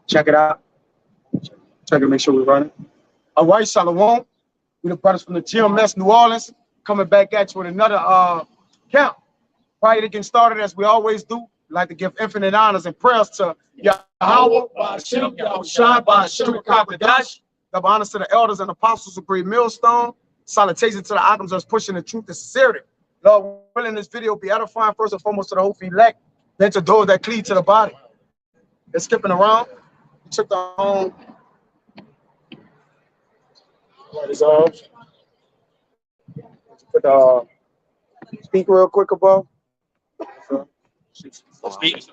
Check it out. Check it, make sure we're running. All right, Shalom. We the brothers from the Gms New Orleans coming back at you with another count. Prior to getting started, as we always do, we'd like to give infinite honors and prayers to Yahweh, Ba'ashem, Yahushua, Ba'ashem, Kakadash. Give honors to the elders and apostles of Great Millstone. Salutation to the items that's pushing the truth and sincerity. Lord, willing this video be edifying first and foremost to the whole elect, then to those that cleave to the body. They're skipping around. We took the home. What is off? Put the speak real quick above. Speak.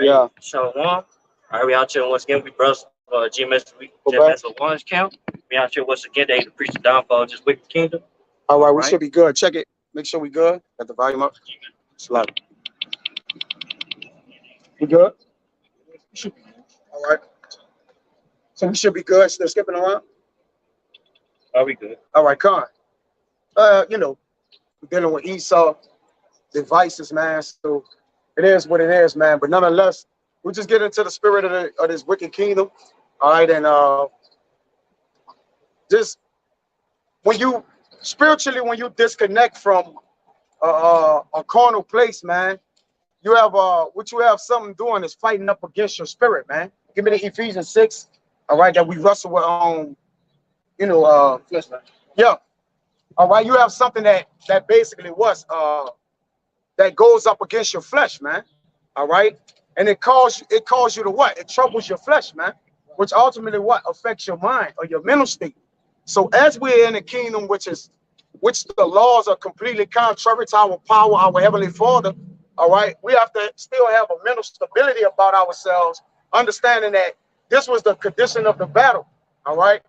Yeah. Shalom. All right, we out here once again. We brothers GMS New Orleans count. We out here once again. They to preach the downfall of this wicked kingdom. All right, we should be good. Check it. Make sure we good. Got the volume up. Slide. We good? All right. So we should be good. Still skipping around. Are we good? All right, come you know, we're dealing with Esau devices, man. So it is what it is, man. But nonetheless, we just get into the spirit of this wicked kingdom. All right, and just when you spiritually, when you disconnect from a carnal place, man, you have what you have something doing is fighting up against your spirit, man. Give me the Ephesians 6, all right, that we wrestle with you know, yeah. All right, you have something that basically was that goes up against your flesh, man. All right, and it calls you to what? It troubles your flesh, man, which ultimately what affects your mind or your mental state. So as we're in a kingdom which the laws are completely contrary to our power, our heavenly Father. All right, we have to still have a mental stability about ourselves, understanding that this was the condition of the battle. All right,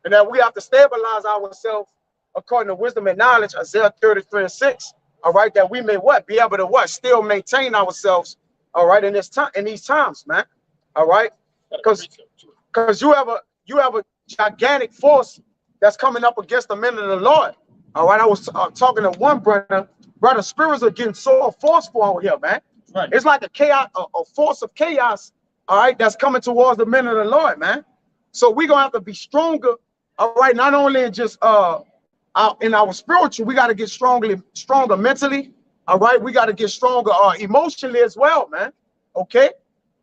and that we have to stabilize ourselves according to wisdom and knowledge, Isaiah 33:6. All right, that we may what? Be able to what? Still maintain ourselves, all right, in these times, man. All right, because you have a gigantic force that's coming up against the men of the Lord. All right, I was talking to one brother, spirits are getting so forceful out here, man. Right. It's like a force of chaos, all right, that's coming towards the men of the Lord, man. So we're gonna have to be stronger, all right, not only in just in our spiritual, we got to get stronger mentally, all right, we got to get stronger emotionally as well, man. Okay,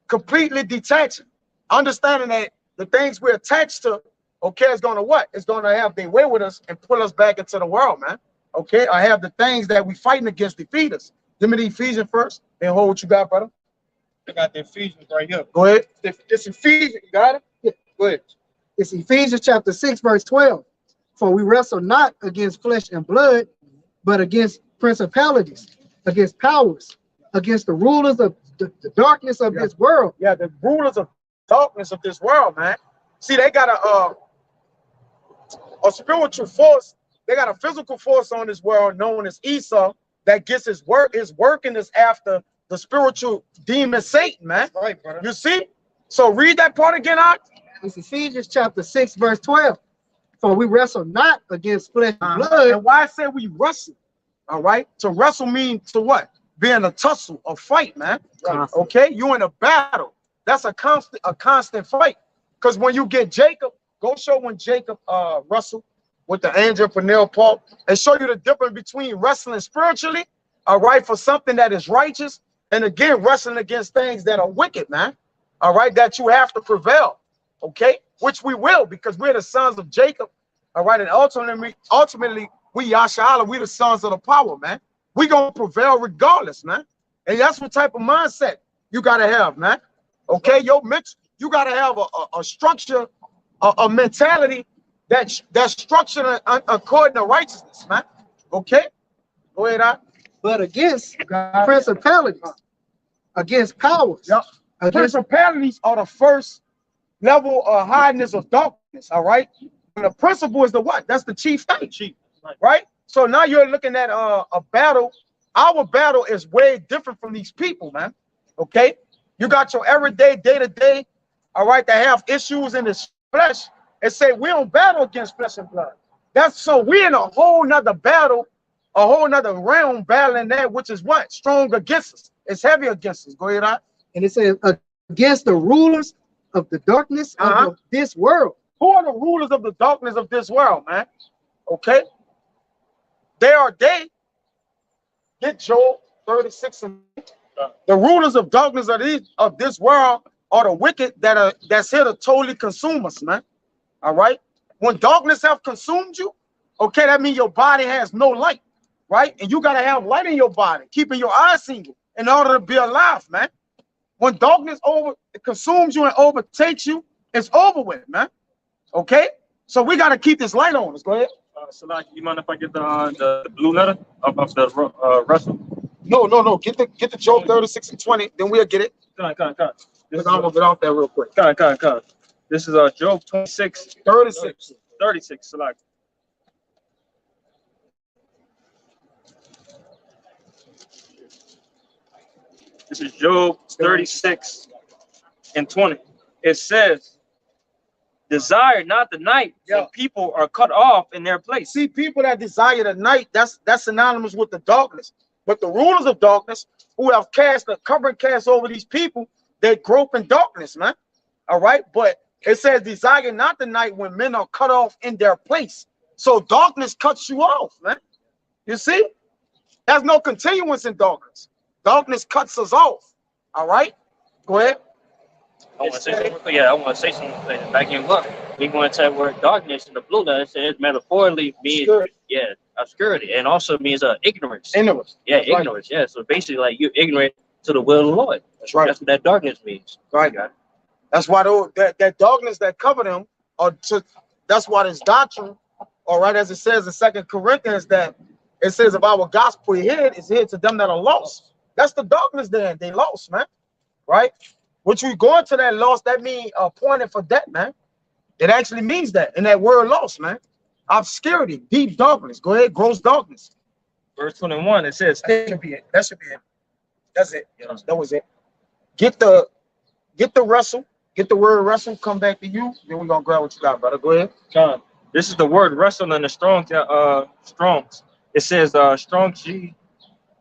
completely detaching, understanding that the things we're attached to, okay, it's gonna what? It's gonna have their way with us and pull us back into the world, man. Okay, I have the things that we fighting against defeat us. Give me the Ephesians first, and hold what you got, brother. I got the Ephesians right here. Go ahead. It's Ephesians, you got it? Yeah. Go ahead. It's Ephesians chapter 6, verse 12. For we wrestle not against flesh and blood, but against principalities, against powers, against the rulers of the darkness of this world. Yeah, the rulers of darkness of this world, man. See, they got a spiritual force. They got a physical force on this world known as Esau that gets his working is after the spiritual demon Satan, man. Right, brother. You see? So read that part again, Ock. It's Ephesians chapter 6, verse 12. For we wrestle not against flesh and blood. And why I say we wrestle? All right. To wrestle means to what? Be in a tussle, a fight, man. Right. Okay, you in a battle. That's a constant fight. Because when you get Jacob, go show when Jacob wrestled with the angel Peniel Paul, and show you the difference between wrestling spiritually, all right, for something that is righteous, and again wrestling against things that are wicked, man. All right, that you have to prevail, okay, which we will, because we're the sons of Jacob, all right, and ultimately we Yashala, we the sons of the power, man. We gonna prevail regardless, man. And that's what type of mindset you gotta have, man. Okay, you gotta have a structure, a mentality that's structured according to righteousness, man. Okay, go ahead, Doc. But against principalities, against powers. Yep. Principalities are the first level of highness of darkness, all right? And the principle is the what? That's the chief thing, right? So now you're looking at a battle. Our battle is way different from these people, man. Okay? You got your everyday, day-to-day, all right, that have issues in this flesh and say we don't battle against flesh and blood. That's so we're in a whole nother battle, a whole nother realm battling that, which is what? Strong against us. It's heavy against us. Go ahead, Doc. And it says against the rulers of the darkness of this world. Who are the rulers of the darkness of this world, man? Okay. They get Job 36 and the rulers of darkness of this world are the wicked that's here to totally consume us, man. All right. When darkness have consumed you, okay, that means your body has no light, right? And you gotta have light in your body, keeping your eyes single in order to be alive, man. When darkness consumes you and overtakes you, it's over with, man. Okay, so we gotta keep this light on. Let's go ahead. Salaki, you mind if I get the blue letter of the Russell? No. Get the Job 36 and 20, then we'll get it. Come. I'm gonna get off that real quick. Come. This is Job 26. 36. 36, Salaki. This is Job 36 and 20. It says, desire not the night when people are cut off in their place. See, people that desire the night, that's synonymous with the darkness. But the rulers of darkness who have cast a covering cast over these people, they grope in darkness, man. All right. But it says desire not the night when men are cut off in their place. So darkness cuts you off, man. You see? There's no continuance in darkness. Darkness cuts us off. All right. Go ahead. I want to say something. Yeah, I want to say something. Back in look, we're going to tell where darkness in the blue letter says metaphorically means obscurity, and also means ignorance. Ignorance. Yeah, that's ignorance. Right. Yeah, so basically, like you're ignorant to the will of the Lord. That's right. That's what that darkness means. Right. That's why that darkness that covered them, that's why this doctrine. All right, as it says in 2 Corinthians, that it says if our gospel hid, is hid to them that are lost. That's the darkness there. They lost, man. Right? Which we go into that lost, that means appointed for death, man. It actually means that. And that word lost, man. Obscurity, deep darkness. Go ahead, gross darkness. Verse 21, it says, That should be it. That's it. That was it. Get the wrestle. Get the word wrestle. Come back to you. Then we're gonna grab what you got, brother. Go ahead. John, this is the word wrestle in the Strongs. It says Strong G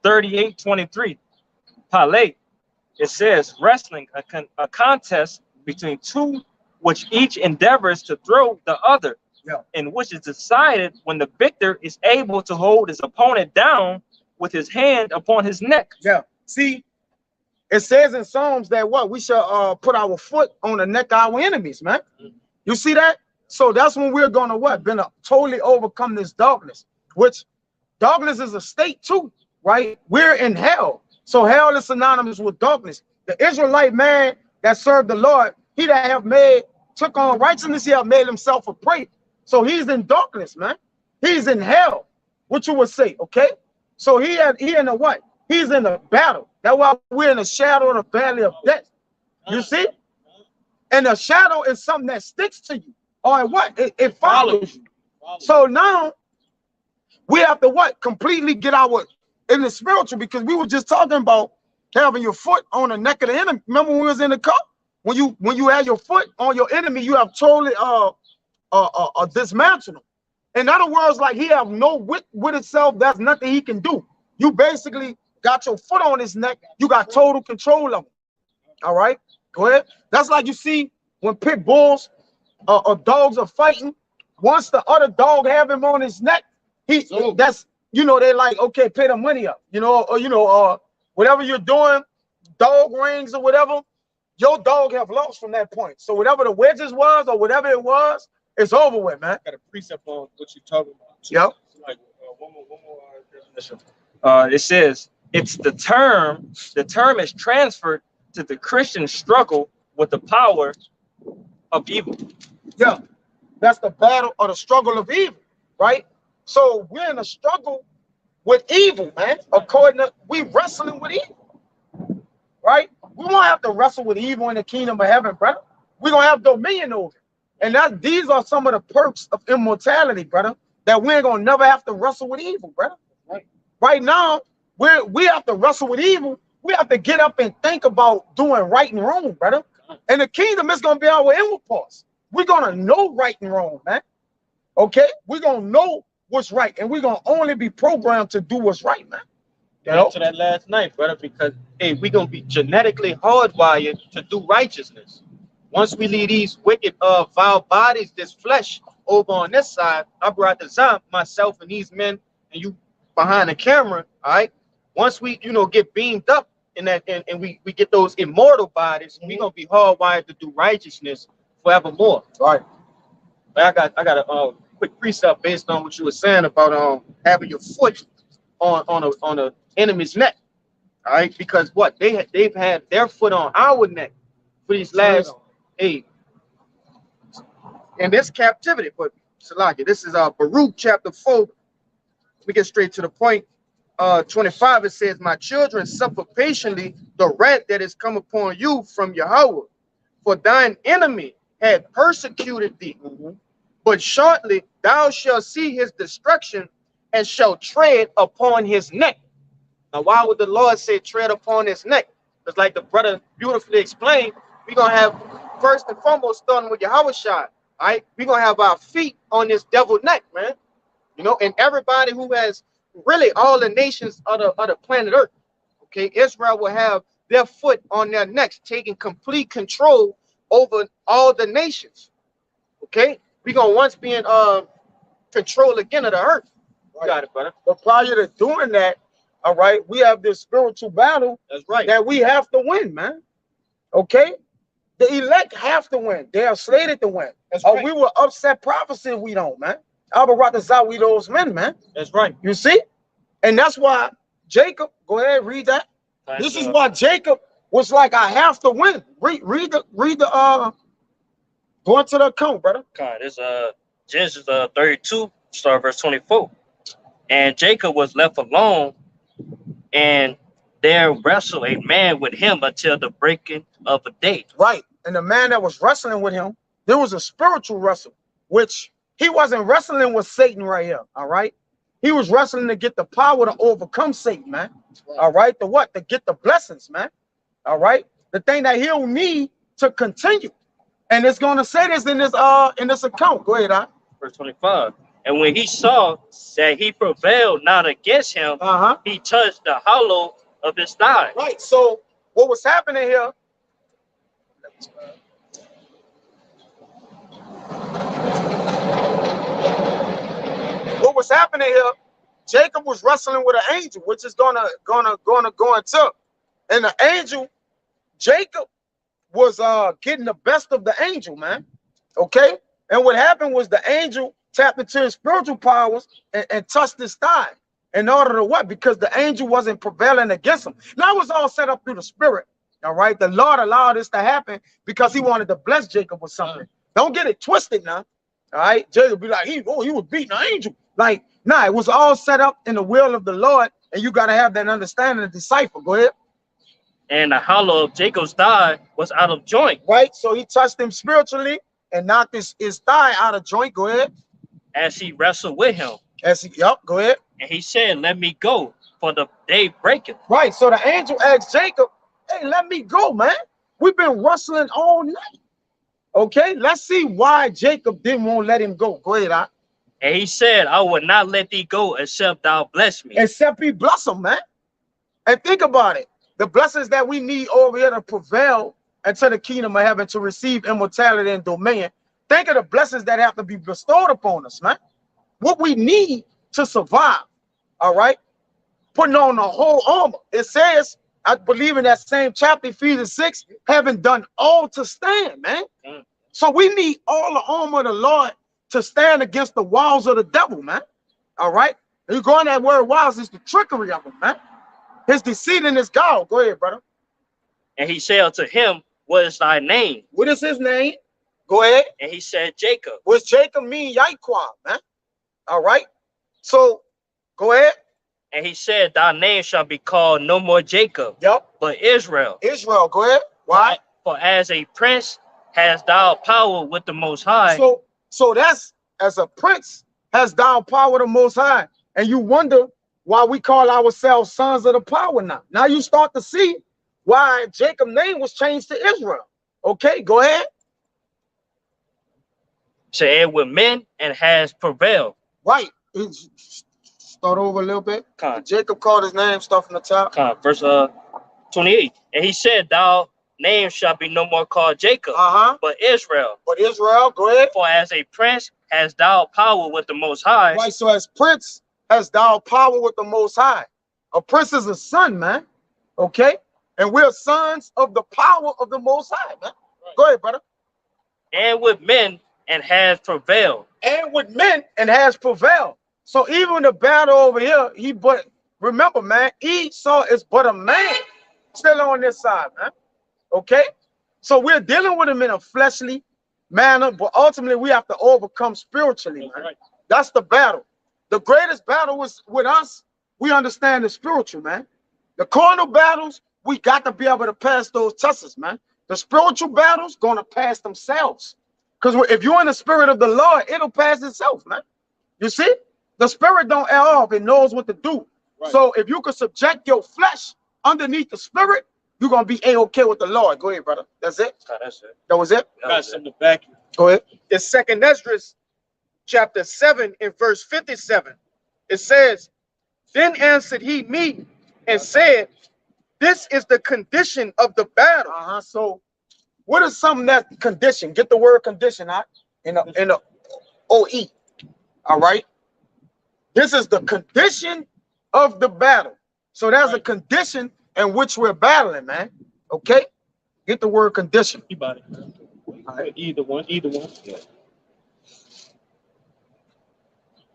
3823. Pale. It says wrestling, a contest between two which each endeavors to throw the other, in which is decided when the victor is able to hold his opponent down with his hand upon his neck. Yeah. See, it says in Psalms that we shall put our foot on the neck of our enemies, man. You see that? So that's when we're gonna totally overcome this darkness, which darkness is a state too, right? We're in hell. So hell is synonymous with darkness. The Israelite man that served the Lord, he that took on righteousness, he have made himself a prey. So he's in darkness, man. He's in hell, what you would say, okay? So he in a what? He's in a battle. That's why we're in the shadow of the valley of death. You see? And the shadow is something that sticks to you. Or what? It follows you. So now we have to completely get in the spiritual, because we were just talking about having your foot on the neck of the enemy. Remember when we was in the cup? When you have your foot on your enemy, you have totally dismantled him. In other words, like he have no wit with itself. There's nothing he can do. You basically got your foot on his neck. You got total control of him. All right, go ahead. That's like you see when pit bulls or dogs are fighting. Once the other dog have him on his neck, they like, okay, pay the money up, or whatever you're doing, dog rings or whatever, your dog have lost from that point. So whatever the wedges was or whatever it was, it's over with, man. Got a precept on what you're talking about. Yep. Like one more definition. It says it's the term is transferred to the Christian struggle with the power of evil. Yeah, that's the battle or the struggle of evil, right? So we're in a struggle with evil, man. We wrestling with evil, right? We won't have to wrestle with evil in the kingdom of heaven, brother. We're gonna have dominion over it. And these are some of the perks of immortality, brother, that we ain't gonna never have to wrestle with evil, brother. Right now, we have to wrestle with evil. We have to get up and think about doing right and wrong, brother. And the kingdom is gonna be our inward parts. We're gonna know right and wrong, man. Okay, we're gonna know what's right, and we're gonna only be programmed to do what's right, man. To that last night, brother, because we're gonna be genetically hardwired to do righteousness. once we leave these wicked, vile bodies, this flesh over on this side, I brought the Zam, myself and these men, and you behind the camera, all right? Once we, get beamed up in that, and we get those immortal bodies, we gonna be hardwired to do righteousness forevermore. Right. But I got a quick precept based on what you were saying about having your foot on a enemy's neck. All right, because what they've had their foot on our neck for these last in this captivity. But Salaki, this is Baruch chapter 4. We get straight to the point. 25, it says, "My children, suffer patiently the wrath that is come upon you from Yahweh, for thine enemy had persecuted thee. But shortly thou shalt see his destruction and shalt tread upon his neck." Now, why would the Lord say tread upon his neck? Because like the brother beautifully explained, we're going to have, first and foremost, starting with Yahweh Shai, all right? We're going to have our feet on this devil neck, man. And everybody who has, really all the nations of the planet Earth, okay? Israel will have their foot on their necks, taking complete control over all the nations, okay? We're going to once be in control again of the earth. Right. Got it, brother. But prior to doing that, all right, we have this spiritual battle. That's right. That we have to win, man. Okay? The elect have to win. They are slated to win. That's right. We will upset prophecy if we don't, man. Abarakazah, we those men, man. That's right. You see? And that's why Jacob, go ahead, read that. This is why Jacob was like, I have to win. Read the go into the account, brother. God, it's Genesis 32, start verse 24. "And Jacob was left alone, and there wrestled a man with him until the breaking of a day." Right. And the man that was wrestling with him, there was a spiritual wrestle, which he wasn't wrestling with Satan right here. All right. He was wrestling to get the power to overcome Satan, man. Right. All right. To what? To get the blessings, man. All right. The thing that he'll need to continue. And it's going to say this in this account. Go ahead, Verse 25. "And when he saw that he prevailed not against him, he touched the hollow of his thigh." Right. So what was happening here? What was happening here? Jacob was wrestling with an angel, which is gonna go into, and the angel, Jacob, was getting the best of the angel, man. Okay. And what happened was the angel tapped into his spiritual powers and touched his thigh. In order to what? Because the angel wasn't prevailing against him. Now it was all set up through the spirit. All right. The Lord allowed this to happen because he wanted to bless Jacob with something. Don't get it twisted now. All right. Jacob be like, he was beating an angel. Like, nah, it was all set up in the will of the Lord, and you got to have that understanding to decipher. Go ahead. "And the hollow of Jacob's thigh was out of joint." Right. So he touched him spiritually and knocked his thigh out of joint. Go ahead. "As he wrestled with him." Go ahead. "And he said, Let me go, for the day breaketh." Right. So the angel asked Jacob, hey, let me go, man. We've been wrestling all night. Okay. Let's see why Jacob didn't want to let him go. Go ahead, "And he said, I will not let thee go except thou bless me." Except he bless him, man. And think about it. The blessings that we need over here to prevail into the kingdom of heaven, to receive immortality and dominion. Think of the blessings that have to be bestowed upon us, man. What we need to survive. All right. Putting on the whole armor. It says, I believe in that same chapter, Ephesians 6, having done all to stand, man. So we need all the armor of the Lord to stand against the walls of the devil, man. All right. You go on that word wiles, is the trickery of him, man. His deceit and his guile. Go ahead, brother. "And he said unto him, What is thy name?" What is his name? Go ahead. "And he said, Jacob." What's Jacob mean? Yaiquan, man. All right. So go ahead. "And he said, Thy name shall be called no more Jacob, but Israel." Israel. Go ahead. Why? For as a prince hast thou power with the Most High. So that's, as a prince has thou power the Most High. And you wonder why we call ourselves sons of the power now. Now you start to see why Jacob's name was changed to Israel. Okay, go ahead. "Said with men and has prevailed." Right. Start over a little bit. Jacob called his name, stuff from the top. Verse 28. "And he said, Thou name shall be no more called Jacob, Uh-huh. but Israel. But Israel, go ahead. For as a prince has thou power with the Most High. Right, so as prince has thou power with the Most High. A prince is a son, man. Okay? And we're sons of the power of the Most High, man. Right. Go ahead, brother. And with men and has prevailed. And with men and has prevailed. So even the battle over here, but remember, man, Esau is but a man still on this side, man. Okay? So we're dealing with him in a fleshly manner, but ultimately we have to overcome spiritually, man. Right. That's the battle. The greatest battle is with us. We understand the spiritual, man. The carnal battles, we got to be able to pass those tests, man. The spiritual battles gonna pass themselves. Because if you're in the spirit of the Lord, it'll pass itself, man. You see? The spirit don't air off. It knows what to do. Right. So if you can subject your flesh underneath the spirit, you're going to be A-okay with the Lord. Go ahead, brother. That's it? That's it. That was it? Got something to back you. Go ahead. It's 2nd Ezra, chapter 7, in verse 57. It says, then answered he me and said, this is the condition of the battle. So what is something that's condition? Get the word condition out in the OE. All right. This is the condition of the battle. So there's a condition in which we're battling, man. Okay? Get the word condition. Anybody. Right. Either one. Yeah.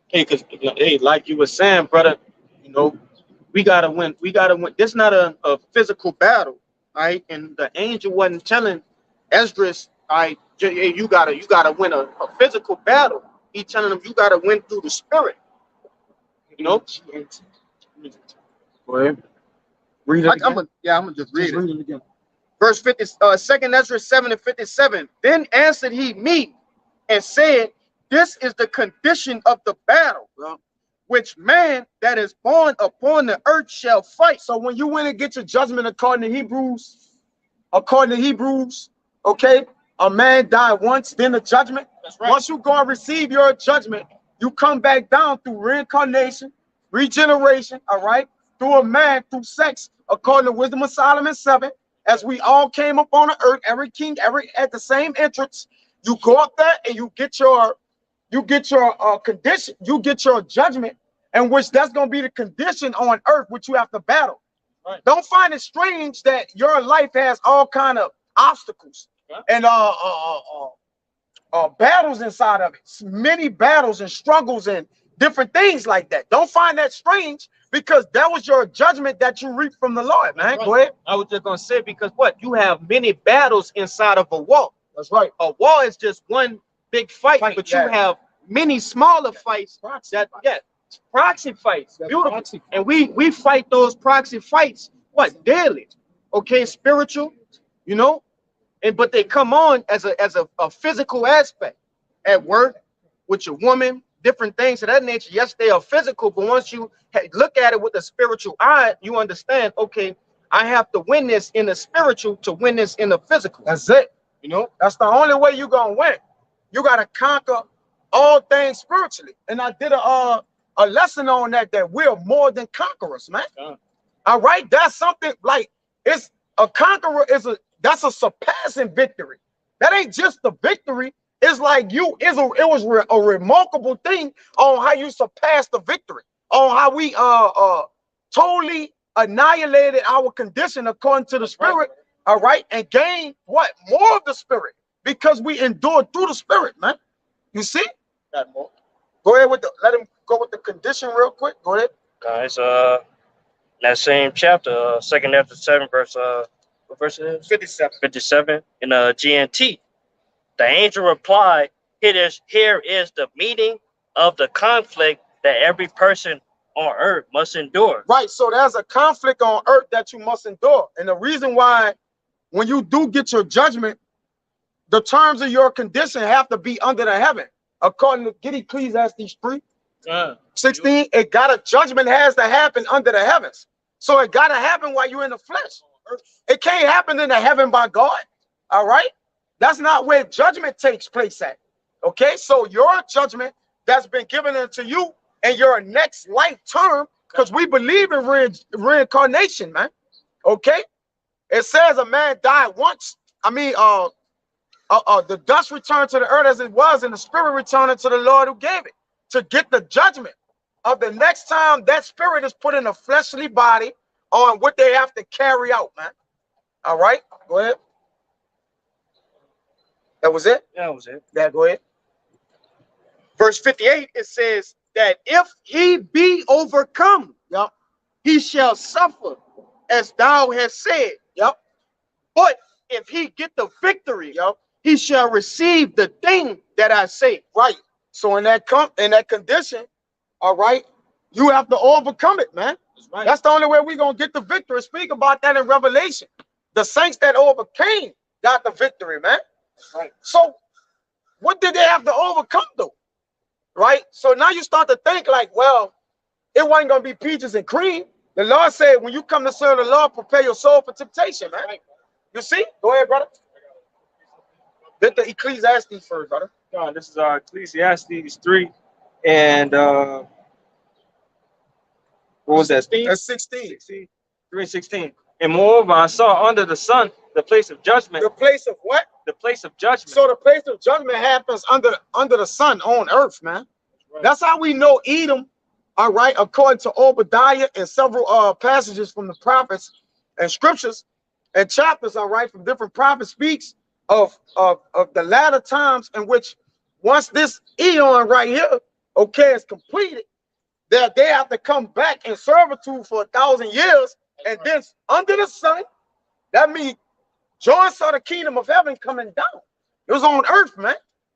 Hey, like you were saying, brother, you know, we gotta win. This is not a physical battle, right? And the angel wasn't telling Esdras, you gotta win a physical battle. He's telling them you gotta win through the spirit. You know? Go ahead. Read it. I'm gonna just read it again. Verse 50, 2nd Ezra 7 and 57. Then answered he me and said, this is the condition of the battle, which man that is born upon the earth shall fight. So when you went and get your judgment according to Hebrews, okay, a man died once, then the judgment. That's right. Once you go and receive your judgment, you come back down through reincarnation, regeneration, all right, through a man, through sex, according to Wisdom of Solomon 7, as we all came up on the earth, every king, at the same entrance. You go up there and you get your condition, you get your judgment, and which that's going to be the condition on earth which you have to battle. Right. Don't find it strange that your life has all kind of obstacles and battles inside of it. Many battles and struggles and different things like that. Don't find that strange, because that was your judgment that you reaped from the Lord, man. Right. Go ahead. I was just gonna say, because what? You have many battles inside of a war. That's right. A war is just one big fight, but you have many smaller fights. Proxy fights. Beautiful. Proxy. And we fight those proxy fights daily. Okay, spiritual, you know, but they come on as a physical aspect at work with your woman, different things of that nature. Yes, they are physical, but once you look at it with a spiritual eye, you understand, okay, I have to win this in the spiritual to win this in the physical. That's it. You know, that's the only way you're gonna win. You gotta conquer all things spiritually. And I did a lesson on that we're more than conquerors, man. All right, that's something like it's a conqueror that's a surpassing victory. That ain't just the victory. It's like it was a remarkable thing on how you surpassed the victory, on how we totally annihilated our condition according to the spirit, all right, and gained what? More of the spirit, because we endured through the spirit, man. You see? Got more. Go ahead let him go with the condition real quick. Go ahead. Guys, that same chapter, 2nd Ezra 7, verse what verse it is? 57. 57 in GNT. The angel replied, here is the meaning of the conflict that every person on earth must endure. Right, so there's a conflict on earth that you must endure. And the reason why, when you do get your judgment, the terms of your condition have to be under the heaven. According to get Ecclesiastes 3, 16, judgment has to happen under the heavens. So it got to happen while you're in the flesh. It can't happen in the heaven by God, all right? That's not where judgment takes place at. Okay, so your judgment that's been given unto you in your next life term, because we believe in reincarnation, man. Okay, It says a man died once. I mean, the dust returned to the earth as it was, and the spirit returned to the Lord who gave it, to get the judgment of the next time that spirit is put in a fleshly body on what they have to carry out, man. All right, go ahead. That was it? That was it. Yeah, go ahead. Verse 58, it says that if he be overcome, Yep, he shall suffer as thou hast said. yep, But if he get the victory, yep. he shall receive the thing that I say. Right. So in that condition, all right, you have to overcome it, man. That's right. That's the only way we're gonna get the victory. Speak about that in Revelation. The saints that overcame got the victory, man. Right. So what did they have to overcome though? Right? So now you start to think like, well, it wasn't gonna be peaches and cream. The Lord said, when you come to serve the Lord, prepare your soul for temptation, man. You see? Go ahead, brother. Get the Ecclesiastes first, brother. God, this is Ecclesiastes 3 and what was that? That's 16. 3:16. And moreover, I saw under the sun the place of judgment. The place of what? The place of judgment. So the place of judgment happens under the sun on earth, man. Right. That's how we know Edom, all right, according to Obadiah and several passages from the prophets and scriptures and chapters, all right, from different prophets speaks of the latter times in which once this eon right here, okay, is completed, that they have to come back in servitude for 1,000 years, and then under the sun, that means John saw the kingdom of heaven coming down. It was on earth, man.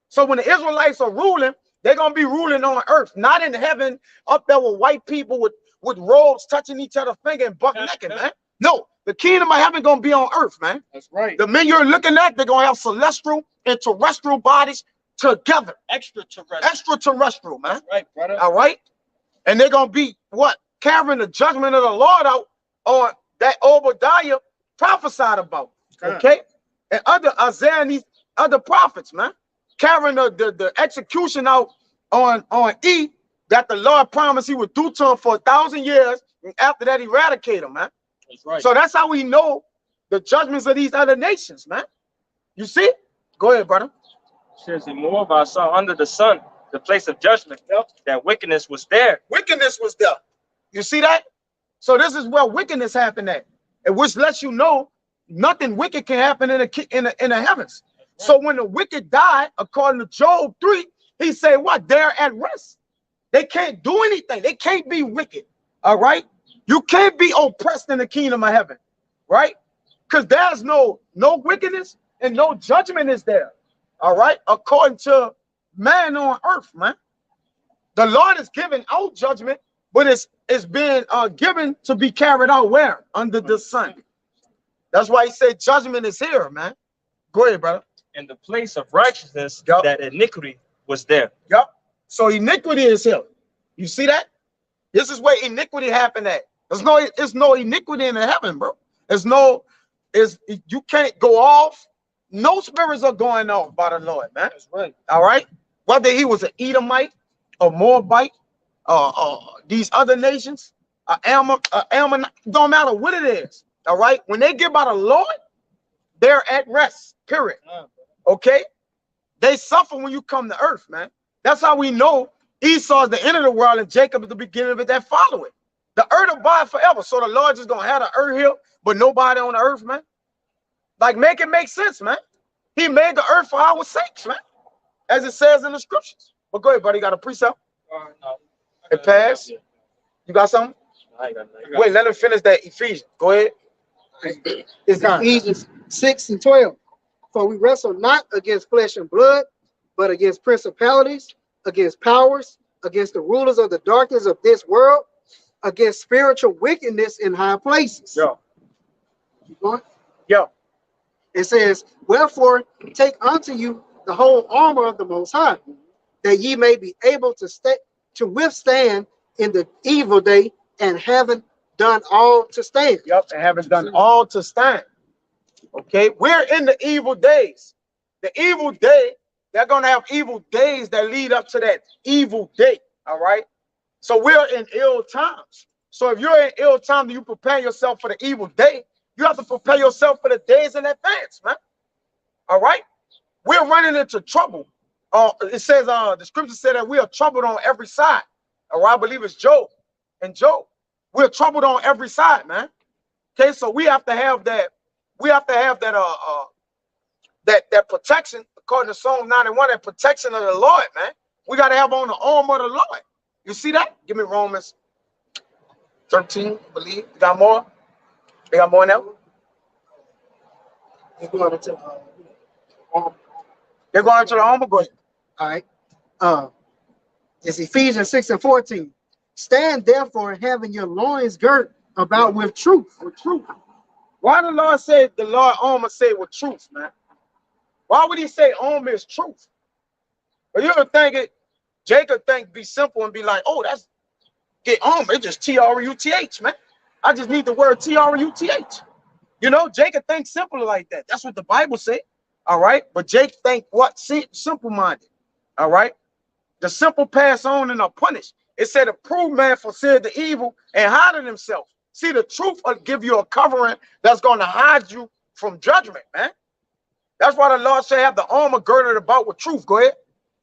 So when the Israelites are ruling, they're gonna be ruling on earth, not in heaven up there with white people with robes touching each other's finger and buck naked, man. No, the kingdom of heaven gonna be on earth, man. That's right. The men you're looking at, they're gonna have celestial and terrestrial bodies together. Extraterrestrial, man. That's right, brother. All right. And they're gonna be what? Carrying the judgment of the Lord out on that Obadiah prophesied about. Okay. And other Isaiah and these other prophets, man, carrying the execution out on E that the Lord promised he would do to him for 1,000 years, and after that eradicate him, man. That's right. So that's how we know the judgments of these other nations, man. You see? Go ahead, brother. It says, and moreover, I saw under the sun the place of judgment. Yep. That wickedness was there. Wickedness was there. You see that? So this is where wickedness happened at, and which lets you know nothing wicked can happen in the heavens. Right. So when the wicked die, according to Job 3, he said, what? They're at rest. They can't do anything. They can't be wicked. All right? You can't be oppressed in the kingdom of heaven, right? Because there's no wickedness and no judgment is there. All right, according to man on earth, man. The Lord is giving out judgment, but it's being given to be carried out where? Under the sun. That's why he said judgment is here, man. Go ahead, brother. In the place of righteousness, Yep. that iniquity was there. Yep. So iniquity is here. You see that? This is where iniquity happened at. There's no iniquity in the heaven, bro. You can't go off. No spirits are going off by the Lord, man. That's right. All right. Whether he was an Edomite, a Moabite, these other nations, Ammon, don't matter what it is. All right. When they get by the Lord, they're at rest. Period. Okay. They suffer when you come to earth, man. That's how we know Esau is the end of the world and Jacob is the beginning of it that follow it. The earth abide forever. So the Lord just gonna have the earth here, but nobody on the earth, man. Like, make it make sense, man. He made the earth for our sakes, man, as it says in the scriptures. But go ahead, buddy. You got a precept? No. It passed. You got something? I got Wait, let him finish that Ephesians. Go ahead. It's Ephesians 6 and 12. For we wrestle not against flesh and blood, but against principalities, against powers, against the rulers of the darkness of this world, against spiritual wickedness in high places. Yo. Keep going. Yo. It says, wherefore take unto you the whole armor of the Most High, that ye may be able to withstand in the evil day, and having done all to stand. Yep, and having done all to stand. Okay, we're in the evil days. The evil day, they're gonna have evil days that lead up to that evil day. All right. So we're in ill times. So if you're in ill time, you prepare yourself for the evil day. You have to prepare yourself for the days in advance, man. All right? We're running into trouble. It says, the scripture said that we are troubled on every side. All right, I believe it's Job. And Job, we're troubled on every side, man. Okay, so we have to have that. We have to have that. That protection, according to Psalm 91, that protection of the Lord, man. We got to have on the arm of the Lord. You see that? Give me Romans 13, I believe. You got more? You got more now? They're going into They're going into the armor. Go ahead. all right. It's Ephesians 6 and 14. Stand therefore, having your loins girt about with truth. With truth. Why the Lord said the Lord armor say with truth, man? Why would he say armor is truth? But you ever think it, Jacob think be simple and be like, oh, that's get armor. It's just T-R-U-T-H, man. I just need the word T-R-U-T-H. You know, Jacob thinks simple like that. That's what the Bible said. All right. But Jacob think what? Simple-minded. All right. The simple pass on and are punished. It said a prove man foreseeth the evil and hiding himself. See, the truth will give you a covering that's going to hide you from judgment, man. That's why the Lord said have the armor girded about with truth. Go ahead.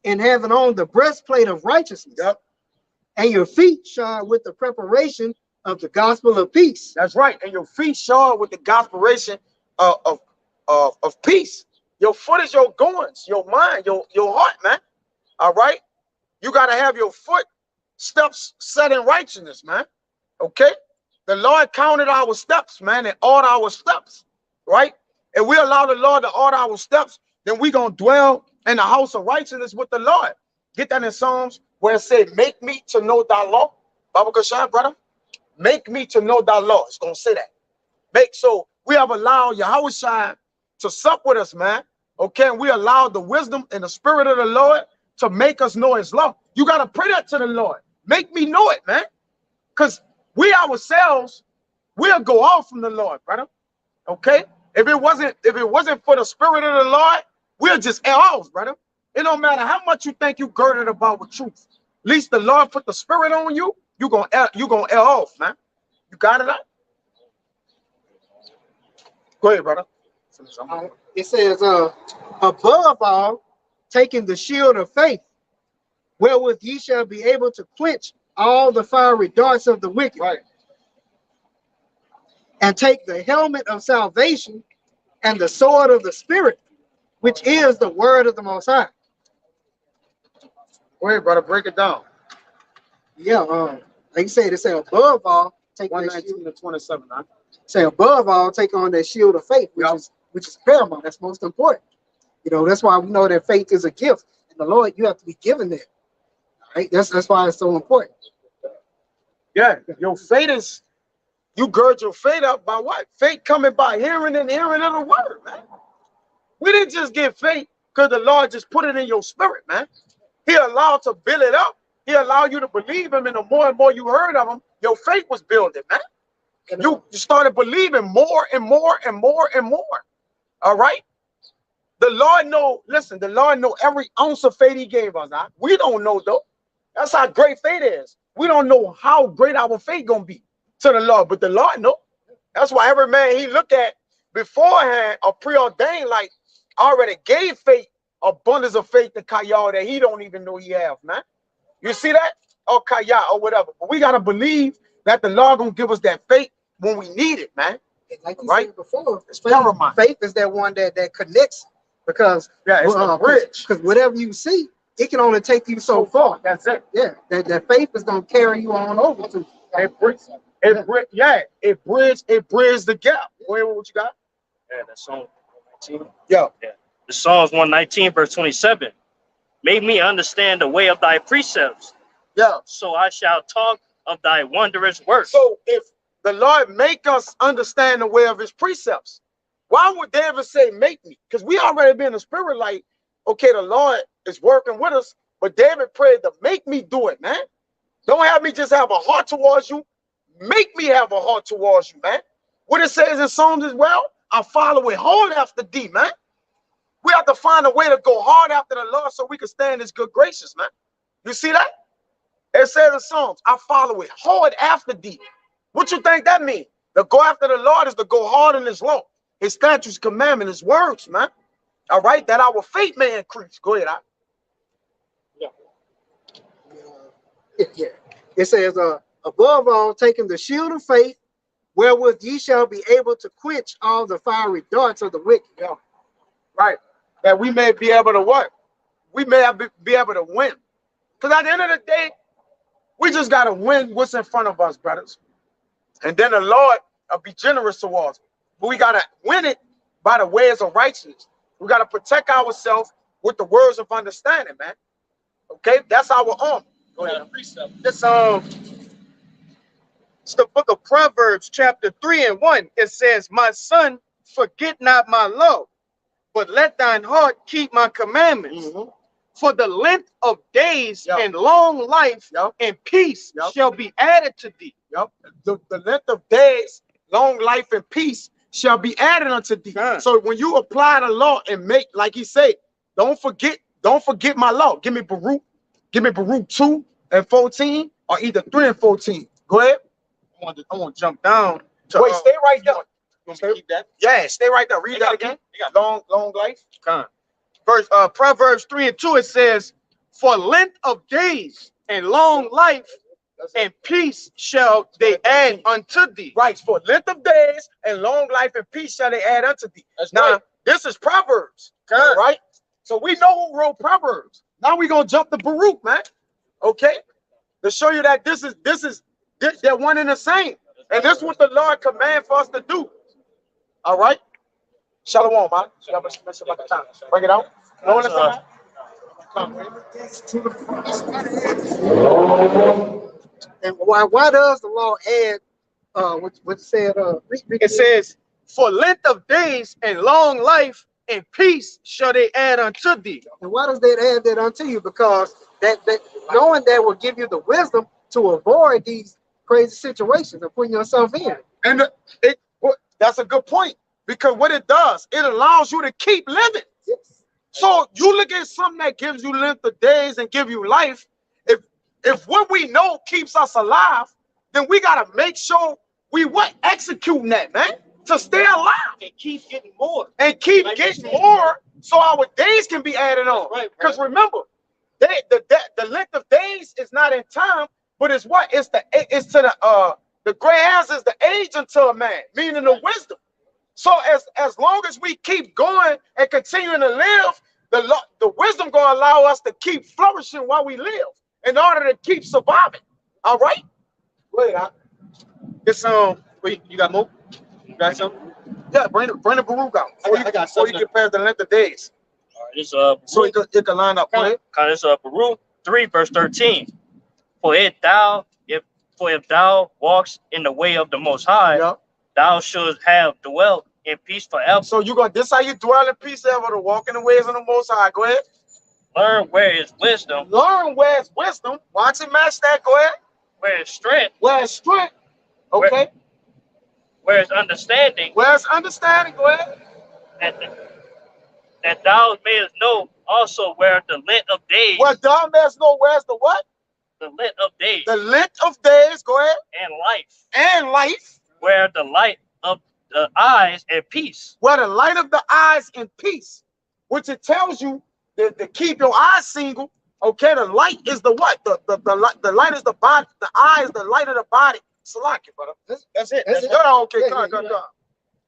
And having on the breastplate of righteousness. Yep. And your feet shod with the preparation of the gospel of peace. That's right. And your feet shod with the gospel of peace. Your foot is your goings, your mind, your heart, man. All right. You got to have your foot steps set in righteousness, man. Okay. The Lord counted our steps, man, and ordered our steps, right? And we allow the Lord to order our steps, then we're going to dwell in the house of righteousness with the Lord. Get that in Psalms where it said, make me to know thy law. Baba Kashan, brother. Make me to know thy law. It's going to say that. So we have allowed Yahushua to sup with us, man. Okay. And we allowed the wisdom and the spirit of the Lord to make us know his law. You got to pray that to the Lord. Make me know it, man. Because we ourselves, we'll go off from the Lord, brother. Okay. If it wasn't for the spirit of the Lord, we'll just air off, brother. It don't matter how much you think you girded about with truth. At least the Lord put the spirit on you, you're gonna air off, man. You got it up? Go ahead, brother. It says, above all, taking the shield of faith, wherewith ye shall be able to quench all the fiery darts of the wicked. Right. And take the helmet of salvation and the sword of the Spirit, which is the word of the Most High. Go ahead, brother. Break it down. Yeah, like you said, it say above all, take 119 to 27. Huh? Say above all, take on that shield of faith, which is paramount. That's most important. You know, that's why we know that faith is a gift, and the Lord, you have to be given that. Right? That's why it's so important. Yeah, your faith is. You gird your faith up by what? Faith coming by hearing and hearing of the word, man. We didn't just get faith because the Lord just put it in your spirit, man. He allowed to build it up. He allowed you to believe him, and the more and more you heard of him, your faith was building, man. You started believing more and more and more and more. All right? The Lord know, listen, the Lord know every ounce of faith he gave us. Huh? We don't know, though. That's how great faith is. We don't know how great our faith gonna be to the Lord, but the Lord know. That's why every man he looked at beforehand or preordained, like already gave faith, abundance of faith to Kayah that he don't even know he have, man. You see that? Or Kayah or whatever. But we gotta believe that the Lord gonna give us that faith when we need it, man. Like you right? said before, It's paramount. faith is that one that connects, because It's the bridge. because whatever you see, it can only take you so far. That's it. Yeah, that faith is gonna carry you on over to. It bridges the gap. Wait, what you got? Yeah, that's Psalm 119. Yeah. The Psalms 119, verse 27. Make me understand the way of thy precepts, Yeah. so I shall talk of thy wondrous works. So if the Lord make us understand the way of his precepts, why would David say make me? Because we already been in the spirit, like, okay, the Lord is working with us, but David prayed to make me do it, man. Don't have me just have a heart towards you. Make me have a heart towards you, man. What it says in Psalms as well, I follow it hard after thee, man. We have to find a way to go hard after the Lord so we can stand his good gracious, man. You see that? It says in Psalms, I follow it hard after thee. What you think that means? To go after the Lord is to go hard in his law, his statutes, commandment, his words, man. All right, that our faith may increase. Go ahead. Yeah. It says, above all, taking the shield of faith, wherewith ye shall be able to quench all the fiery darts of the wicked. Yeah. Right. That we may be able to what? We may be able to win. Because at the end of the day, we just got to win what's in front of us, brothers. And then the Lord will be generous towards us. But we got to win it by the ways of righteousness. We got to protect ourselves with the words of understanding, man. Okay? That's our arm. Go ahead. It's the book of Proverbs, chapter 3:1. It says, my son, forget not my law, but let thine heart keep my commandments. For the length of days and long life and peace shall be added to thee. The length of days, long life, and peace shall be added unto thee. So when you apply the law and make, like he said, don't forget my law. Give me Baruch 2:14, or either 3 and 14. Go ahead. I want to jump down. Wait, stay right there. You want me to keep that? Yeah, stay right there. Read that again. Long life. Proverbs 3:2, it says, for length of days and long life and peace shall they add unto thee. Right, for length of days and long life and peace shall they add unto thee. Now, this is Proverbs, right? So we know who wrote Proverbs. Now we're going to jump to Baruch, man. Okay? To show you that they're one and the same. And this is what the Lord command for us to do. All right? Shalom, man. Bring it out. No one And why does the law add what it said? It says, for length of days and long life and peace shall they add unto thee. And why does that add that unto you? Because that knowing that will give you the wisdom to avoid these crazy situations and putting yourself in. And that's a good point, because what it does, it allows you to keep living. Yes. So you look at something that gives you length of days and give you life. If what we know keeps us alive, then we gotta make sure we executing that, man, to stay alive And keep getting more. and keep getting more, so our days can be added on. Because remember, the length of days is not in time, but it's what? It's to the gray hairs is the age unto a man, meaning the wisdom. So as long as we keep going and continuing to live, the wisdom gonna allow us to keep flourishing while we live in order to keep surviving. All right? Wait, It's wait, you got more? You got something? yeah, bring the Baruch out. I got before you get past the length of days. All right, this So it can line up. Go ahead. This Baruch 3 verse 13. If thou walks in the way of the Most High, thou shouldst have dwelt in peace forever. So this how you dwell in peace ever, to walk in the ways of the Most High. Go ahead. Learn where is wisdom. Learn where is wisdom. Watch it match that. Go ahead. Where is strength. Where is strength? Okay. Where is understanding. Where is understanding? Go ahead. That thou mayest know also where the length of days. Well, thou mayest know where's the what? The length of days. The length of days. Go ahead. And life. And life. Where the light of the eyes and peace. Where the light of the eyes and peace, which it tells you to keep your eyes single. Okay, the light is the what? The light is the body. The eye is the light of the body. Salaki, brother. That's it. That's it. Okay, come.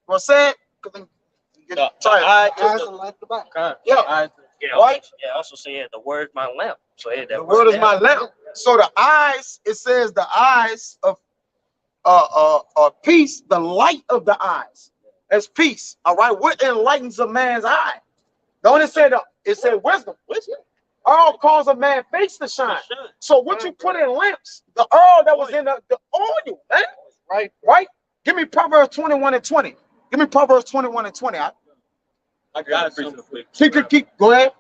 Well, say it. Eyes are like the body. Yeah. Yeah, Right? Yeah, also say the word is my lamp. So that The word is my lamp. So the eyes, it says the eyes of peace, the light of the eyes. That's peace. All right. What enlightens a man's eye? Don't it say it said wisdom. All cause a man's face to shine. So what you put in lamps, the oil that was in the oil, man. Right? Give me Proverbs 21 and 20. Give me Proverbs 21 and 20. I got it. Keep. Go ahead.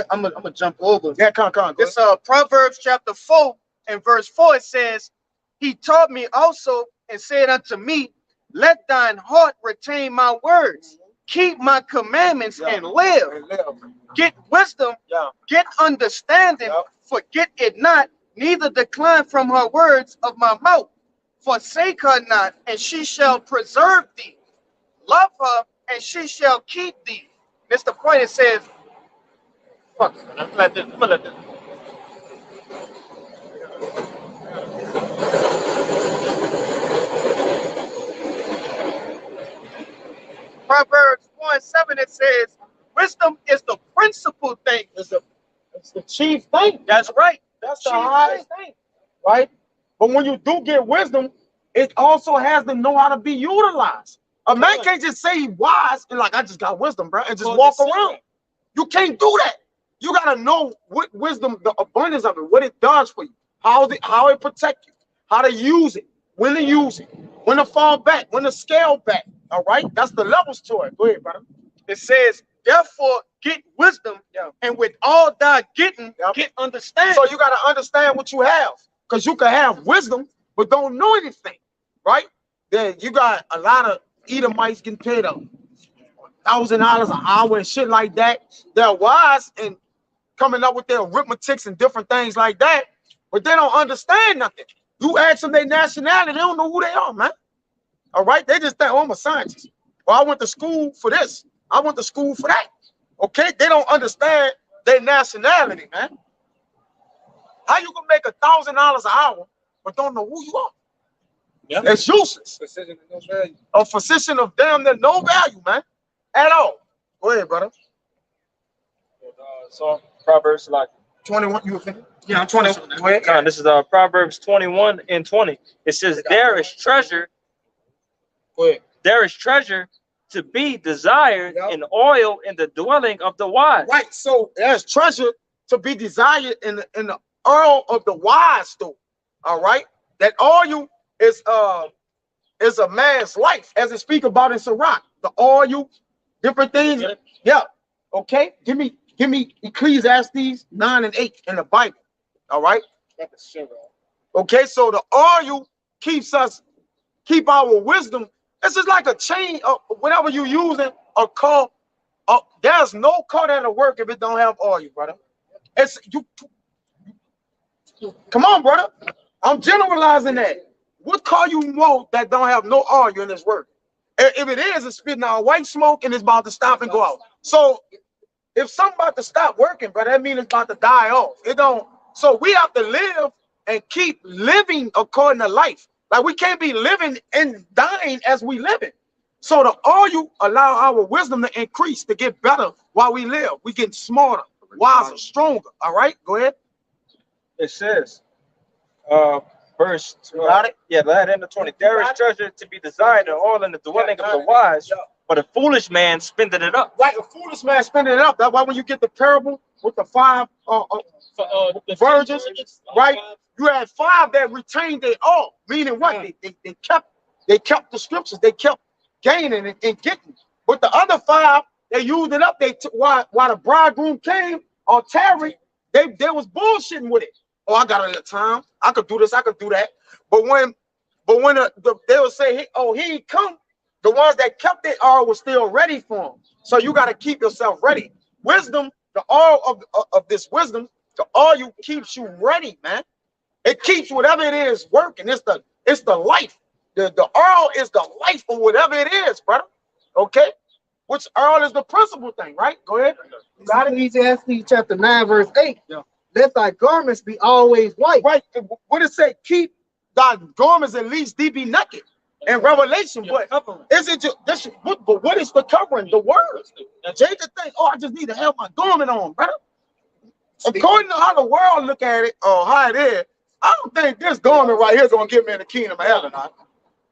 I'm gonna jump over. Yeah, come. It's Proverbs chapter 4 and verse 4. It says, he taught me also and said unto me, let thine heart retain my words, keep my commandments and live. Get wisdom, get understanding, forget it not, neither decline from her words of my mouth. Forsake her not, and she shall preserve thee. Love her, and she shall keep thee. That's the point. It says, fuck it, man. Let this. Proverbs 1:7, it says, wisdom is the principal thing. It's the chief thing. That's right. That's the highest thing, right? But when you do get wisdom, it also has to know how to be utilized. A man can't just say he's wise and like, I just got wisdom, bro, and just walk around. You can't do that. You gotta know what wisdom, the abundance of it, what it does for you, how it protect you, how to use it, when to use it, when to fall back, when to scale back. All right, that's the levels to it. Go ahead, brother. It says, therefore, get wisdom, and with all thy getting, get understanding. So you got to understand what you have, because you can have wisdom, but don't know anything, right? Then you got a lot of Edomites getting paid $1,000 an hour and shit like that. They're wise and coming up with their arithmetics and different things like that, but they don't understand nothing. You ask them their nationality, they don't know who they are, man. All right, they just think, oh, I'm a scientist. Well, I went to school for this. I went to school for that. Okay, they don't understand their nationality, man. How you gonna make $1,000 an hour but don't know who you are? Yeah, it's useless. Physician of no value. A physician of damn near no value, man, at all. Go ahead, brother. So Proverbs like 21. You finished? Yeah, I'm 21. Go ahead. This is Proverbs 21:20. It says, "There is treasure. Go ahead. There is treasure to be desired in oil in the dwelling of the wise." Right. So there's treasure to be desired in the oil of the wise, though. All right. That oil is a man's life, as it speak about in Sirach. The oil, different things. Yeah. Okay. Give me Ecclesiastes 9 and 8 in the Bible. All right. Okay. So the oil keep our wisdom. This is like a chain of whatever you using a car. There's no car that'll work if it don't have oil, brother. It's you. Come on, brother. I'm generalizing that. What car you want that don't have no oil in its work? If it is, it's spitting out white smoke and it's about to stop and go out. So if something about to stop working, brother, that means it's about to die off. It don't. So we have to live and keep living according to life. Like we can't be living and dying as we live it. So the oil allow our wisdom to increase, to get better while we live. We get smarter, wiser, stronger. All right, go ahead. It says, verse. Got it? Yeah, that end of 20. There is treasure to be desired in oil in the dwelling of the wise, but a foolish man spendeth it up. Right, a foolish man spending it up. That's why when you get the parable with the five virgins, right? You had 5 that retained it all, meaning what? They kept the scriptures, they kept gaining and getting. But the other 5, they used it up. While the bridegroom came or tarried, they was bullshitting with it. Oh, I got a little time. I could do this, I could do that. But when they would say, oh, he ain't come, the ones that kept it all was still ready for him. So you got to keep yourself ready. Wisdom, the oil of this wisdom, the oil keeps you ready, man. It keeps whatever it is working. It's the life. The oil is the life of whatever it is, brother. Okay? Which oil is the principal thing, right? Go ahead. Got it? Ecclesiastes chapter 9, verse 8. Yeah. Let thy garments be always white. Right. What it say? Keep thy garments at least thee be naked. In Revelation, but is it just this? But what is the covering? The word. Jacob think, oh, I just need to have my garment on, brother. According to how the world look at it or how it is, I don't think this garment right here is gonna get me in the kingdom of heaven.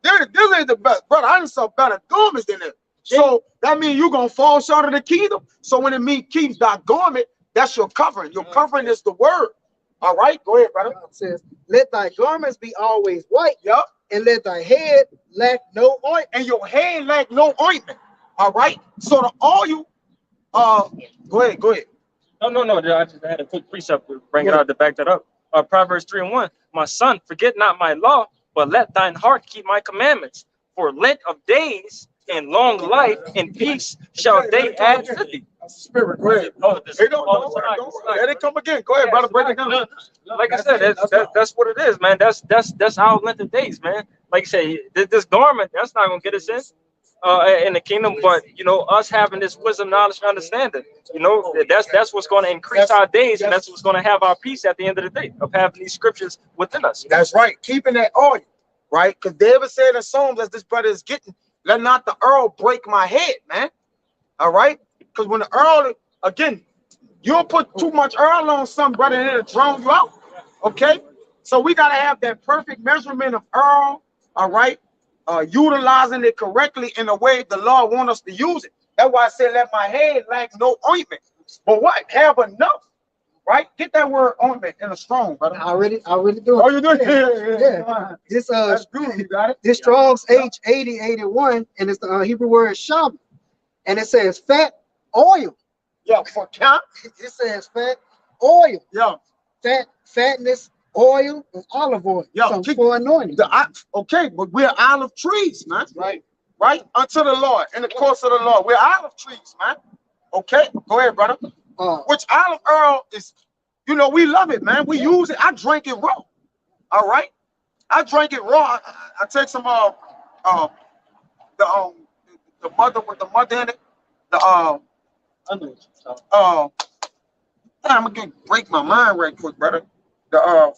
This ain't the best, brother. I done saw better garments than this. So that means you're gonna fall short of the kingdom. So when it means keeps thy garment, that's your covering. Your covering is the word. All right, go ahead, brother. It says, let thy garments be always white. Yep. And let thy head lack no ointment. And your head lack no ointment. All right. So the oil, go ahead. No. I just had a quick precept to bring it out to back that up. Proverbs 3:1. My son, forget not my law, but let thine heart keep my commandments. For length of days and long life and peace shall they add to thee. spirit. Go ahead. Oh, Hey, don't worry. Let it come again. Go ahead, brother. Break it down. Like I said, that's what it is, man. That's our length of days, man. Like I say, this garment, that's not gonna get us in the kingdom, but you know, us having this wisdom, knowledge, and understanding, you know, that's what's going to increase our days, and that's what's going to have our peace at the end of the day, of having these scriptures within us. That's right. Keeping that oil, right? Because David said in Psalms, as this brother is getting, let not the earl break my head, man. All right? Because when the earl, again, you'll put too much earl on something, brother, and it'll drown you out. Okay? So we got to have that perfect measurement of earl, all right? Utilizing it correctly in the way the Lord wants us to use it. That's why I said, let my head lack no ointment. But what? Have enough, right? Get that word ointment in a strong, brother. I already do it. Oh, you doing? Yeah. This That's good. You got it. this Strong's H8081, and it's the Hebrew word shama, and it says fat oil. Yeah, for count. It says fat oil, Yeah. fatness, oil, and olive oil. Yeah, So for anointing. Okay, but we're olive trees, man. Right. Right? Unto the Lord, in the course of the Lord. We're olive trees, man. Okay, go ahead, brother. Which olive oil is, you know, we love it, man. We use it. I drink it raw. All right? I drink it raw. I take some the mother with the mother in it. I'm gonna break my mind right quick, brother. The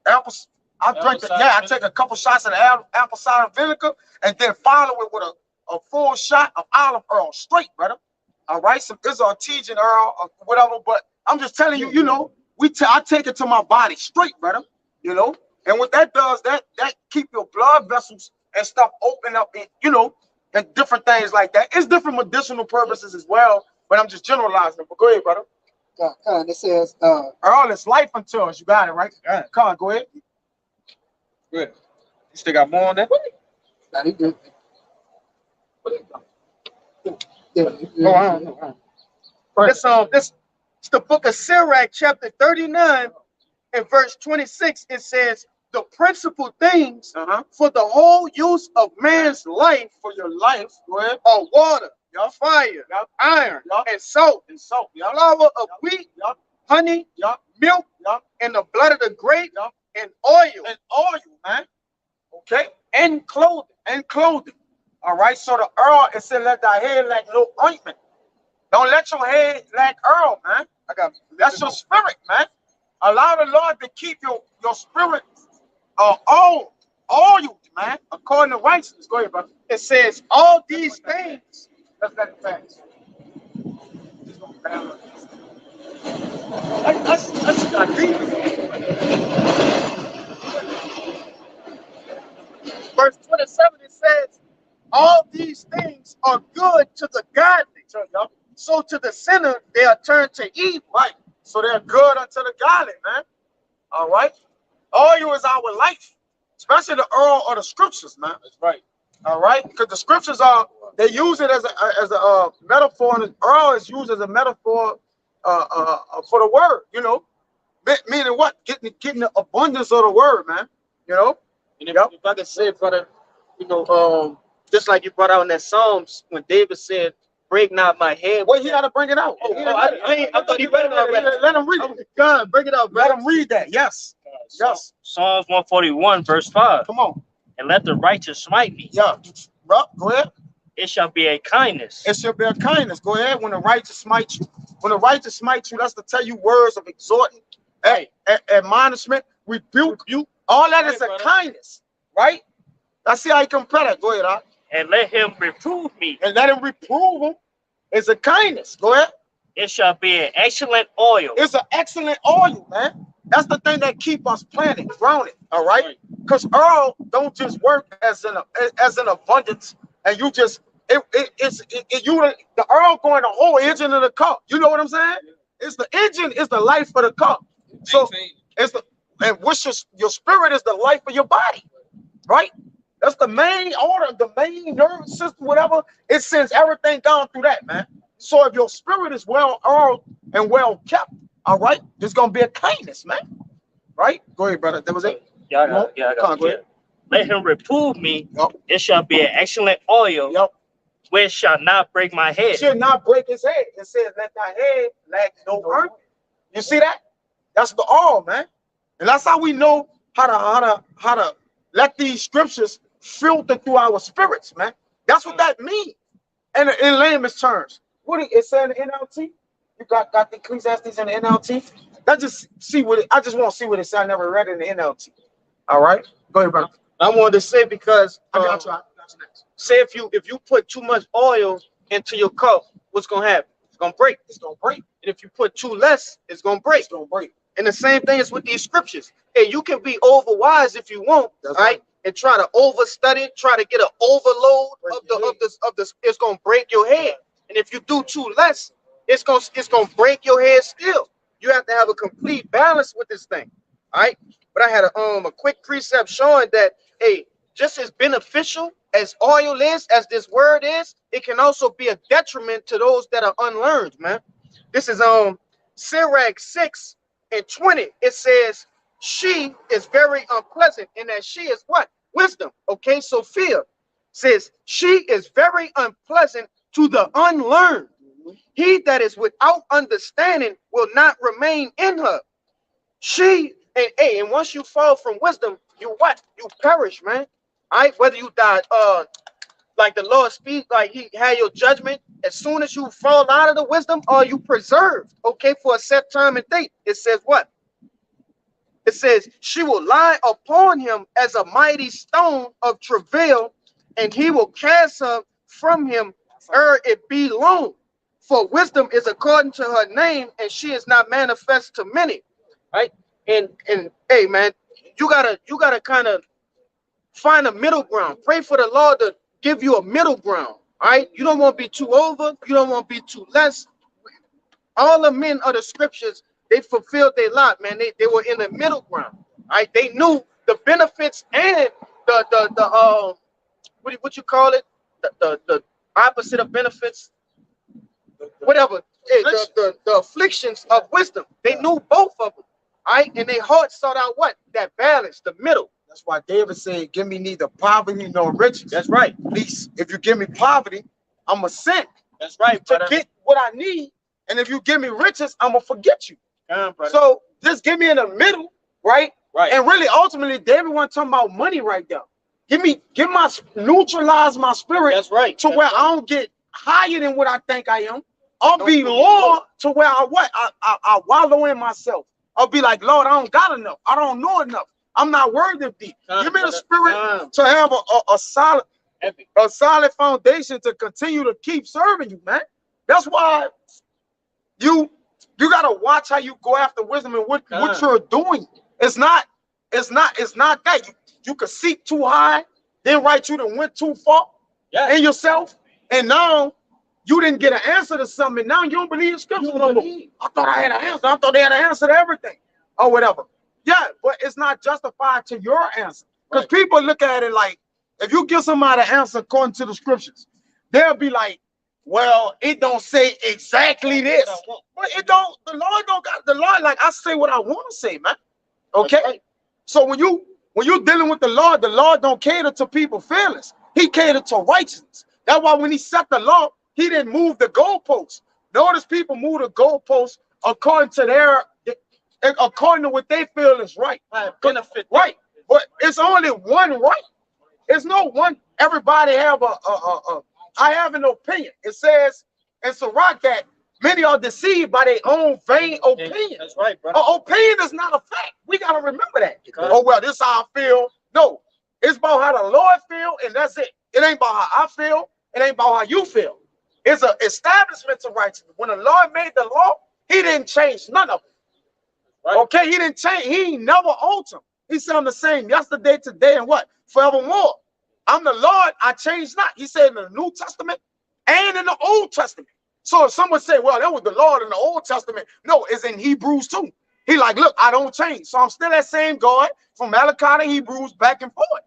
apples. I drink it. Yeah, I take a couple shots of the apple cider vinegar and then follow it with a full shot of olive oil, straight, brother. All right, some is artesian oil or whatever, but I'm just telling you, you know, I take it to my body straight, brother. You know, and what that does, that keep your blood vessels and stuff open up, and you know, and different things like that. It's different medicinal purposes as well, but I'm just generalizing it. But go ahead, brother. It says Earl, it's life unto us. You got it, right? Yeah. Come on, go ahead. Good. You still got more on that? that he did. Yeah. Oh, I don't know. This it's the book of Sirach, chapter 39, and verse 26. It says, the principal things for the whole use of man's life, For your life, go ahead. are water, fire, iron, and salt, flour of wheat, honey, milk, and the blood of the grape, and oil, man. Okay, and clothing. All right. So the earl, it said, let thy head lack no ointment. Don't let your head lack oil, man. That's your spirit, man. Allow the Lord to keep your spirit all you, man, according to righteousness. Go ahead, brother. It says all these things. Let's let it pass. That's not deep. Verse 27, it says, all these things are good to the godly. So to the sinner, they are turned to evil. Right. So they're good unto the godly, man. All right. Oil is our life, especially the oil of the scriptures, man. That's right. All right. Because the scriptures they use it as a metaphor, and oil is used as a metaphor for the word, you know. Meaning what? Getting the abundance of the word, man. You know. And if I could say, brother, you know, just like you brought out in that Psalms when David said, "Break not my head." Well, he got to bring it out. I thought he read it already. Let him read it. God, bring it out, Let brother. him read that. Yes. Yes. Psalms 141, verse 5. Come on. And let the righteous smite me. Yeah. Bro, go ahead. It shall be a kindness. It shall be a kindness. Go ahead. When the righteous smite you. When the righteous smite you, that's to tell you words of exhorting, admonishment, rebuke you. All that is a kindness, right? I see how you compare that. Go ahead, Doc. And let him reprove me. And let him reprove him. It's a kindness. Go ahead. It shall be an excellent oil. It's an excellent oil, man. That's the thing that keep us planted, grounded. All right. Because oil don't just work as an abundance, and you just the oil going the whole engine of the car. You know what I'm saying? It's the engine is the life of the car. So it's and what's your spirit is the life of your body, right? That's the main order, the main nervous system, whatever. It sends everything down through that, man. So if your spirit is well oiled and well kept, all right, there's gonna be a kindness, man. Right? Go ahead, brother. That was it. I got go ahead. Let him reprove me. Yep. It shall be an excellent oil. Yep. which shall not break my head. Should not break his head. It says, let thy head lack no hurt. You see that? That's the all, man. And that's how we know how to let these scriptures filter through our spirits, man. That's what that means. And in layman's terms, what it said in the NLT? You got the Ecclesiastes in the NLT? I just want to see what it said. I never read it in the NLT. All right, go ahead, brother. I wanted to say because I got you. Next. say if you put too much oil into your cup, what's gonna happen? It's gonna break. It's gonna break. And if you put too less, it's gonna break. It's gonna break. And the same thing is with these scriptures. Hey, you can be over wise if you want, That's right? And try to overstudy, try to get an overload of the it's gonna break your head. And if you do too less, it's gonna break your head still. You have to have a complete balance with this thing. All right. But I had a quick precept showing that, hey, just as beneficial as oil is, as this word is, it can also be a detriment to those that are unlearned, man. This is Sirach 6:20. It says, she is very unpleasant, and that she is what? Wisdom. Okay, Sophia says, she is very unpleasant to the unlearned. He that is without understanding will not remain in her. And once you fall from wisdom, you what? You perish, man. All right, whether you die, like the Lord speak, like he had your judgment as soon as you fall out of the wisdom, or you preserved, okay, for a set time and date. It says what? It says, she will lie upon him as a mighty stone of travail, and he will cast her from him ere it be long. For wisdom is according to her name, and she is not manifest to many. Right? And hey, man, you gotta kind of find a middle ground. Pray for the Lord to give you a middle ground. All right, you don't want to be too over, you don't want to be too less. All the men of the scriptures, they fulfilled their lot, man. They were in the middle ground. All right, they knew the benefits and the what you call it, the opposite of benefits, whatever, the afflictions of wisdom. They knew both of them. All right, and their heart sought out what? That balance, the middle. That's why David said, give me neither poverty nor riches. That's right. At least if you give me poverty, I'm going to sin. That's right, to get what I need. And if you give me riches, I'm going to forget you. So just give me in the middle, right? Right. And really, ultimately, David wasn't talking about money right there. Neutralize my spirit. That's right. To where I don't get higher than what I think I am. I'll be lower to where I wallow in myself. I'll be like, Lord, I don't got enough. I don't know enough. I'm not worthy of thee. Give me the spirit to have a solid foundation to continue to keep serving you, man. That's why you gotta watch how you go after wisdom and what you're doing. It's not that you could seek too high, then right you done went too far in yourself, and now you didn't get an answer to something. Now you don't believe scripture. I thought I had an answer. I thought they had an answer to everything or whatever. Yeah, but it's not justified to your answer. Because people look at it like, if you give somebody an answer according to the scriptures, they'll be like, well, it don't say exactly this. But it don't, the Lord don't got, the Lord, like I say what I want to say, man. Okay? Right. So when you're dealing with the Lord don't cater to people feelings. He catered to righteousness. That's why when he set the law, he didn't move the goalposts. Notice people move the goalposts according to what they feel is right. Benefit. Right. But it's only one right. It's no one. Everybody have I have an opinion. It says in Sirach that many are deceived by their own vain opinion. That's right, bro. Opinion is not a fact. We got to remember that. Oh, well, this is how I feel. No, it's about how the Lord feel, and that's it. It ain't about how I feel. It ain't about how you feel. It's an establishment to righteousness. When the Lord made the law, he didn't change none of it. Right. Okay, he didn't change. He never altered. He said, I'm the same yesterday, today, and what? Forevermore. I'm the Lord, I change not. He said in the New Testament and in the Old Testament. So if someone say, well, that was the Lord in the Old Testament. No, it's in Hebrews too. He like, look, I don't change. So I'm still that same God from Malachi to Hebrews back and forth.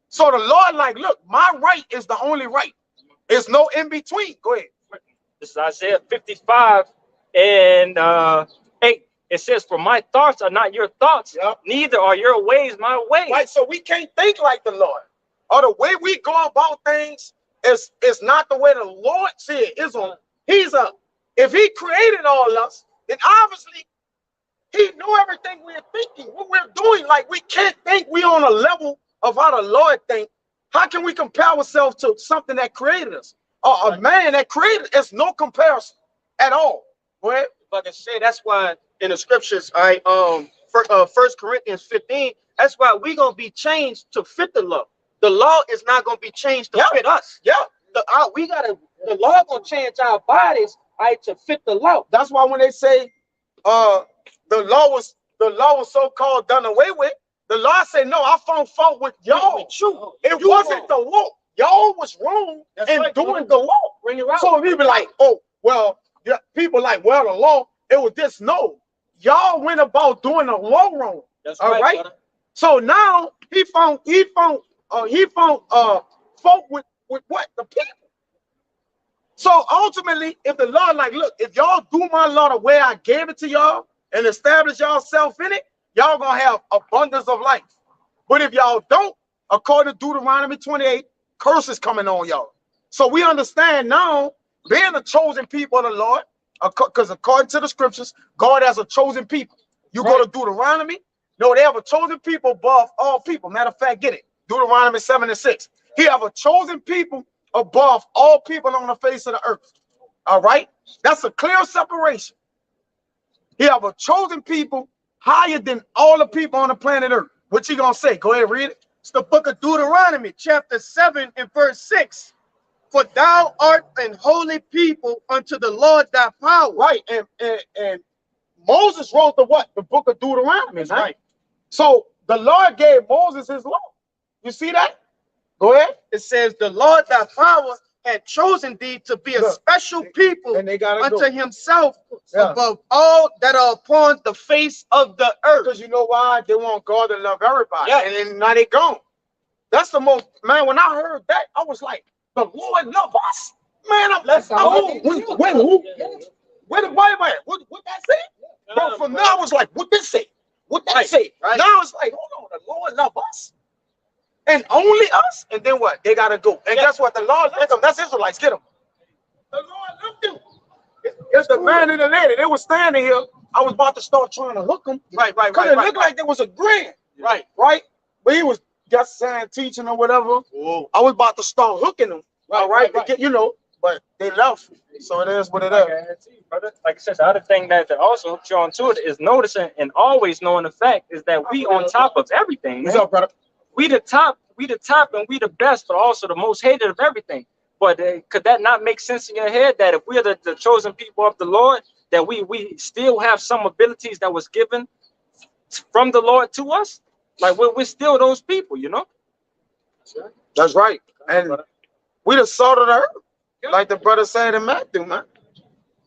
So the Lord like, look, my right is the only right. There's no in between. Go ahead. This is Isaiah 55 and 8. It says, for my thoughts are not your thoughts, neither are your ways my ways. Right, so we can't think like the Lord. Or the way we go about things it's not the way the Lord said. It's on. If he created all of us, then obviously he knew everything we're thinking, what we're doing. Like, we can't think we on a level of how the Lord think. How can we compare ourselves to something that created us? A man that created us, no comparison at all. Go ahead. If I can say, that's why in the scriptures, for 1 Corinthians 15, that's why we're gonna be changed to fit the law. The law is not gonna be changed to fit us. Yeah. The law gonna change our bodies, right, to fit the law. That's why when they say the law was so-called done away with, the law said, no, I found fault with y'all. It wasn't the law. Y'all was wrong in doing the law. So we be like, oh, well, yeah, people like, well, the law, it was this. No, y'all went about doing the law wrong. That's all right. Brother. So now he found fault with what? The people. So ultimately, if the law, like, look, if y'all do my law the way I gave it to y'all and establish yourself in it, y'all gonna have abundance of life. But if y'all don't, according to Deuteronomy 28, curses coming on y'all. So we understand now, being a chosen people of the Lord, because according to the scriptures, God has a chosen people. You go to Deuteronomy, no, they have a chosen people above all people. Matter of fact, get it. Deuteronomy 7:6. He have a chosen people above all people on the face of the earth. All right? That's a clear separation. He have a chosen people higher than all the people on the planet Earth. What you gonna say? Go ahead, read it. It's the book of Deuteronomy, chapter 7 and verse 6. For thou art an holy people unto the Lord thy power. Right, and Moses wrote the what? The book of Deuteronomy. That's right. So the Lord gave Moses his law. You see that? Go ahead. It says, the Lord thy power had chosen thee to be a special people and they gotta unto go. Himself above all that are upon the face of the earth. Because you know why? They want God to love everybody. Yeah. And then now they gone. That's the most, man, when I heard that, I was like, the Lord love us? Man, where the Bible at? What that say? Bro, from now I was like, what this say? What that say? Right. Now it's like, hold on, the Lord love us? And only us? And then what? They gotta go. And guess what? The Lord left them. That's Israelites. Get them. The Lord left them. It's the man and the lady. They were standing here. I was about to start trying to hook them. Right. Because it looked like there was a grant. Right. But he was just saying, teaching or whatever. Whoa. I was about to start hooking them. Right. To get, but they left. So it is what it is. Like I said, the other thing that also hooks you on to it is noticing and always knowing the fact is that we on top of everything. What's up, brother? We the top and we the best, but also the most hated of everything. But could that not make sense in your head that if we're the chosen people of the Lord, that we still have some abilities that was given from the Lord to us? Like we're still those people, That's right. And we the salt of the earth. Like the brother said in Matthew, man.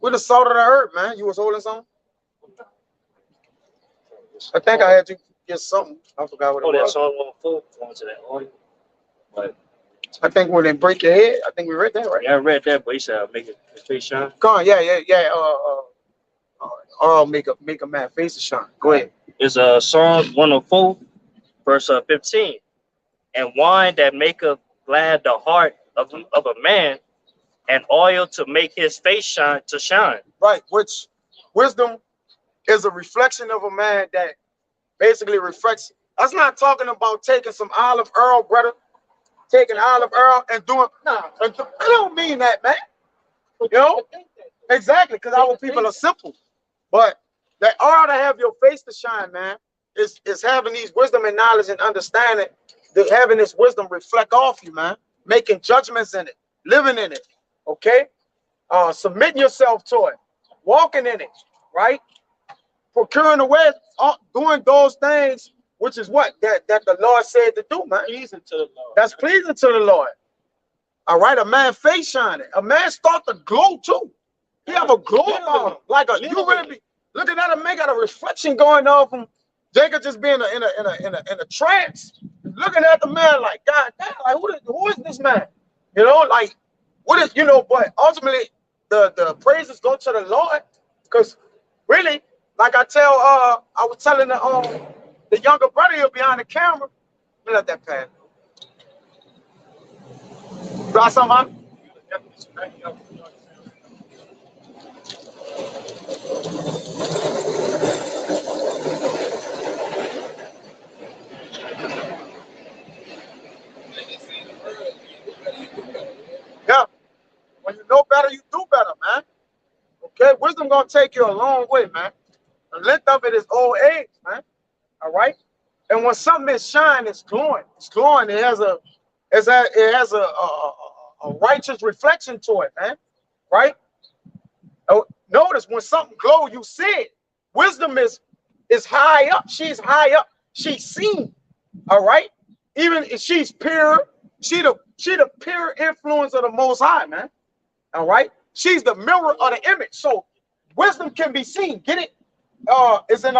We the salt of the earth, man. You was holding something? I think I had you get something. I forgot what it was. That's all going to that oil. But I think when they break your head, I think we read that, right? yeah, I read that, but he said make it face shine. Go on, yeah. Make a man face to shine. Go ahead. It's Psalm 104, verse 15. And wine that maketh glad the heart of a man, and oil to make his face shine. Right, which wisdom is a reflection of a man that basically reflects. That's not talking about taking some olive oil, brother. Taking olive oil and doing, I don't mean that, man. Exactly, because our people are simple. But that oil to have your face to shine, man, is having these wisdom and knowledge and understanding, that having this wisdom reflect off you, man, making judgments in it, living in it, okay? Submitting yourself to it, walking in it, right? Procuring the way, doing those things, which is what that the Lord said to do, man. Pleasing to the Lord. That's pleasing to the Lord. All right, a man face shining. A man start to glow too. He have a glow about him, like you really be looking at a man got a reflection going on from Jacob just being in a trance, looking at the man like, God damn, like who is this man? Like what is But ultimately, the praises go to the Lord, because really, like I was telling the younger brother here behind the camera. Let that pass. got something? Yeah. When you know better, you do better, man. Okay, wisdom gonna take you a long way, man. The length of it is old age, man. All right. And when something is shine, it's glowing. It's glowing. It has a righteous reflection to it, man. Right? Oh, notice when something glow, you see it. Wisdom is high up. She's high up. She's seen. All right. Even if she's pure, she the pure influence of the Most High, man. All right. She's the mirror of the image. So wisdom can be seen. Get it? Is in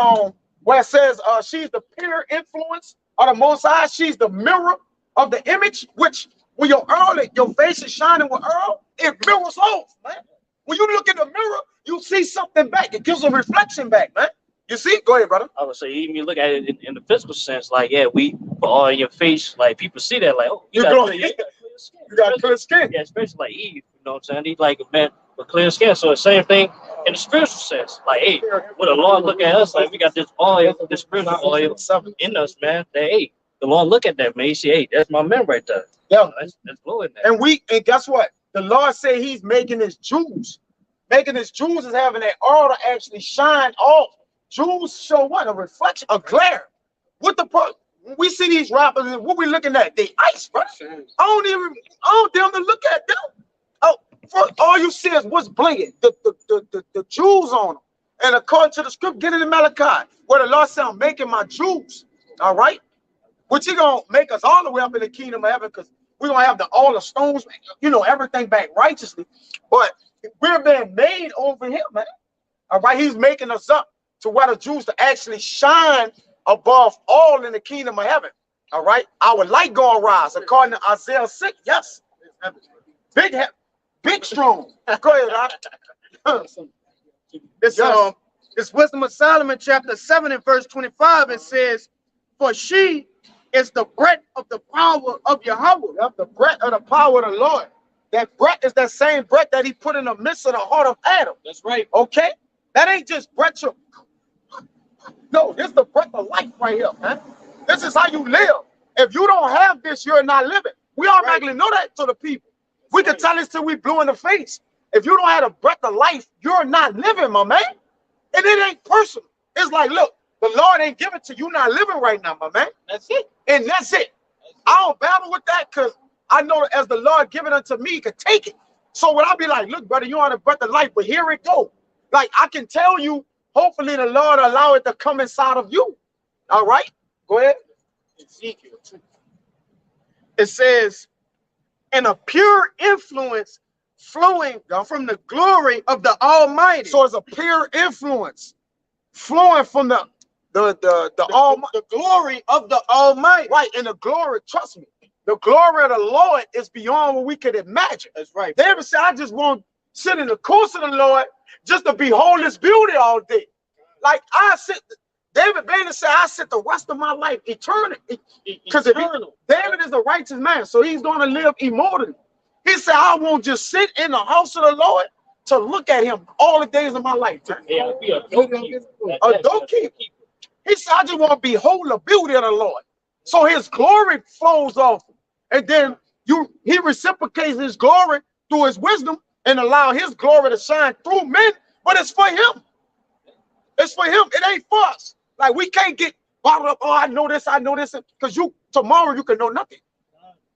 where it says she's the pure influence of the Most High. She's the mirror of the image, which when your face is shining with Earl, it mirrors off, man. When you look in the mirror, you see something back. It gives a reflection back, man. You see? Go ahead, brother. I would say even you look at it in the physical sense, like yeah, we put all in your face, like people see that, like oh, you got clear skin. You got clear skin. Yeah, especially like Eve, you know what I'm saying? He's like a man with clear skin. So the same thing in the spiritual sense, like hey, when the Lord look at us, like we got this oil, this spiritual oil in us, man. That hey, the Lord look at that, man. You see, hey, that's my man right there. Yeah, that's glowing there. And guess what? The Lord say He's making His Jews. Making His Jews is having that aura actually shine off. Jews show what? A reflection, a glare. What the fuck? When we see these rappers, what we looking at? They ice, bro. I don't dare to look at them. Oh, all you see is what's blinking. The Jews on them. And according to the script, get into Malachi, where the Lord said, I'm making my Jews. All right? Which He gonna make us all the way up in the kingdom of heaven, because we're gonna have all the stones, you know, everything back righteously. But we're being made over here, man. All right, He's making us up to where the Jews to actually shine above all in the kingdom of heaven. All right, our light gonna rise according to Isaiah 6. Yes, big strong. Go ahead, Rob. It's Wisdom of Solomon, chapter 7 and verse 25. It says, "For she is the breath of the power of Yahweh." Yep, the breath of the power of the Lord. That breath is that same breath that He put in the midst of the heart of Adam. That's right. Okay, that ain't just breath. No, this is the breath of life right here, man. This is how you live. If you don't have this, you're not living. We automatically know that to the people. We can tell this till we blue in the face. If you don't have the breath of life, you're not living, my man. And it ain't personal. It's like, look, the Lord ain't giving to you, not living right now, my man. That's it. And that's it. I don't battle with that because I know that as the Lord given unto me, He could take it. So when I be like, look, brother, you on the breath of life, but here it go. Like I can tell you, hopefully the Lord allow it to come inside of you. All right, go ahead. Ezekiel 2. It says, "And a pure influence flowing from the glory of the Almighty." So it's a pure influence flowing from the glory of the Almighty. Right, and the glory, trust me, the glory of the Lord is beyond what we could imagine. That's right. David said, I just want to sit in the course of the Lord just to behold His beauty all day. Like David Bailey said, I sit the rest of my life eternal. Because David is a righteous man, so he's going to live immortally. He said, I won't just sit in the house of the Lord to look at Him all the days of my life. Yeah, be a doorkeeper. A doorkeeper. He said, I just want to behold the beauty of the Lord. So His glory flows off him. And then He reciprocates His glory through His wisdom and allow His glory to shine through men. But it's for Him. It's for Him. It ain't for us. Like we can't get bottled up. Oh, I know this. Because tomorrow you can know nothing.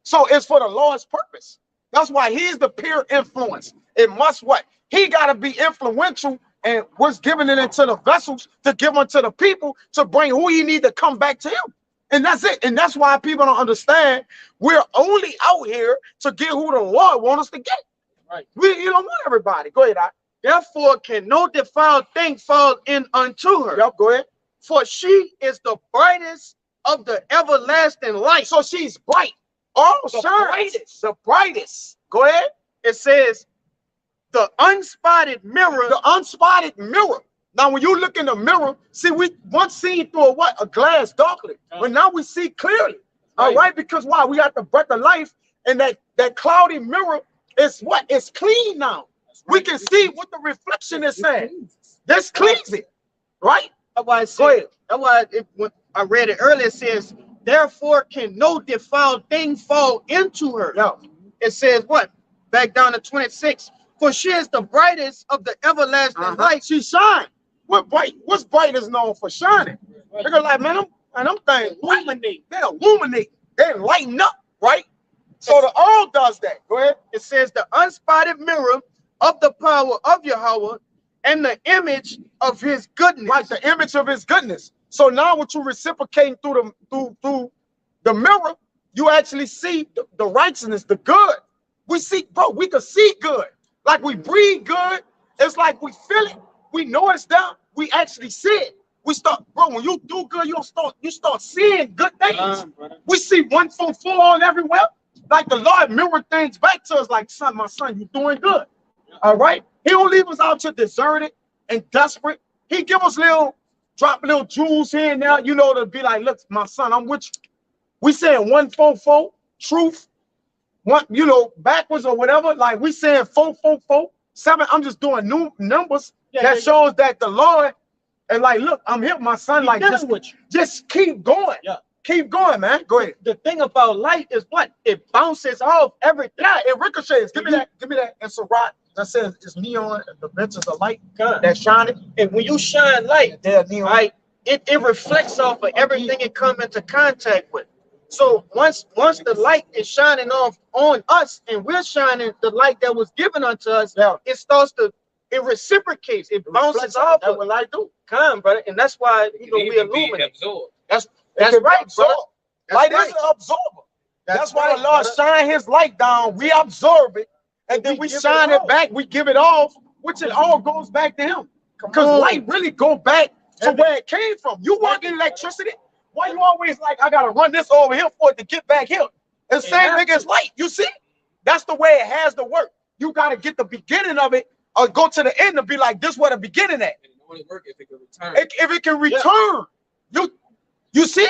So it's for the Lord's purpose. That's why He's the pure influence. It must what? He got to be influential and was giving it into the vessels to give unto the people to bring who He need to come back to Him. And that's it. And that's why people don't understand. We're only out here to get who the Lord wants us to get. Right. You don't want everybody. Go ahead, Therefore can no defiled thing fall in unto her. Yep, go ahead. For she is the brightest of the everlasting light. So she's bright. Oh, the brightest. The brightest. Go ahead. It says the unspotted mirror. The unspotted mirror. Now, when you look in the mirror, see, we once seen through a glass darkly, but now we see clearly. All right, because why? We got the breath of life, And that cloudy mirror is what? It's clean now. We can see what the reflection is saying. This cleans it, right? That's why I said, that's why when I read it earlier, it says, therefore can no defiled thing fall into her. Yeah. It says what? Back down to 26. For she is the brightest of the everlasting light. She shine. What's bright is known for shining. They're like, man, them things illuminate. They illuminate. They lighten up, right? So the oil does that. Go ahead. It says the unspotted mirror of the power of Yahweh and the image of his goodness. Like the image of his goodness. So now what you reciprocating through the mirror, you actually see the righteousness, the good. We see, bro, we can see good. Like we breathe good. It's like we feel it. We know it's down. We actually see it. We start, bro, when you do good, you start seeing good things. We see 144 on everywhere. Like the Lord mirror things back to us like, son, my son, you doing good. All right? He don't leave us out to deserted and desperate. He give us drop little jewels here and there, you know, to be like, look, my son, I'm with you. We saying 144, truth, one, you know, backwards or whatever. Like we saying 444, 7. I'm just doing new numbers that shows that the Lord, and like, look, I'm here, my son. Like, just keep going. Yeah. Keep going, man. Go ahead. The thing about light is what? It bounces off everything. Yeah, it ricochets. Give me that. Give me that. It's a rock that says it's neon. The benches of light that's shining. And when you shine light, right, it reflects off of everything it comes into contact with. So once the light is shining off on us, and we're shining the light that was given unto us, it reciprocates. It bounces off. That's what light do. Come, brother, and that's why we illuminate. That's right, brother. Light is an absorber. That's why the Lord shine his light down. We absorb it, and then we shine it back. We give it off, which it all goes back to him. Because light really go back to where it came from. You want electricity? Why you always like, I gotta run this over here for it to get back here? And same thing as light. You see, that's the way it has to work. You gotta get the beginning of it, or go to the end and be like, this where the beginning at. It only work if it can return. If it can return, you see,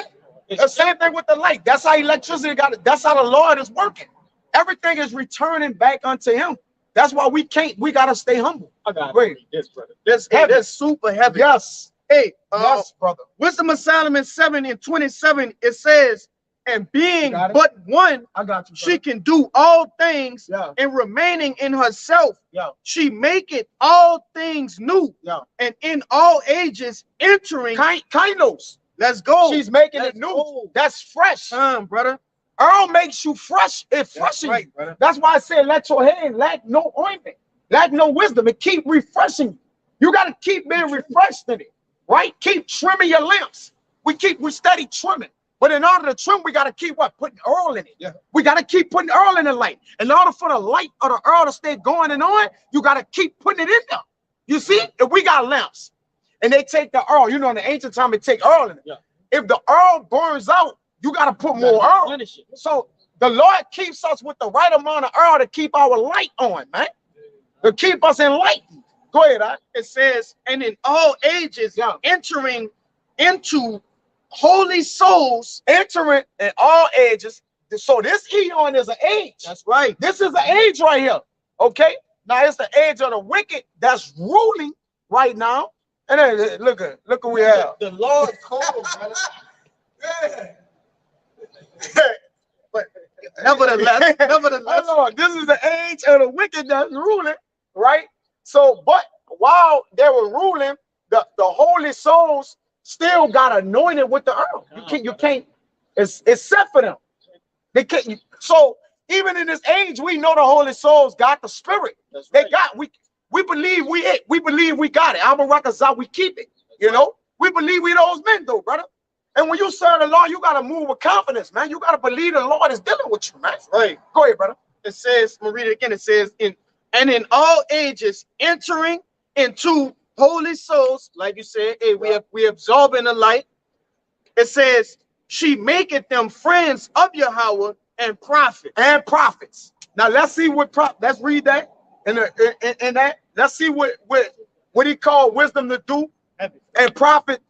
the same thing with the light. That's how electricity got it. That's how the Lord is working. Everything is returning back unto him. That's why we gotta stay humble. I got it. Yes, brother. That's super heavy. Yes. Hey, yes, brother. Wisdom of Solomon 7:27, it says, and being but one, I got you, she can do all things, and remaining in herself, she maketh all things new, and in all ages entering. Kainos. Let's go. She's making it new. That's fresh. Brother. Earl makes you fresh. It freshens you. Brother. That's why I say, let your hand lack no ointment, lack no wisdom, and keep refreshing you. You got to keep being refreshed in it, right? Keep trimming your lamps. We steady trimming. But in order to trim, we got to keep what? Putting oil in it. Yeah. We got to keep putting oil in the light. In order for the light or the oil to stay going and on, you got to keep putting it in there. You see, if we got lamps and they take the oil, you know, in the ancient time, it take oil in it. Yeah. If the oil burns out, you got to put more oil. So the Lord keeps us with the right amount of oil to keep our light on, man. To keep us enlightened. Go ahead, It says, and in all ages, entering into holy souls. Entering in all ages. So this eon is an age. That's right. This is an age right here. Okay? Now it's the age of the wicked that's ruling right now. And then look what we have. The Lord called, brother. But nevertheless, this is the age of the wicked that's ruling, right? So, but while they were ruling, the holy souls still got anointed with the oil. You can't. It's set for them. They can't. So even in this age, we know the holy souls got the spirit. They got. We believe we believe we got it. Abarakazah, we keep it. You know, we believe we those men, though, brother. And when you serve the Lord, you got to move with confidence, man. You got to believe the Lord is dealing with you, man. Right. Go ahead, brother. It says, I'm going to read it again. It says, and in all ages, entering into holy souls, like you said, hey, we absorb in the light. It says, she maketh them friends of Yahweh and prophets. And prophets. Now let's see let's read that. In that, let's see what he called wisdom to do, and prophet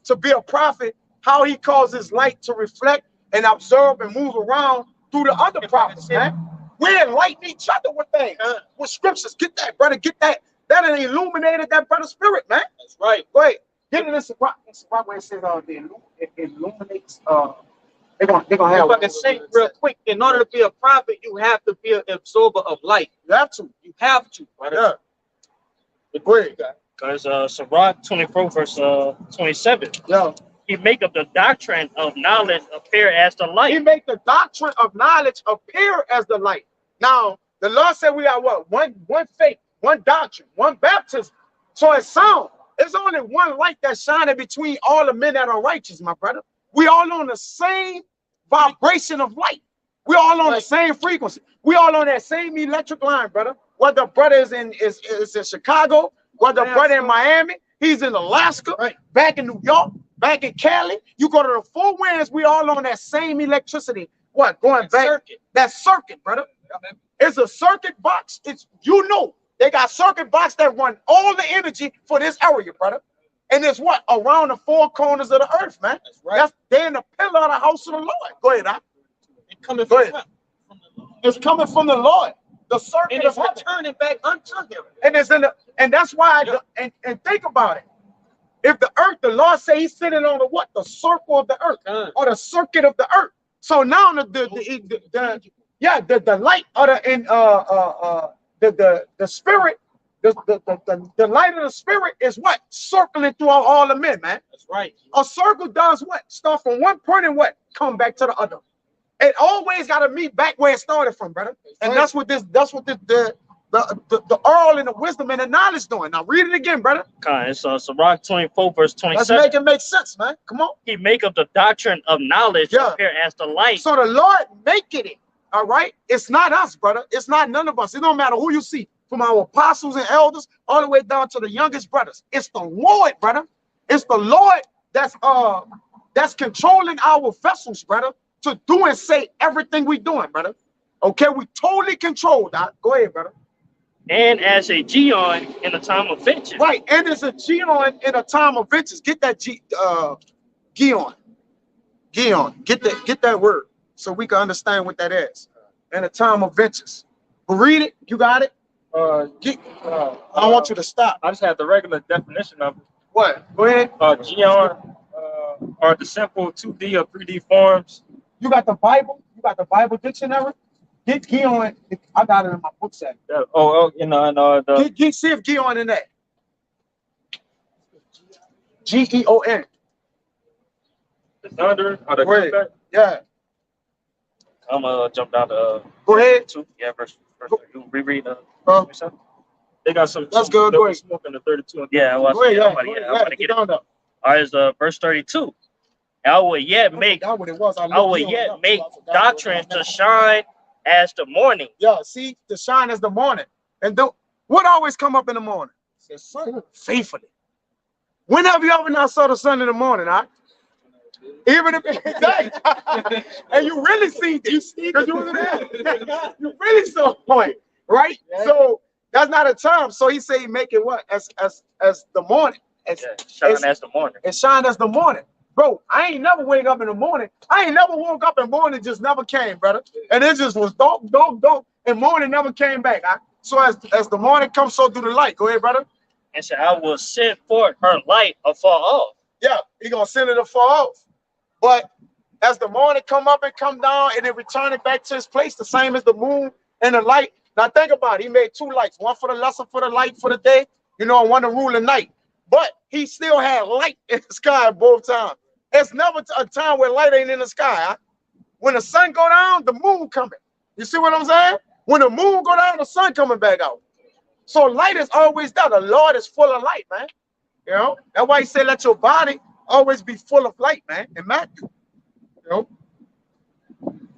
to be a prophet. How he calls his light to reflect and observe and move around through the other prophets, man. We enlighten each other with things, with scriptures. Get that, brother. Get that. That illuminated that brother's spirit, man. That's right. Go ahead. Get in this right where it says it illuminates. They're gonna have. If I can say real quick, in order to be a prophet, you have to be an absorber of light. You have to. You have to. Yeah. Go ahead. Because Sirach 24 verse 27. Yeah. He make up the doctrine of knowledge appear as the light. He make the doctrine of knowledge appear as the light. Now, the Lord said we are what? One faith, one doctrine, one baptism. So it's sound. There's only one light that's shining between all the men that are righteous, my brother. We all on the same vibration of light. We all on the same frequency. We all on that same electric line, brother. Whether brother is in Chicago, whether brother in Miami, he's in Alaska, back in New York, back in Cali. You go to the four winds, we all on that same electricity. What? Going back? Circuit. That circuit, brother. It's a circuit box. It's, they got circuit box that run all the energy for this area, brother. And it's what? Around the four corners of the earth, man. That's right. They're in the pillar of the house of the Lord. Go ahead, It's coming from the Lord. It's coming from the Lord. The circuit and it's of returning back unto him. And it's in the, and that's why and think about it. If the earth, the Lord say he's sitting on the what? The circle of the earth, or the circuit of the earth. So now the light or the spirit, the light of the spirit is what? Circling throughout all the men, man. That's right. A circle does what? Start from one point and what? Come back to the other. It always got to meet back where it started from, brother. And that's what the oral and the wisdom and the knowledge doing. Now read it again, brother. Okay, so Sirach 24 verse 27. Let's make it make sense, man. Come on. He make up the doctrine of knowledge appear as the light. So the Lord making it, all right? It's not us, brother. It's not none of us. It don't matter who you see, from our apostles and elders all the way down to the youngest brothers. It's the Lord, brother. It's the Lord that's controlling our vessels, brother, to do and say everything we doing, brother. Okay, we totally control that. Go ahead, brother. And as a Geon in a time of vengeance. Right, and as a Geon in a time of vengeance. Get that Geon. Get that word so we can understand what that is. In a time of vengeance. But read it. You got it. I want you to stop. I just had the regular definition of it. What? Go ahead. Geon are the simple 2D or 3D forms. You got the Bible? You got the Bible dictionary? Get Geon. I got it in my book set. See if Geon in that. Geon. The thunder or the yeah. I'm gonna jump down to go ahead. 2. Yeah, verse you reread they got some. That's good. Go ahead. Smoking the 32. Yeah, well, I'm gonna get it. All right, is verse 32. I will yet make doctrine to shine as the morning. Yeah, see, to shine as the morning. And what always come up in the morning? Faithfully. When have you ever not saw the sun in the morning, huh? Even if exactly. And you really see this because you was there. You really saw a point, right? Yeah. So that's not a time. So he say make it what? As the morning. Shine as the morning. And shine as the morning. Bro, I ain't never wake up in the morning. I ain't never woke up in the morning, just never came, brother. And it just was dark, and morning never came back. So as the morning comes, so do the light. Go ahead, brother. And so I will send forth her light afar off. Yeah, he gonna send it afar off. But as the morning come up and come down, and then return it back to his place, the same as the moon and the light. Now think about it. He made 2 lights, one for the lesser for the light for the day, and one to rule the night. But he still had light in the sky both times. There's never a time where light ain't in the sky. Huh? When the sun go down, the moon coming. You see what I'm saying? When the moon go down, the sun coming back out. So light is always there. The Lord is full of light, man. You know? That's why he said let your body always be full of light, man. In Matthew. You know?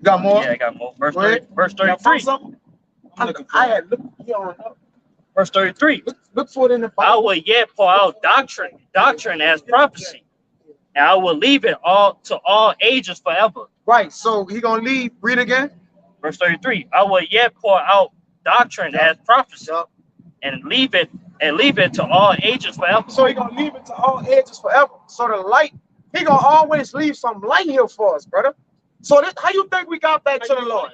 Got more? Yeah, I got more. Verse 33. I had looked here up. Verse 33. Look for it in the Bible. I will yet pour out doctrine as prophecy. And I will leave it all to all ages forever. Right. So he gonna leave. Read again. Verse 33. I will yet pour out doctrine as prophecy, and leave it to all ages forever. So he gonna leave it to all ages forever. So the light, he gonna always leave some light here for us, brother. So this, how you think we got back to the Lord?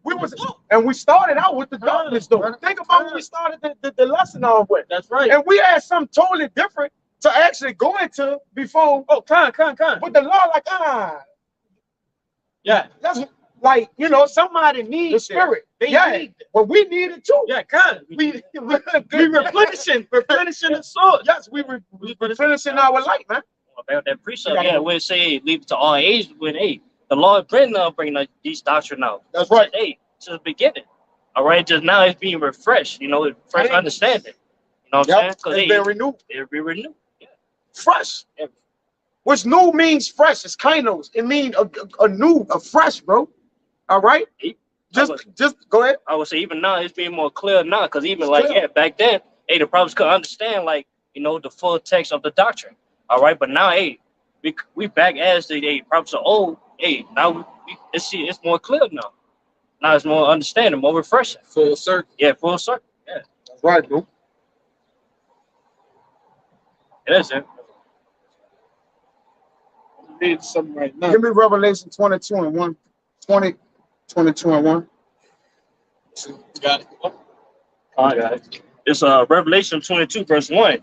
We was, and we started out with the darkness, though. Think about when we started the lesson off with. That's right. And we had something totally different to actually go into before. Oh, con. But the Lord, like, Yeah. that's like, you know, Somebody needs the spirit. They Yeah. need Well, we need it too. Yeah, con. We replenishing the sword. Yes, we replenishing our light, man. About that precept, yeah, we say leave it to all age when the Lord bring these doctrine out. That's right. To the beginning. All right, just now it's being refreshed, fresh understanding. You know what I'm saying? Because it's been renewed. It'll be renewed. Yeah. Fresh. Yeah. Which new means fresh. It's kainos. It means a new, a fresh, bro. All right? Just go ahead. I would say even now it's being more clear now, because even It's like, clear. yeah, back then, the prophets could understand, like, the full text of the doctrine. All right, but now, we back as the prophets are old. Now it's more clear now. Now it's more understanding, more refreshing. Full circle. Yeah, full circle. Yeah, That's right, bro. it is. It. Read something right now. Give me Revelation 22 and 1. 22 and 1. Got it. I got it. It's Revelation 22, verse 1.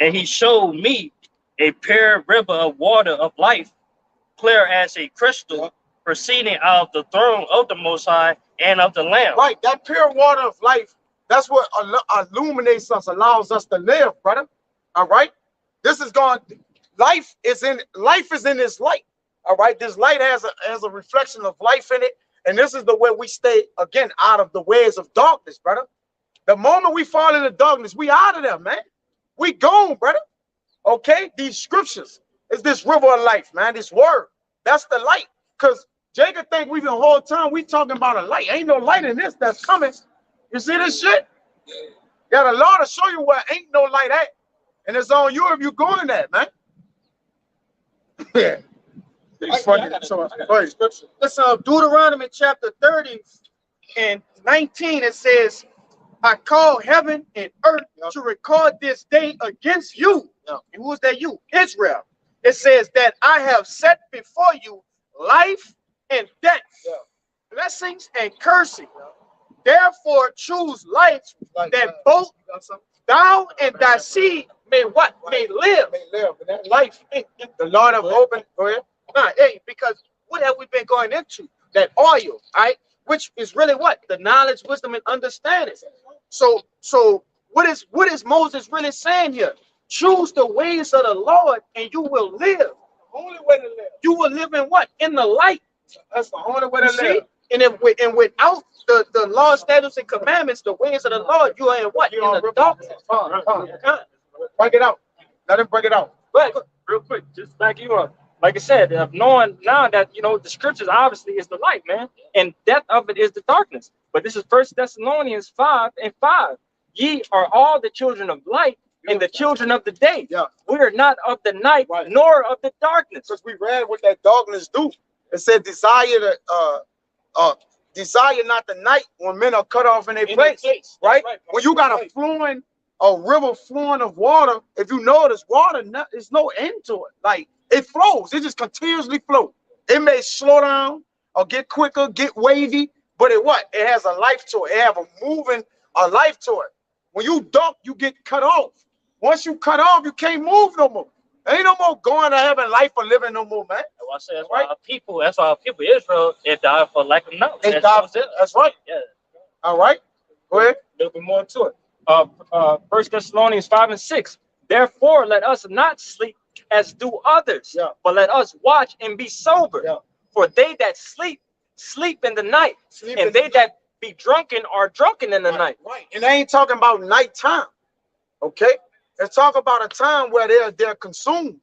And he showed me a pure river of water of life, clear as a crystal, proceeding out of the throne of the Most High and of the Lamb. Right, that pure water of life, that's what illuminates us, allows us to live, brother. All right? This is gone. Life is in this light. All right? This light has a reflection of life in it. And this is the way we stay, again, out of the ways of darkness, brother. The moment we fall into darkness, we out of there, man. We gone, brother. Okay? These scriptures is this river of life, man. This word. That's the light. Because Jacob think we've been the whole time we talking about a light. Ain't no light in this that's coming. You see this shit? Yeah, the Lord will show you where ain't no light at. And it's on you if you going there, man. Yeah. It's funny. It's Deuteronomy chapter 30 and 19. It says, I call heaven and earth to record this day against you. And who is that you? Israel. It says that I have set before you life and death, blessings and cursing. Therefore choose life, that both thou and thy seed may what? May live. And that life, the Lord have opened. Go ahead. Because what have we been going into? That oil, right? Which is really what? The knowledge, wisdom, and understanding. So what is Moses really saying here? Choose the ways of the Lord and you will live. Only way to live. You will live in what? In the light. That's the only way to live. And without the law, statutes, and commandments, the ways of the Lord, you are in what? In the darkness. Break it out. Let him break it out. But real quick, just back you up. Like I said, knowing now that the scriptures obviously is the light, man, and depth of it is the darkness. But this is 1 Thessalonians 5:5. Ye are all the children of light and the children of the day. Yeah. We are not of the night nor of the darkness. Because we read what that darkness do. It said desire not the night when men are cut off in their place. Right? When you got a river flowing of water, if you notice, water, there's no end to it. Like, it flows. It just continuously flows. It may slow down or get quicker, get wavy, but it has a life to it. It have a life to it. When you dump, you get cut off. Once you cut off, you can't move no more. There ain't no more going to heaven, life or living no more, man. That's why our people Israel, they died for lack of knowledge. That's right. Yeah. All right. Go ahead. A little bit more to it. 1 Thessalonians 5:6. Therefore, let us not sleep as do others, but let us watch and be sober. For they that sleep in the night, and they that be drunken are drunken in the night. Right. And they ain't talking about nighttime. Okay. Let's talk about a time where they're consumed.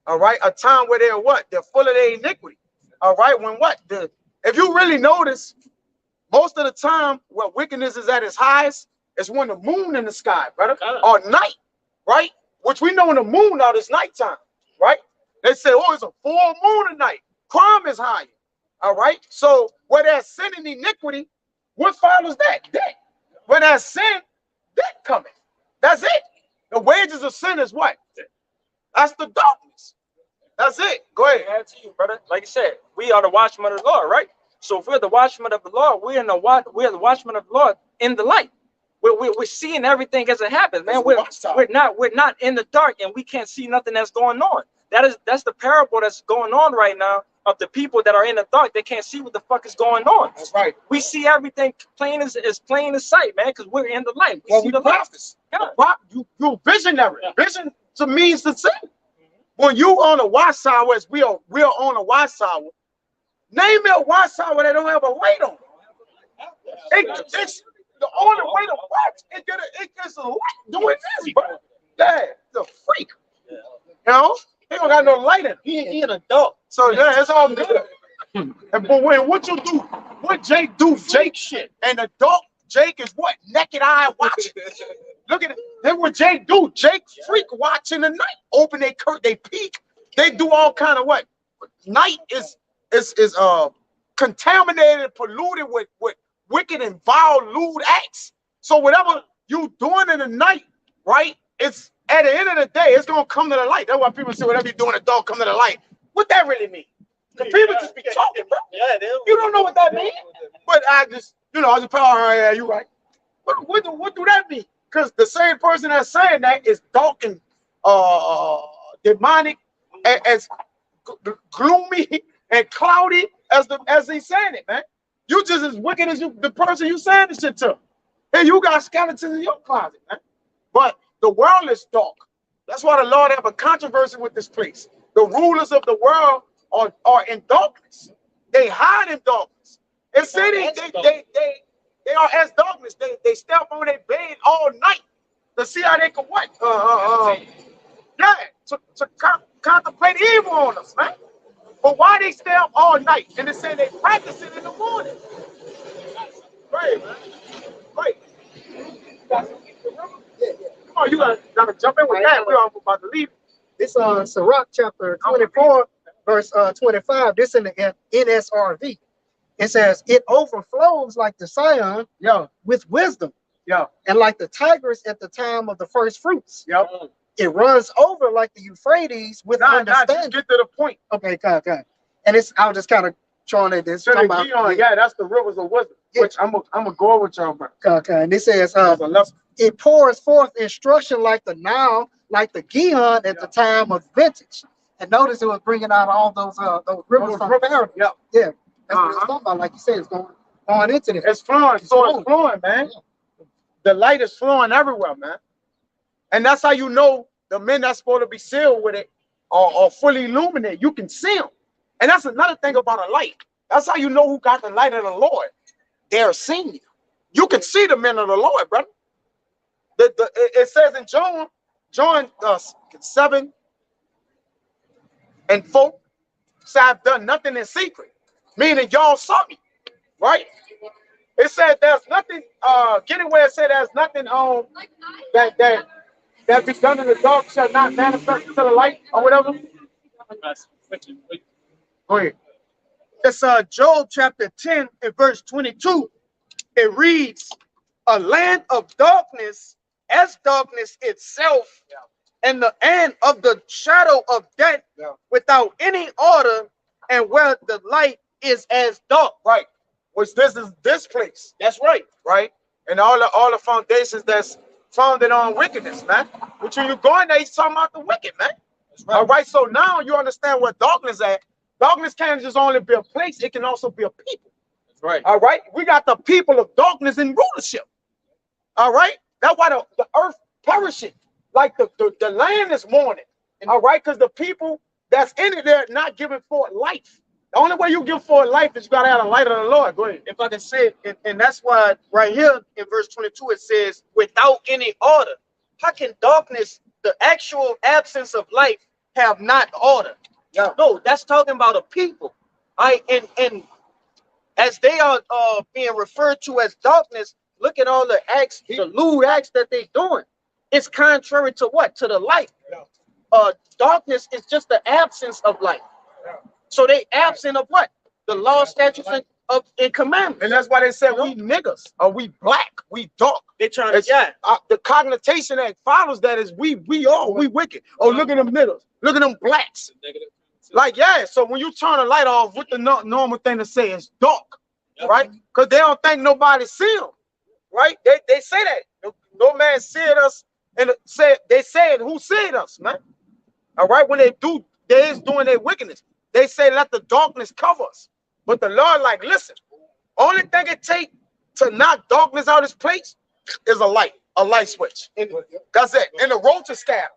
All right. A time where they're full of their iniquity. All right. When if you really notice, most of the time where wickedness is at its highest is when the moon in the sky, brother, or night, right? Which we know when the moon out is nighttime, right? They say, oh, it's a full moon tonight. Crime is higher. All right. So where there's sin and iniquity, what follows that? Death. Where there's sin, death coming. That's it. The wages of sin is what? That's the darkness. That's it. Go ahead. Add to you, brother. Like I said, we are the watchmen of the Lord, right? So if we're the watchmen of the Lord, we're the watchmen of the Lord in the light. We're seeing everything as it happens, man. We're not in the dark, and we can't see nothing that's going on. That's the parable that's going on right now of the people that are in the dark. They can't see what the fuck is going on. That's right. We see everything plain as plain as sight, man, because we're in the light. Well, see we the light. prophets. Yeah. You visionary. Yeah. Vision to me is the same. When you on a watch tower, as we are on a watch tower, name me a watch tower that don't have a light on. It's the only way to watch. It gets a light doing this, bro. Yeah, the freak. You know, he don't got no light in. He an adult. So yeah, it's all good. But when what you do, what Jake do, Jake shit. And adult Jake is what? Naked eye watching. Look at it. Then what Jake do? Jake freak watching the night. Open their curtain, they peek. They do all kind of what? Night is contaminated, polluted with wicked and vile, lewd acts. So whatever you doing in the night, right? It's at the end of the day, it's gonna come to the light. That's why people say whatever you do in the dark, come to the light. What that really mean? The people just be talking, bro. Yeah, you don't know what that means. But I just yeah, you're right. What do that mean? Because the same person that's saying that is dark and demonic, as gloomy and cloudy as he's saying it, man. You just as wicked as the person you saying this shit to. And you got skeletons in your closet, man. But the world is dark. That's why the Lord have a controversy with this place. The rulers of the world are in darkness. They hide in darkness. And say they are as darkness. They stay up on their bed all night to see how they can what? To contemplate evil on us, man. But why they stay up all night? And they say they practice it in the morning. Right, man. Right. Come on, you gotta jump in with that. We're about to leave. This Sirach chapter 24, verse 25. This in the NSRV. It says, it overflows like the Sion with wisdom. Yeah. And like the Tigris at the time of the first fruits. Yep. It runs over like the Euphrates with understanding. Just get to the point. Okay, okay. And I was just kind of showing it this. Yeah, that's the rivers of wisdom. Yeah. Which I'm gonna go with y'all, bro. Okay, and it says it pours forth instruction like the Nile, like the Gihon at the time of vintage. And notice it was bringing out all those rivers from Pharaoh. Yeah. Yeah. That's what it's talking about. Like you said, it's going into this. It's flowing. It's flowing, man. Yeah. The light is flowing everywhere, man. And that's how you know the men that's supposed to be sealed with it are fully illuminated. You can see them. And that's another thing about a light. That's how you know who got the light of the Lord. They're seeing you. You can see the men of the Lord, brother. It says in John 7 and 4, say I've done nothing in secret. Meaning y'all saw me, right? It said there's nothing, get it where it said there's nothing that be done in the dark shall not manifest to the light or whatever. Go ahead. It's Job chapter 10 and verse 22. It reads, a land of darkness as darkness itself, and the end of the shadow of death, without any order, and where the light is as dark. Right. Which this is this place. That's right. Right. And all the foundations that's founded on wickedness, man. Which when you go in there, he's talking about the wicked, man. That's right. All right. So now you understand what darkness at. Darkness can't just only be a place, it can also be a people. That's right. All right. We got the people of darkness in rulership. All right. That's why the earth perishing. Like the land is mourning. All right. Because the people that's in it, they're not giving forth life. The only way you give forth life is you got to have the light of the Lord. Go ahead. If I can say it, and that's why right here in verse 22, it says, without any order. How can darkness, the actual absence of life, have not order? Yeah. No, that's talking about a people. And as they are being referred to as darkness, look at all the acts, the lewd acts that they're doing. It's contrary to what? To the light. Yeah. Darkness is just the absence of light. Yeah. So they absent of what? The law, statutes, and commandments. And that's why they said we niggas, or we black, we dark. They trying to the connotation that follows that is we wicked. Oh, look at them niggas. Look at them blacks. Like, yeah, so when you turn the light off, what the normal thing to say is dark, right? Because they don't think nobody see them, right? They say that. No man seeth us, and they said, who seeth us, man? All right, when they is doing their wickedness. They say, let the darkness cover us. But the Lord, like, listen, only thing it take to knock darkness out of this place is a light switch. That's it. And the roaches scatter.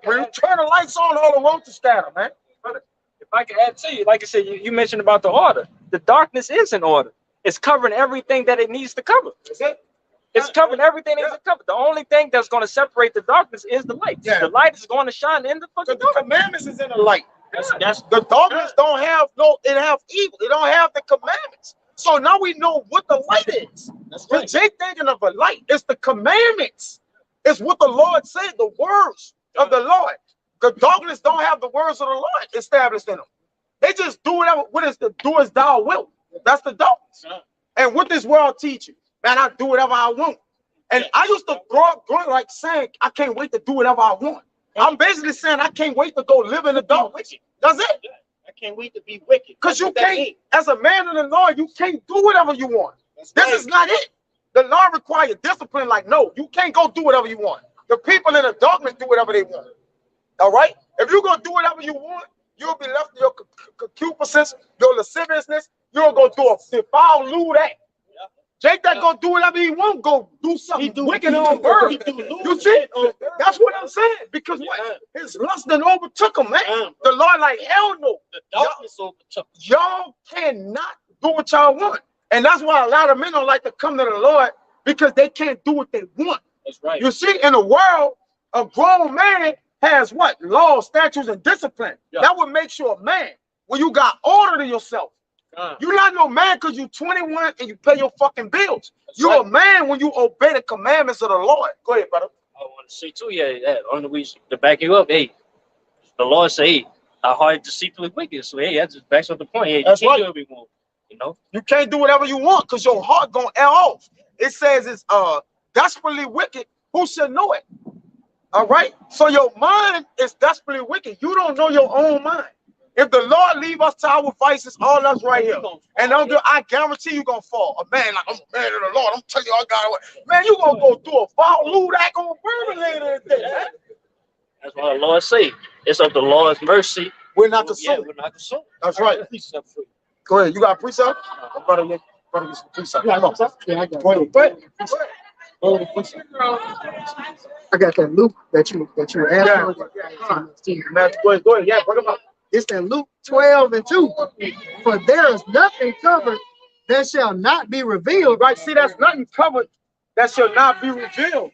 When you turn the lights on, all the roaches scatter, man. If I can add to you, like I said, you mentioned about the order. The darkness is in order. It's covering everything that it needs to cover. That's it. It's covering everything that it covered. The only thing that's going to separate the darkness is the light. Yeah. The light is going to shine in the fucking The commandments is in the light. That's The darkness don't have it have evil. It don't have the commandments. So now we know what the light is. That's right. Jake thinking of a light. It's the commandments. It's what the Lord said, the words of the Lord. The darkness don't have the words of the Lord established in them. They just do whatever. What is the do as thou wilt? That's the darkness. And what this world teaches, man, I do whatever I want. And I used to grow up like saying, I can't wait to do whatever I want. I'm basically saying I can't wait to go live in the dark with you. That's it. I can't wait to be wicked. Because you can't, as a man of the Lord, you can't do whatever you want. This is not it. The Lord requires discipline. Like, no, you can't go do whatever you want. The people in the darkness do whatever they want. All right? If you're going to do whatever you want, you'll be left to your concupiscence, your lasciviousness. You're going to do a foul, lewd act. Jake that gonna do whatever he want, go do something wicked on earth. You see? That's what I'm saying. Because what? His lust done overtook him, man. The Lord like, hell no. The darkness overtook. Y'all cannot do what y'all want. And that's why a lot of men don't like to come to the Lord, because they can't do what they want. That's right. You see, in the world, a grown man has what? Laws, statutes, and discipline. That would make you a man when you got order to yourself. You're not no man because you're 21 and you pay your fucking bills. You're a man when you obey the commandments of the Lord. Go ahead, brother. I want to say too, on the reason to back you up, hey, the Lord say, hey, our heart deceitfully wicked. So hey, that just backs up the point. Hey, you That's can't right. do whatever you want. You know, you can't do whatever you want because your heart gonna air off. It says it's desperately wicked. Who should know it? All right. So your mind is desperately wicked. You don't know your own mind. If the Lord leave us to our vices, all us right here, and I guarantee you gonna fall. A man like, I'm a man of the Lord. I'm telling you, I got it. Man, you gonna go through a foul lewd act on bourbon later in the day, man. That's what the Lord say. It's of the Lord's mercy. We're not consumed. Yeah, we're not consumed. That's right. Go ahead. You got a precept? Brother, get some precept. Yeah, I got that. Yeah, I got that. Go ahead. I got that Luke that you were asking. Go ahead. Yeah, bring him up. It's in Luke 12:2. For there is nothing covered that shall not be revealed. Right, see, that's nothing covered that shall not be revealed.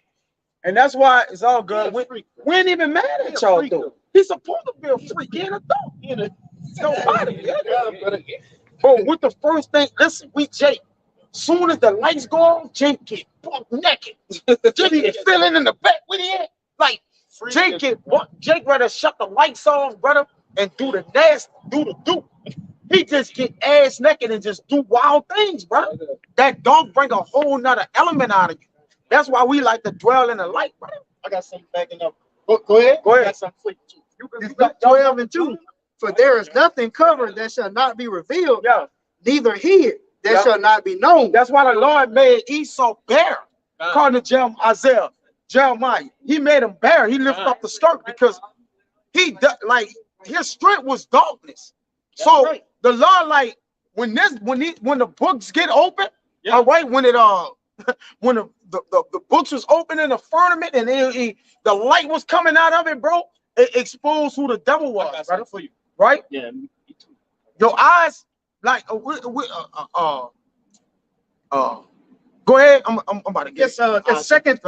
And that's why it's all good. We ain't even mad at y'all, though. He's supposed to be a freak. He ain't a dog. Nobody. But with the first thing, listen, Jake. Soon as the lights go on, Jake get buck naked. Jake be feeling in the back. Where he at? Like, Jake rather shut the lights off, brother, and do the nasty, do. He just get ass naked and just do wild things, bro. That don't bring a whole nother element out of you. That's why we like to dwell in the light, bro. I got something backing up. Go ahead. Go ahead. I got something for you too. It's Luke 12:2. For there is nothing covered that shall not be revealed, neither hid that shall not be known. That's why the Lord made Esau bare. According to Jeremiah, he made him bare. He lifted up the skirt because his strength was darkness. So the Lord, like, when the books get open, all right, when the books was open in the firmament and the light was coming out of it, bro, it exposed who the devil was, brother, for you, right? Yeah, me too. Your eyes, like, go ahead. I'm about to get Second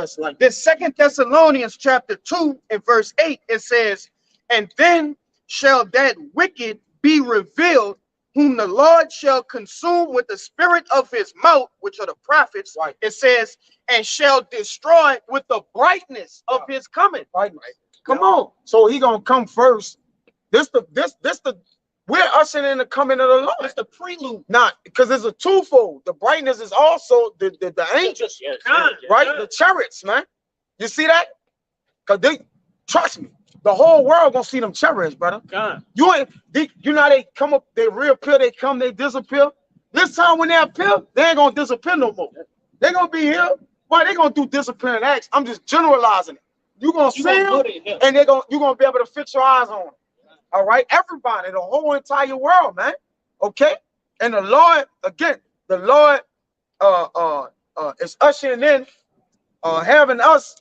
Thessalonians chapter 2 and verse 8. It says, and then shall that wicked be revealed, whom the Lord shall consume with the spirit of his mouth, which are the prophets. Right. It says, and shall destroy with the brightness of his coming. Right. Come on. So he gonna come first. We're ushering in the coming of the Lord. It's the prelude. Not because it's a twofold. The brightness is also the angels, right? The chariots, man. You see that? Because trust me, The whole world gonna see them chariots, brother. God. You ain't, you know how they come up, they reappear, they come, they disappear. This time when they appear, they ain't gonna disappear no more. They gonna be here. Why they gonna do disappearing acts? I'm just generalizing it. You gonna see them, and you gonna be able to fix your eyes on them. All right, everybody, the whole entire world, man. Okay, and the Lord, again, the Lord is ushering in, having us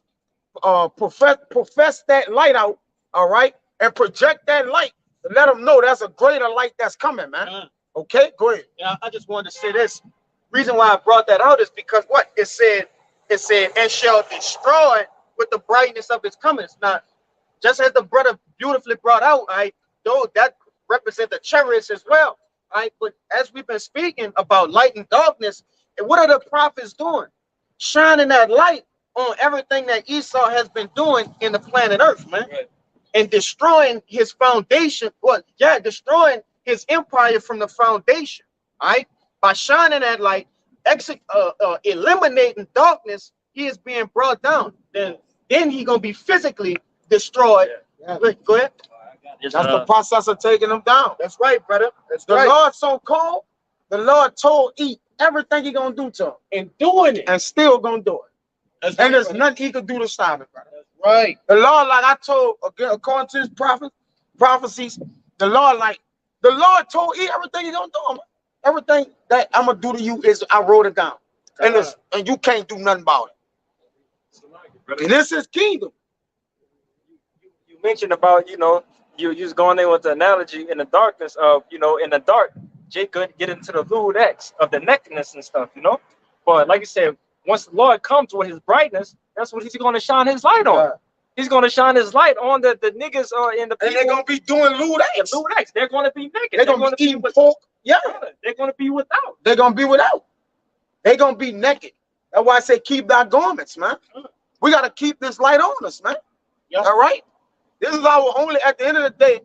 profess that light out, all right, and project that light to let them know there's a greater light that's coming, man. Okay, go ahead. Yeah, I just wanted to say this. Reason why I brought that out is because what it said, and shall destroy with the brightness of its comings. Now, just as the brother beautifully brought out, though that represent the chariots as well. But as we've been speaking about light and darkness, and what are the prophets doing? Shining that light on everything that Esau has been doing in the planet Earth, man. Right. And destroying his foundation, destroying his empire from the foundation, by shining that light, eliminating darkness, he is being brought down. Then he gonna be physically destroyed. Yeah. Go ahead. It's, That's the process of taking them down. That's right, brother. That's The right. Lord so called, the Lord told Eve everything he gonna do to him, And doing it. and still gonna do it. That's And right, there's brother. nothing he could do to stop it, brother. That's right. The Lord, like I told, again, according to his prophecies, the Lord told Eve everything he gonna do. Everything that I'm gonna do to you is I wrote it down, and you can't do nothing about it. And this is kingdom. You mentioned about, you was going there with the analogy in the darkness of, in the dark, Jacob get into the lewd acts of the nakedness and stuff, But like you said, once the Lord comes with his brightness, that's what he's going to shine his light on. Yeah. He's going to shine his light on the niggas in the people. And they're gonna be doing lewd acts. The lewd acts. They're going to be naked. They're gonna be eating pork. Yeah, They're going to be without. they're gonna be without. They're gonna be naked. That's why I say keep thy garments, man. We gotta keep this light on us, man. Yeah. All right. This is our only. At the end of the day,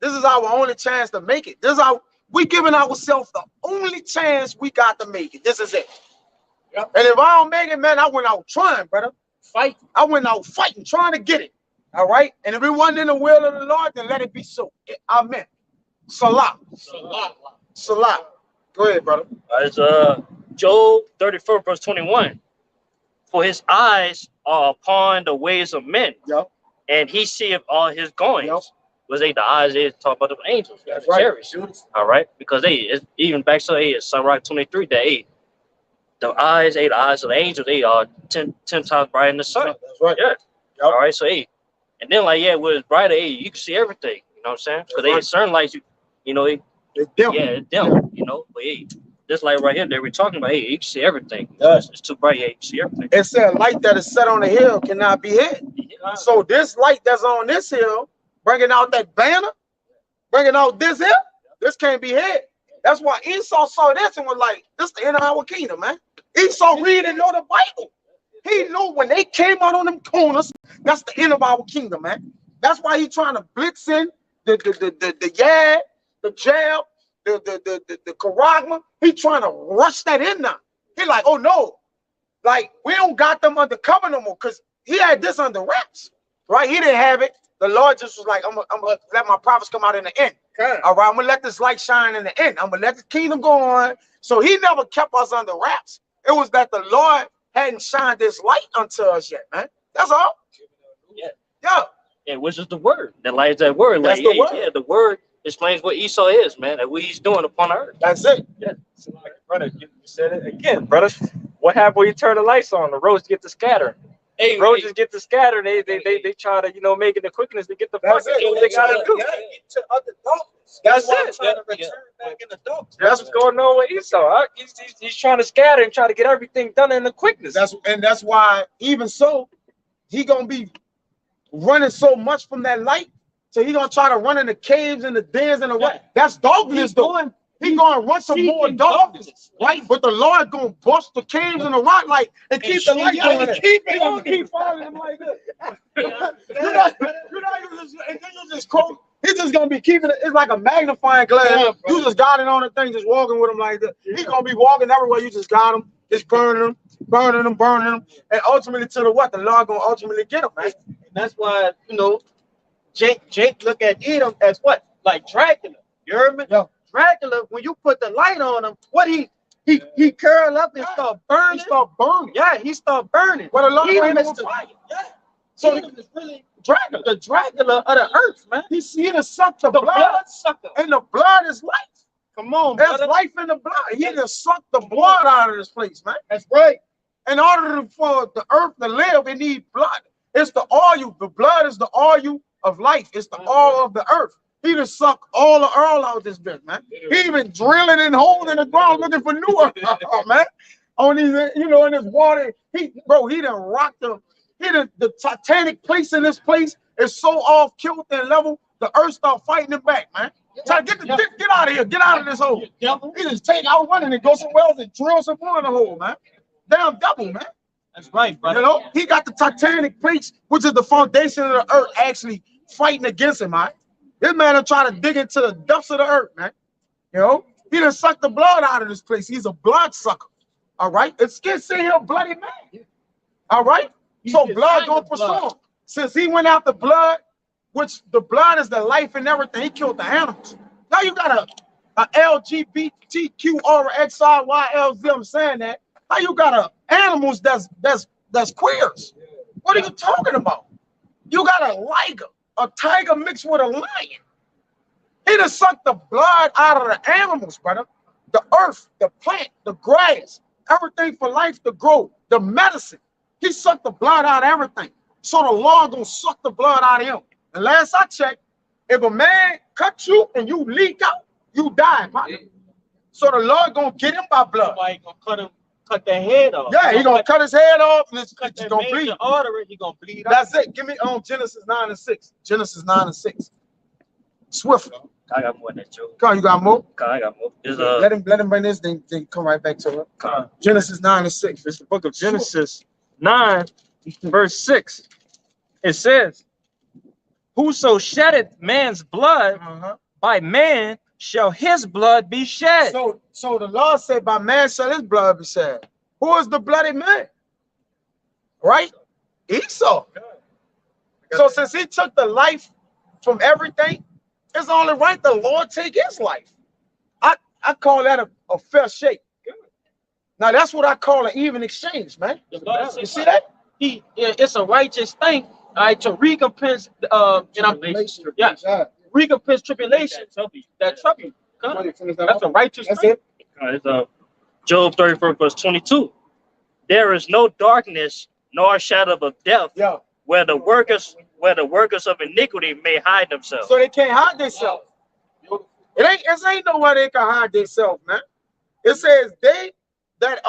this is our only chance to make it. This is we giving ourselves the only chance we got to make it. This is it. Yep. And if I don't make it, man, I went out trying, brother. Fight. I went out fighting, trying to get it. All right. And if it wasn't in the will of the Lord, then let it be so. Amen. Salah. Salah. Go ahead, brother. It's Job 34 verse 21. For his eyes are upon the ways of men, Yep. and he seeth all his goings. Yep. Was they the eyes they talk about the angels? That's the right. chariots. All right, because it's even back to Sirach 23 that the eyes of the angels, they are 10 times brighter than the sun. That's right. Yeah. Yep. All right, so and then when it's brighter, you can see everything. You know what I'm saying? Because Right. certain lights, It's dim. it's dim. But this light right here that we're talking about, you can see everything. Yeah. It's too bright, you can see everything. It said light that is set on the hill cannot be hid. So this light that's on this hill, bringing out that banner, bringing out this hill, this can't be hid. That's why Esau saw this and was like, this is the end of our kingdom, man. Esau read and know the Bible. He knew when they came out on them corners, that's the end of our kingdom, man. That's why he trying to blitz in the Yad, the jab, the Karagma. He trying to rush that in now. He like, oh no, like we don't got them under cover no more, because he had this under wraps, right? He didn't have it. The Lord just was like, I'm gonna let my prophets come out in the end. Okay. All right, I'm gonna let this light shine in the end. I'm gonna let the kingdom go on. So he never kept us under wraps. It was that the Lord hadn't shined this light unto us yet, man. That's all. Yeah. Yeah. And which is the word. That light is that word. That's the word. The word explains what Esau is, man, and what he's doing upon earth. That's it. So, like, brother, you said it again, brother. What happened when you turn the lights on? The roads get to scatter. Roaches get to scatter. They try to make it the quickness to get the That's fucking it. what they gotta do. Get to other darkness. That's why I'm it. trying to return back in the darkness. That's what's going on with Esau. He's trying to scatter and try to get everything done in the quickness. That's why even so, he gonna be running so much from that light. So he gonna try to run in the caves and the dens and the what? That's darkness though. He gonna run some more darkness, right? But the Lord gonna bust the caves and the rock light and keep the light going. Keep it on. Keep following him like this. You're not just, and then you just quote. He's just gonna be keeping it. It's like a magnifying glass. You just got it on the thing, just walking with him like this. He's gonna be walking everywhere. You just got him. It's burning him, and ultimately to the what? The Lord gonna ultimately get him, man. And that's why, Jake look at Edom as what? Like Dracula. You heard me? Yeah. Dracula, when you put the light on him, what he curl up and start burning. He start burning. Yeah, he start burning. But a lot of Edom them is the fire. Yeah. So Edom is really Dracula, the Dracula of the earth, man. he done sucked the The blood, blood sucker. and the blood is life. Come on, There's brother. life in the blood. He done sucked the blood out of this place, man. That's right. In order for the earth to live, it needs blood. It's the oil. The blood is the oil of life. It's the oil of the earth. He done sucked all the oil out of this bitch, man. He been drilling and holes in the ground looking for new oil, man. On these, you know, in this water. He done rocked the Titanic place in this place is so off kilter and level, the earth start fighting it back, man. Try to get out of here, get out of this hole. He just take out running and go somewhere else and drill some more in the hole, man. Damn devil, man. That's right, brother. You know, he got the Titanic plates, which is the foundation of the earth, actually fighting against him, man. This man will try to dig into the depths of the earth, man. You know, he done sucked the blood out of this place. He's a blood sucker. All right, it's can't say he's a bloody man. All right, so blood gonna pursue him. Since he went out the blood, which the blood is the life and everything, he killed the animals. Now you got a LGBTQRXYYLZ. I'm saying that. How you got animals that's queers? What are you talking about? You got a liger, a tiger mixed with a lion. He done sucked the blood out of the animals, brother. The earth, the plant, the grass, everything for life to grow, the medicine. He sucked the blood out of everything. So the Lord gonna suck the blood out of him. And last I checked, if a man cut you and you leak out, you die, partner. So the Lord gonna get him by blood. Somebody gonna cut their head off. Yeah, he gonna cut his head off and it's cut that gonna major bleed. artery, he gonna bleed out. That's it. Give me on Genesis 9:6. Genesis 9:6. Swift. I got more than that, Joe. Come on, you got more? I got more. It's, Let him bring this, then come right back to it. Genesis 9:6. It's the book of Genesis 9, verse 6. It says, whoso sheddeth man's blood, by man shall his blood be shed. So the Lord said, by man shall his blood be shed. Who is the bloody man? Right? Esau. So since he took the life from everything, it's only right the Lord take his life. I call that a fair shake. Now that's what I call an even exchange, man. You see that? It's a righteous thing, all right, to recompense recompense tribulation that trouble you. That's a righteous thing. it's Job 34, verse 22. There is no darkness nor shadow of death where the workers of iniquity may hide themselves. So they can't hide themselves. It ain't nowhere they can hide themselves, man. It says they that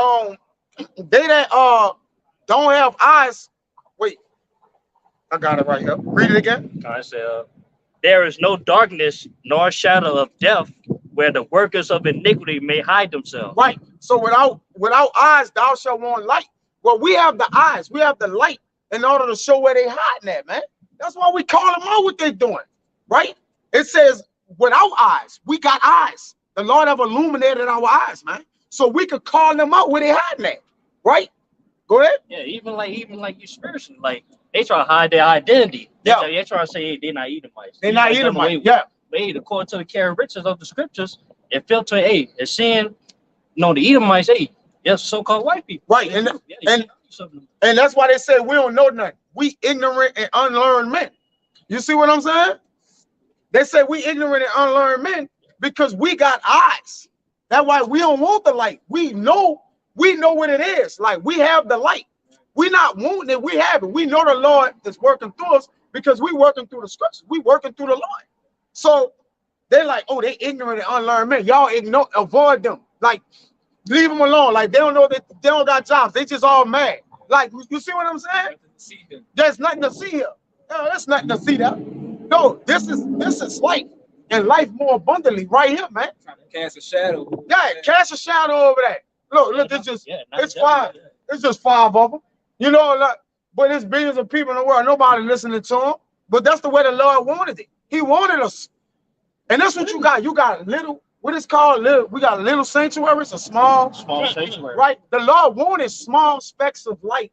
don't have eyes. Wait, I got it right here. Read it again. I said, there is no darkness nor shadow of death where the workers of iniquity may hide themselves. Right. So without eyes, thou shalt want light. Well, we have the eyes, we have the light in order to show where they hiding at, man. That's why we call them out what they doing, right? It says without eyes, we got eyes. The Lord have illuminated our eyes, man. So we could call them out where they hiding at, right? Go ahead. Yeah, even like you spiritually, like they try to hide their identity. They try to say, hey, they're not Edomites. They're not Edomites. Yeah. But hey, according to the characteristics of the scriptures, it filter, hey, it's saying, the Edomites, hey, yes, so-called white people. Right. And that's why they say we don't know nothing. We ignorant and unlearned men. You see what I'm saying? They say we ignorant and unlearned men because we got eyes. That's why we don't want the light. We know what it is. Like we have the light. We're not wanting it. We have it. We know the Lord is working through us because we working through the scriptures. We working through the Lord. So they're like, oh, they ignorant and unlearned men. Y'all avoid them. Like, leave them alone. Like they don't know that they don't got jobs. They just all mad. Like, you see what I'm saying? There's nothing to see here. No, there's nothing to see there. No, this is life. And life more abundantly right here, man. Trying to cast a shadow. Yeah, cast a shadow over that. Look, it's five. It's just five of them. You know, like, but there's billions of people in the world. Nobody listening to him. But that's the way the Lord wanted it. He wanted us. And that's what you got. You got little, what is called little, we got little sanctuaries, a small sanctuary. Right? The Lord wanted small specks of light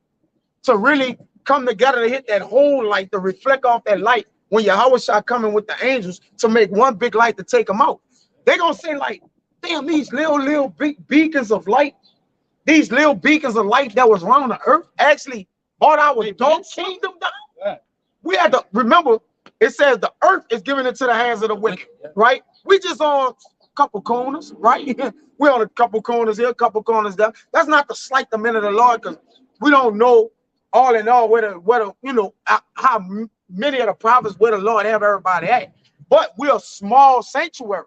to really come together to hit that whole light, to reflect off that light when Yahweh shall come in with the angels to make one big light to take them out. They're gonna say, like, damn, these little big beacons of light, these little beacons of light that was around the earth actually brought our dark kingdom down. Yeah. We had to remember, it says the earth is given into the hands of the wicked, right? We just on a couple corners, right? We're on a couple corners here, a couple corners there. That's not to slight the men of the Lord, because we don't know all in all where the you know, how many of the prophets where the Lord have everybody at. But we're a small sanctuary.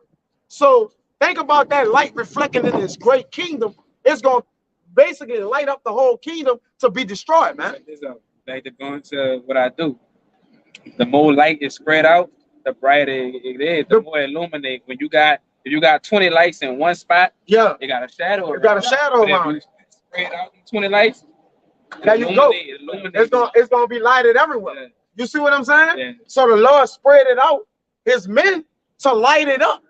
So think about that light reflecting in this great kingdom. It's going to basically light up the whole kingdom to be destroyed, man. Like, to go into what I do. The more light is spread out, the brighter it is, the more illuminate. When if you got 20 lights in one spot, yeah, it got a shadow. It got a shadow around it. Spread out 20 lights. There you go. It's gonna be lighted everywhere. Yeah. You see what I'm saying? Yeah. So the Lord spread it out, his men, to light it up.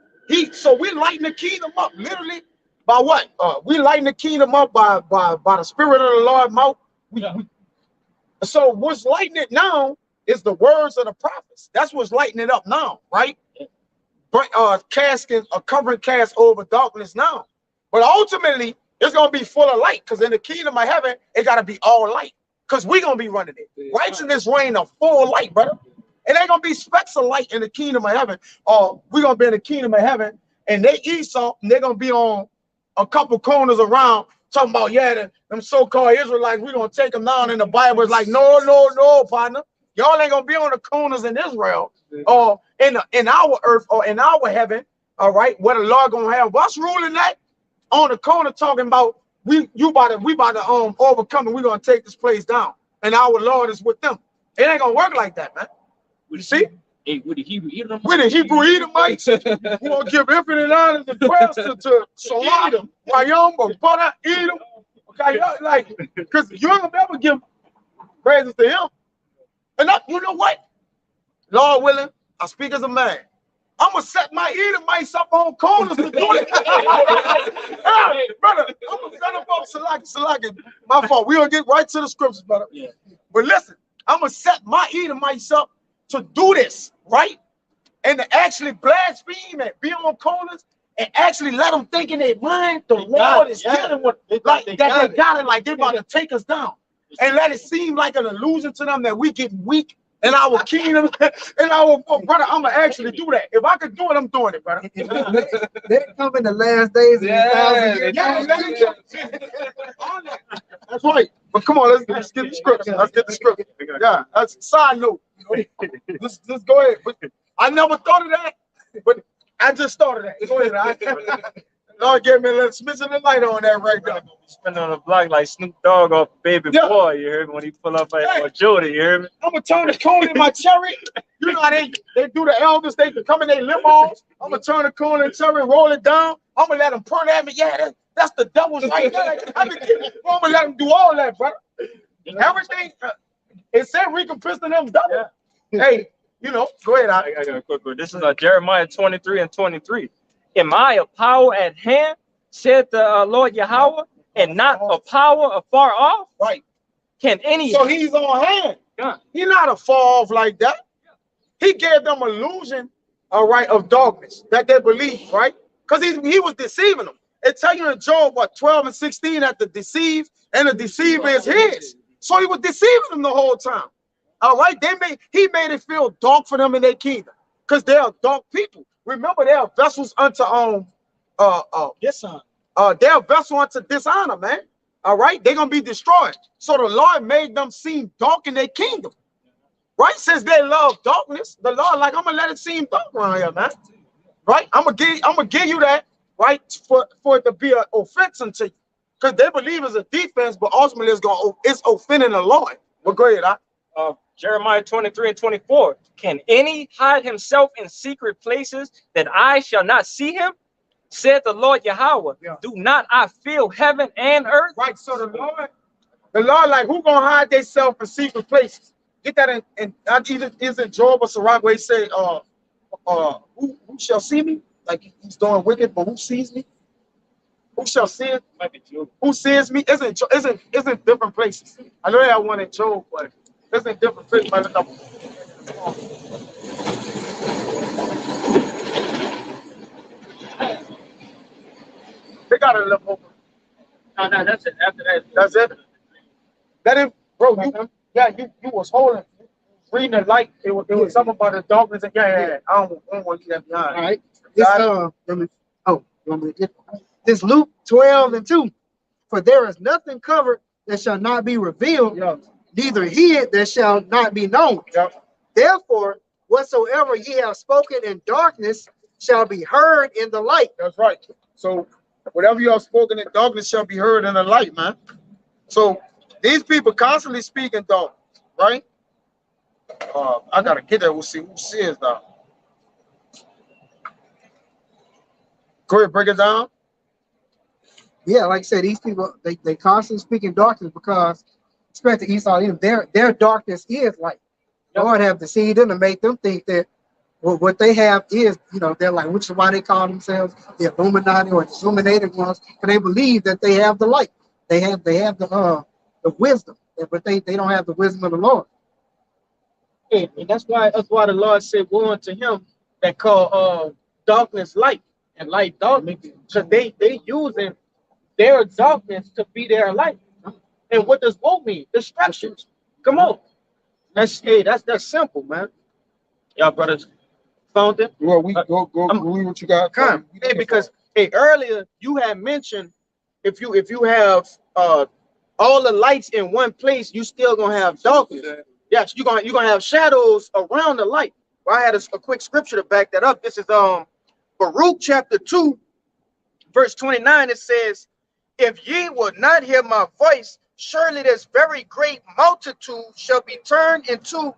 So we lighting the kingdom up, literally, by what? We lighting the kingdom up by the spirit of the Lord mouth. So what's lighting it now is the words of the prophets. That's what's lighting it up now, right? But covering cast over darkness now. But ultimately, it's gonna be full of light, because in the kingdom of heaven, it gotta be all light. Because we're gonna be running it. Righteousness reign of full light, brother. It ain't gonna be specks of light in the kingdom of heaven. Or we're gonna be in the kingdom of heaven, and they Esau, and they're gonna be on a couple corners around talking about, yeah, them so-called Israelites, we're gonna take them down. In the Bible, it's like, no, partner. Y'all ain't gonna be on the corners in Israel or in our earth or in our heaven, all right, where the Lord gonna have us ruling that on the corner, talking about we about to overcome, and we're gonna take this place down, and our Lord is with them. It ain't gonna work like that, man. You see? Hey, with the Hebrew Edomites. With the Hebrew Edomites, we gonna give infinite honor and praise to Salam, Rayam, or Butter, Edom. Okay, like, because you ain't gonna ever give praises to him. And you know what? Lord willing, I speak as a man. I'm gonna set my Edomites up on corners to do it. Hey, brother, I'm gonna set up on Salaki. My fault. We gonna get right to the scriptures, brother. Yeah. But listen, I'm gonna set my Edomites up to do this, right? And to actually blaspheme and be on corners and actually let them think in their mind the Lord is dealing with, like they got it, like they're about to take us down. And let it seem like an illusion to them that we getting weak in our kingdom. And brother, I'm gonna actually do that. If I could do it, I'm doing it, brother. They come in the last days of That's right. But come on, let's get the script. Let's get the script. Yeah, that's a side note. Let's go ahead. But I never thought of that, but I just started that. Go ahead. Lord gave me a little smidgen of light on that right there. Spinning on the block like Snoop Dogg off Baby Boy, you heard me? When he pull up at Jody, you heard me? I'm gonna turn the corner in my cherry. You know how they do the elders, they come in their limos. I'm gonna turn the corner in cherry, roll it down. I'm gonna let them point at me. Yeah, that's the devil's right there. I'm gonna let them do all that, brother. Everything, it said recompense to them double. Yeah. Hey, you know, go ahead. I got a quick one. This is Jeremiah 23:23. Am I a power at hand, said the Lord Yahweh, and not a power afar off? Right. Can any? So he's on hand. Yeah. He's not afar off like that. He gave them illusion, all right, of darkness that they believe, right? Because he was deceiving them. It tell you in Job, what, 12 and 16, that the deceive and the deceiver is his. So he was deceiving them the whole time. All right, he made it feel dark for them in their kingdom, because they are dark people. Remember, they are vessels unto dishonor. They are vessels unto dishonor, man. All right, they're gonna be destroyed. So the Lord made them seem dark in their kingdom, right? Since they love darkness, the Lord, like, I'm gonna let it seem dark around here, man. Right? I'm gonna give you that, right? For it to be an offense unto you, because they believe it's a defense, but ultimately it's offending the Lord. Well, go ahead. Jeremiah 23:24. Can any hide himself in secret places that I shall not see him? Said the Lord Yahweh. Yeah. Do not I feel heaven and earth? Right. So the Lord, like, who gonna hide themselves in secret places? Get that in is it Job or Sirach where he say, who shall see me? Like, he's doing wicked, but who sees me? Who shall see it? Who sees me? Isn't different places. I know that one in Job, but isn't different places. gotta look over. No, that's it. After that, That's it. That is, bro. You was holding, reading the light. It was something about the darkness. And yeah. I don't want to leave that behind. All right. This you want me to get this Luke 12:2. For there is nothing covered that shall not be revealed, neither hid that shall not be known. Therefore, whatsoever ye have spoken in darkness shall be heard in the light. That's right. So whatever you have spoken in darkness shall be heard in the light, man. So these people constantly speak in darkness, right? I gotta get there. We'll see who says that. Go ahead, break it down. Yeah, like I said, these people they constantly speak in darkness because, especially Esau, their darkness is light. Lord have deceived them to make them think that what they have is, they're like, which is why they call themselves the Illuminati or the illuminated ones, because they believe that they have the light, they have the wisdom, but they don't have the wisdom of the Lord. And that's why the Lord said, "Woe unto him that call darkness light and light darkness," because they using their darkness to be their light. And what does woe mean? Destruction. Come on, that's simple, man. Y'all brothers found it. Well, we go read what you got. Come, hey, because earlier you had mentioned if you have all the lights in one place, you still gonna have darkness. Yes, you're gonna have shadows around the light. Well, I had a quick scripture to back that up. This is Baruch chapter 2, verse 29. It says, "If ye will not hear my voice, surely this very great multitude shall be turned into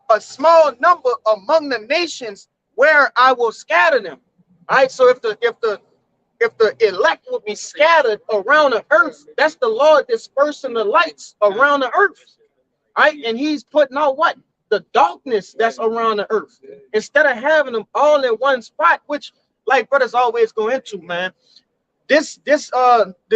a small number among the nations where I will scatter them." All right. So if the elect will be scattered around the earth, that's the Lord dispersing the lights around the earth. All right, and he's putting out what? The darkness that's around the earth. Instead of having them all in one spot, which, like brothers always go into, man. This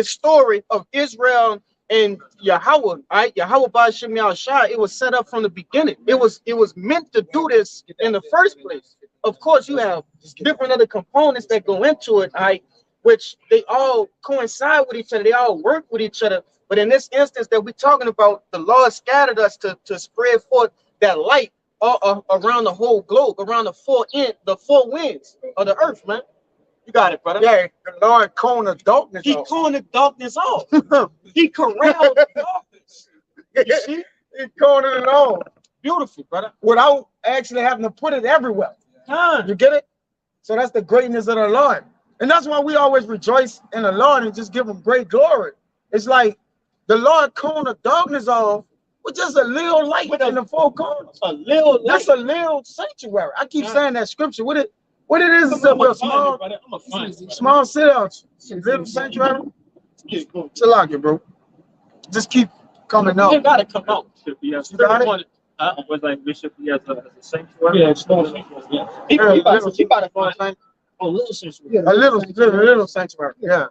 story of Israel and Yahweh, all right, Yahweh Ba'ashem Yahushua, it was set up from the beginning. It was meant to do this in the first place. Of course, you have different other components that go into it, all right, which they all coincide with each other. They all work with each other. But in this instance that we're talking about, the Lord scattered us to spread forth that light all around the whole globe, around the four winds of the earth, man. You got it, brother. Yeah, the Lord cornered darkness. He cornered darkness off. He corralled darkness. You see? He cornered it all. Beautiful, brother. Without actually having to put it everywhere. You get it? So that's the greatness of the Lord. And that's why we always rejoice in the Lord and just give him great glory. It's like the Lord cornered darkness off with just a little light in the four corners. A little light. That's a little sanctuary. I keep saying that scripture. What it is a small sit out, little sanctuary. Chill out, bro. Just keep coming up. You gotta come out. You got it? was like Bishop, he has a sanctuary. Yeah, small sanctuary. Yeah. He about to find a little sanctuary. A little sanctuary. Yeah.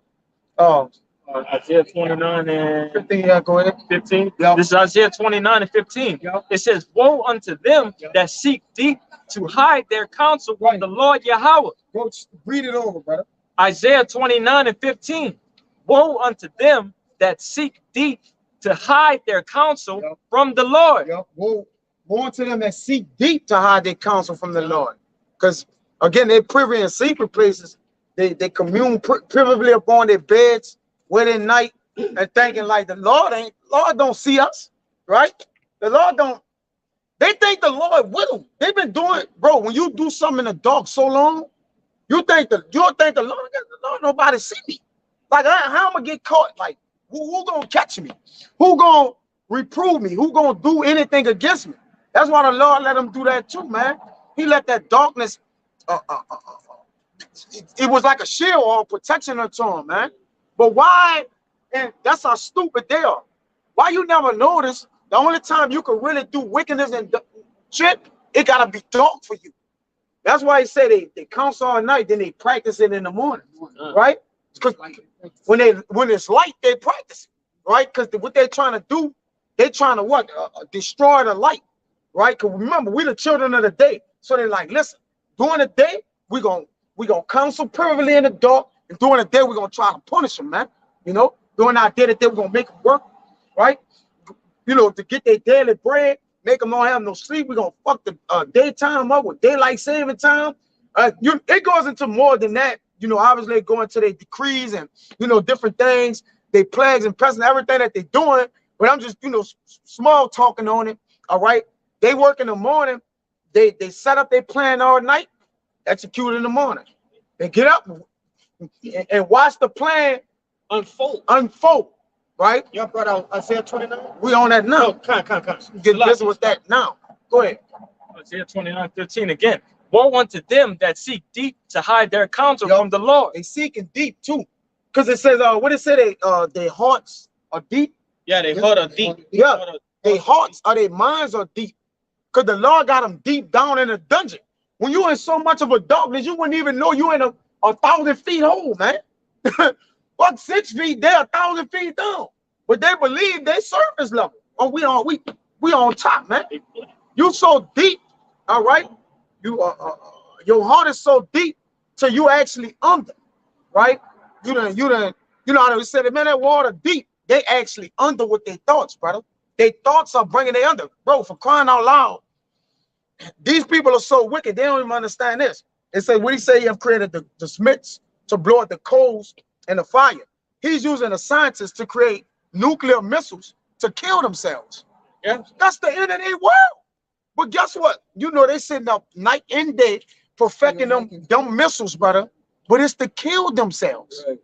Isaiah 29 and 15. Yeah, go ahead. 15. Yep. This is Isaiah 29 and 15. Yep. It says, "Woe unto them that seek deep to hide their counsel from the Lord Yahweh." Go read it over, brother. Isaiah 29 and 15. "Woe unto them that seek deep to hide their counsel from the Lord." Yep. Woe unto them that seek deep to hide their counsel from the Lord. Because again, they're privy in secret places. They commune privily upon their beds, wet at night, and thinking like the Lord don't see us, right? The Lord don't. They think the Lord with them. They've been doing, bro. When you do something in the dark so long, you'll think the Lord nobody see me. Like how I'm gonna get caught? Like who gonna catch me? Who gonna reprove me? Who gonna do anything against me? That's why the Lord let them do that too, man. He let that darkness. It was like a shield or protection to him, man. But why? And that's how stupid they are. Why you never notice the only time you can really do wickedness and shit, it gotta be dark for you. That's why he said they counsel all night, then they practice it in the morning, right? Because when it's light, they practice it, right? Because what they're trying to do, they're trying to what? Destroy the light, right? Because remember, we're the children of the day. So they're like, listen, during the day, we're gonna counsel privily in the dark, And during the day, we're gonna try to punish them, man. You know, during our day that they were gonna make them work, right? You know, to get their daily bread, make them not have no sleep. We're gonna fuck the daytime up with daylight saving time. It goes into more than that. You know, obviously going to their decrees and, you know, different things, they plagues and pests and everything that they're doing. But I'm just, you know, small talking on it. All right. They work in the morning. They set up their plan all night, execute in the morning. They get up and watch the plan unfold. Right? Y'all brought out Isaiah 29? We on that now. No, come. Get busy with that now. Go ahead. Isaiah 29:15 again. Woe unto them that seek deep to hide their counsel from the Lord. They seeking deep too. Because it says, what it say, their hearts are deep. Yeah, they heart are deep. Yeah, their hearts or their minds are deep. Because the Lord got them deep down in a dungeon. When you in so much of a darkness, you wouldn't even know you in a 1,000 feet hole, man. But 6 feet there, 1,000 feet down. But they believe they surface level. Oh, we on top, man. You so deep, all right? You your heart is so deep till you actually under, right? You know how they said, man, that water deep. They actually under with their thoughts, brother. Their thoughts are bringing they under, bro. For crying out loud, these people are so wicked. They don't even understand this. It said, what he say? You have created the smiths to blow up the coals and the fire. He's using a scientist to create nuclear missiles to kill themselves. Yeah, that's the end of their world. But guess what? You know they sitting up night and day perfecting them missiles, brother. But it's to kill themselves. Right.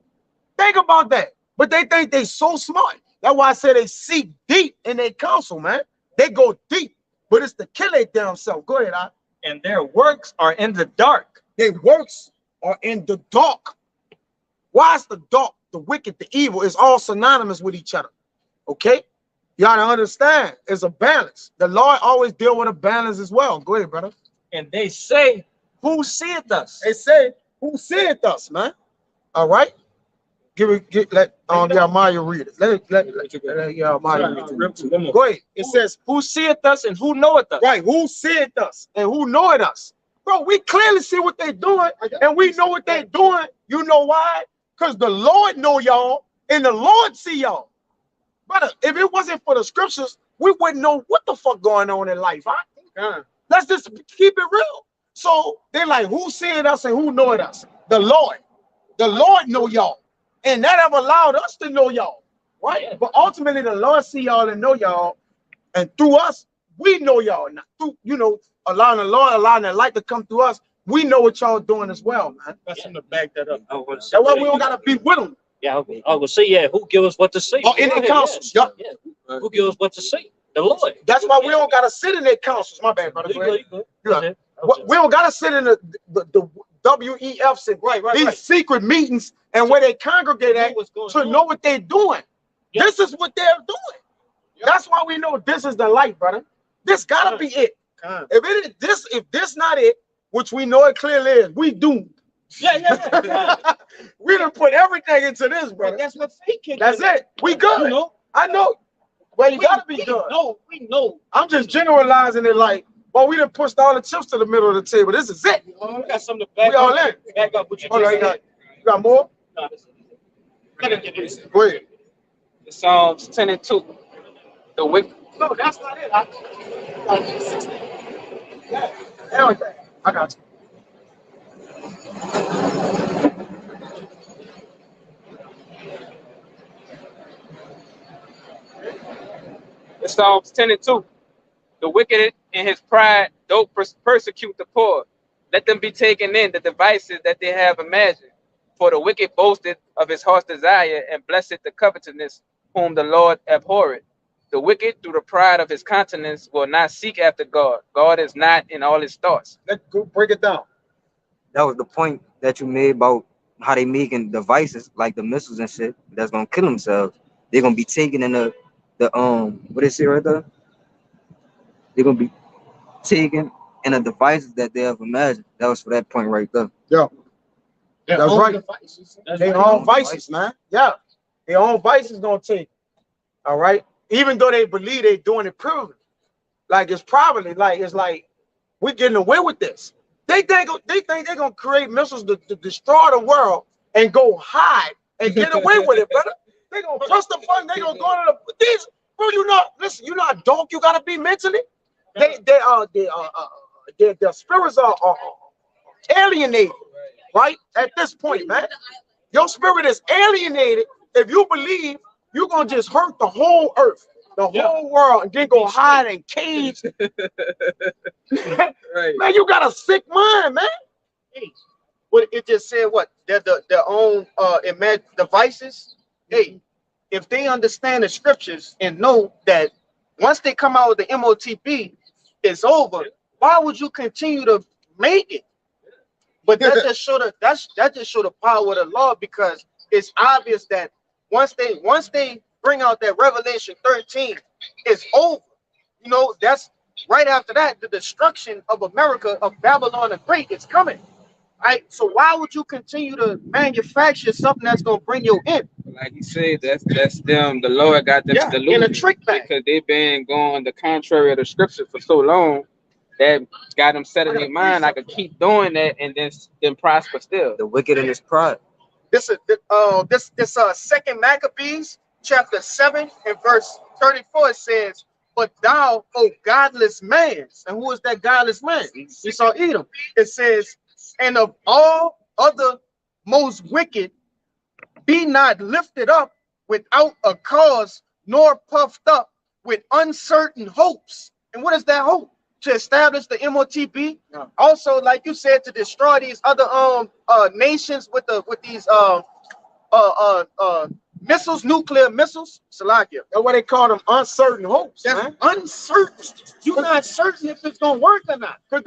Think about that. But they think they so smart. That's why I say they seek deep in their counsel, man. They go deep, but it's to kill their damn self. Go ahead, and their works are in the dark. Their works are in the dark. Why is the dark, the wicked, the evil is all synonymous with each other? Okay? You gotta understand, it's a balance. The Lord always deal with a balance as well. Go ahead, brother. And they say, who seeth us? They say, who seeth us, man? All right. Let Yahmaya read it. Let Yahmaya read it. Go ahead. It says, who seeth us and who knoweth us? Right. Who seeth us and who knoweth us? Bro, we clearly see what they're doing, and we know what they're doing. You know why? Because the Lord know y'all, and the Lord see y'all. Brother, if it wasn't for the scriptures, we wouldn't know what the fuck going on in life, huh? Let's just keep it real. So they're like, who seeth us and who knoweth us? The Lord. The Lord know y'all. And that have allowed us to know y'all, right? Yeah. But ultimately, the Lord see y'all and know y'all, and through us, we know y'all. Now, through, you know, allowing the Lord, allowing that light to come through us, we know what y'all doing as well, man. That's him to back that up. That's why we don't gotta be with them. Yeah, I will say, yeah, who give us what to say? Oh, in their councils. Yeah. Who give us what to say? The Lord. That's why we don't gotta sit in their councils. My bad, brother. You good. We don't gotta sit in the WEFs and these secret meetings and where they congregate at to know what they're doing. Yep. This is what they're doing. Yep. That's why we know this is the light, brother. This gotta be it. If this not it, which we know it clearly is, we doomed. Yeah. We done put everything into this, brother. That's what faith. That's it. We good. You know? I know. Well, you gotta be good. We know. I'm just generalizing it like, well, we done pushed all the chips to the middle of the table. This is it. We got something to back we all in. Back up what you you got more? No, go ahead. Psalms 10 and 2. The wicked. No, that's not it. I got you. It's Psalms 10 and 2. The wicked in his pride don't persecute the poor. Let them be taken in the devices that they have imagined. For the wicked boasted of his heart's desire, and blessed the covetousness whom the Lord abhorreth. The wicked, through the pride of his countenance, will not seek after God. God is not in all his thoughts. Let's go break it down. That was the point that you made about how they making devices like the missiles and shit that's gonna kill themselves. They're gonna be taken in the what is it right there? They're gonna be taken in the devices that they have imagined. That was for that point right there. Yeah. That's right. They own vices, man. Yeah. Their own vices gonna take. All right. Even though they believe they're doing it privately. Like it's privately, like it's like we're getting away with this. They think they're gonna create missiles to destroy the world, and go hide and get away with it, brother. They gonna press the button. They gonna go to these. Bro, you not listen. You not dog. You gotta be mentally. Their spirits are alienated, right? At this point, man, your spirit is alienated. If you believe you're gonna just hurt the whole earth, the whole world, and then go hide in caves. Right. Man, you got a sick mind, man. What it just said, what their own devices. Hey, if they understand the scriptures and know that once they come out with the MOTB, it's over. Why would you continue to make it? But that just show the power of the law, because it's obvious that once they bring out that Revelation 13, it's over. You know, that's right after that, the destruction of America, of Babylon the Great, is coming. Right? So why would you continue to manufacture something that's gonna bring you in? Like you said, that's them. The Lord got them to in a trick bag. because they've been going the contrary of the scripture for so long that got them set in their mind. I could keep doing that and then prosper still. The wicked in his pride. This Second Maccabees chapter 7 and verse 34, it says, "But thou, O godless man," and who is that godless man? We saw Edom. It says, "And of all other most wicked, be not lifted up without a cause, nor puffed up with uncertain hopes." And what is that hope? To establish the MOTB. Yeah. Also, like you said, to destroy these other nations with these missiles, nuclear missiles. Salakia. That's what they call them, uncertain hopes. That's man. uncertain. You're not certain if it's gonna work or not. Because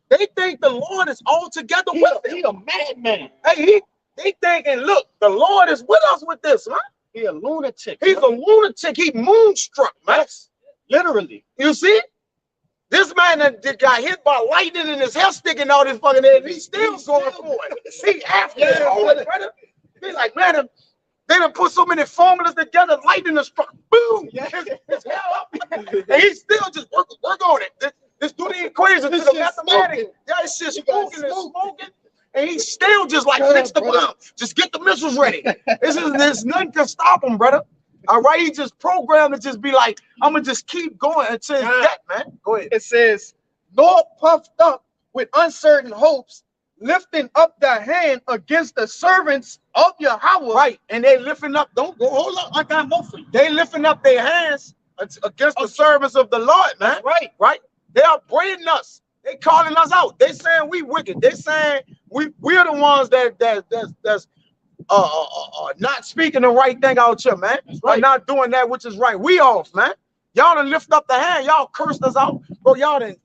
they think the Lord is all together with them. He a madman. Hey, they thinking, look, the Lord is with us with this, man. He a lunatic. He's a lunatic. He moonstruck, man. Yes. Literally. You see? This man that got hit by lightning and his hair sticking out his fucking head, he's still going for it. See, after it, brother. He's like, man, they done put so many formulas together, lightning has struck, boom, his hair up. And he's still just work on it. Just do the equations to the mathematics. Yeah, it's just smoking. And he's still just like, fix the bomb. Just get the missiles ready. There's nothing can stop him, brother. All right, he just programmed to just be like, I'm gonna just keep going until it's dead, man. Go ahead. It says, "Nor puffed up with uncertain hopes, lifting up thy hand against the servants of Yahweh." Right, and they lifting up. Don't go. Hold up, I got more for you. They lifting up their hands against the servants of the Lord, man. Right. They are braiding us. They calling us out. They saying we wicked. They saying we're the ones that's not speaking the right thing out here, man. Right. Not doing that which is right. We off, man. Y'all done lift up the hand. Y'all cursed us out. Bro, y'all done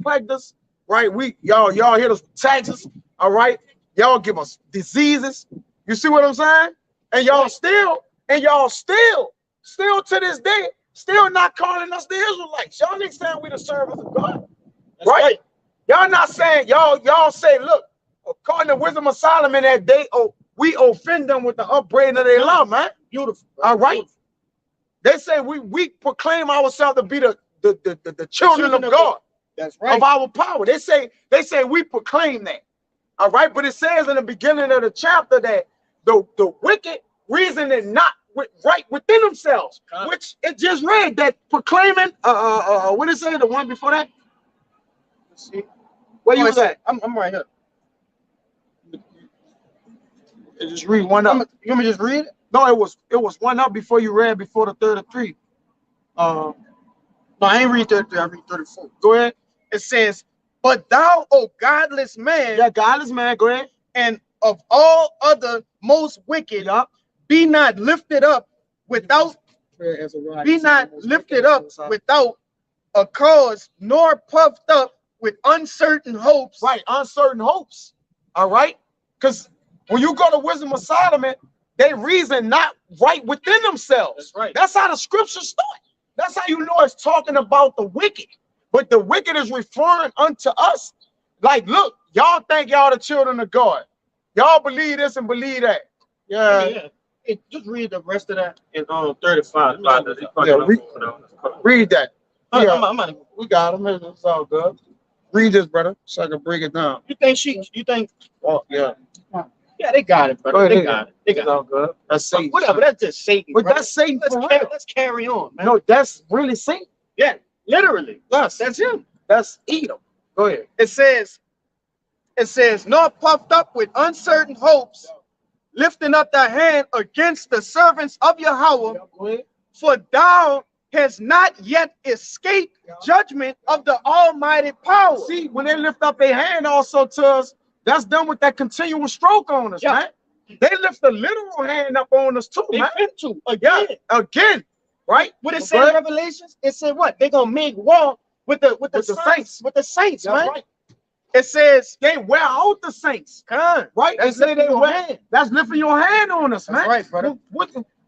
plagued us. Right? Y'all hit us with taxes. All right. Y'all give us diseases. You see what I'm saying? And y'all still to this day, still not calling us the Israelites. Y'all ain't saying we the servants of God. That's right? Y'all not saying, y'all say, look, according to wisdom of Solomon, that we offend them with the upbraiding of their law, man. Beautiful. All right. They say we proclaim ourselves to be the children of God. That's right. Of our power. They say we proclaim that. All right. But it says in the beginning of the chapter that the wicked reason is not right within themselves, which it just read that proclaiming. What did it say? The one before that. Let's see. Where you was at? I'm right here. Just read one up. You want me to just read it? No, it was one up before you read before the 33. No, I ain't read 33. I read 34. Go ahead. It says, "But thou, O godless man," yeah, godless man, go ahead, "and of all other most wicked, be not lifted up without a cause, nor puffed up with uncertain hopes." Right, uncertain hopes. All right, because when you go to Wisdom of Solomon, they reason not right within themselves. That's right. That's how the scriptures start. That's how you know it's talking about the wicked. But the wicked is referring unto us. Like, look, y'all think y'all the children of God. Y'all believe this and believe that. Yeah. Hey, just read the rest of that in 35. Read that. Yeah, we got them. It's all good. Read this, brother, so I can break it down. You think? Oh, yeah. Yeah, they got it, brother. They got it. They It's got all good. That's it. Satan. Whatever. That's just Satan. But brother. that's Satan for real. Let's carry on, man. No, that's really Satan. Yeah, literally. Yes, That's him. that's Edom. Go ahead. It says, nor puffed up with uncertain hopes, lifting up thy hand against the servants of Yahweh, Go ahead. for thou hast not yet escaped judgment of the Almighty power. See, when they lift up their hand also to us, that's done with that continual stroke on us, Yeah. man. They lift a literal hand up on us too, They man. fit to Yeah, again. again, right? What it Go said in ahead. Revelations? It said what? They're gonna make war with the saints. With the saints, That's man. right. It says, They wear out the saints, come. right? That's They say lifting they your wear. hand. That's lifting your hand on us, That's man. right, brother.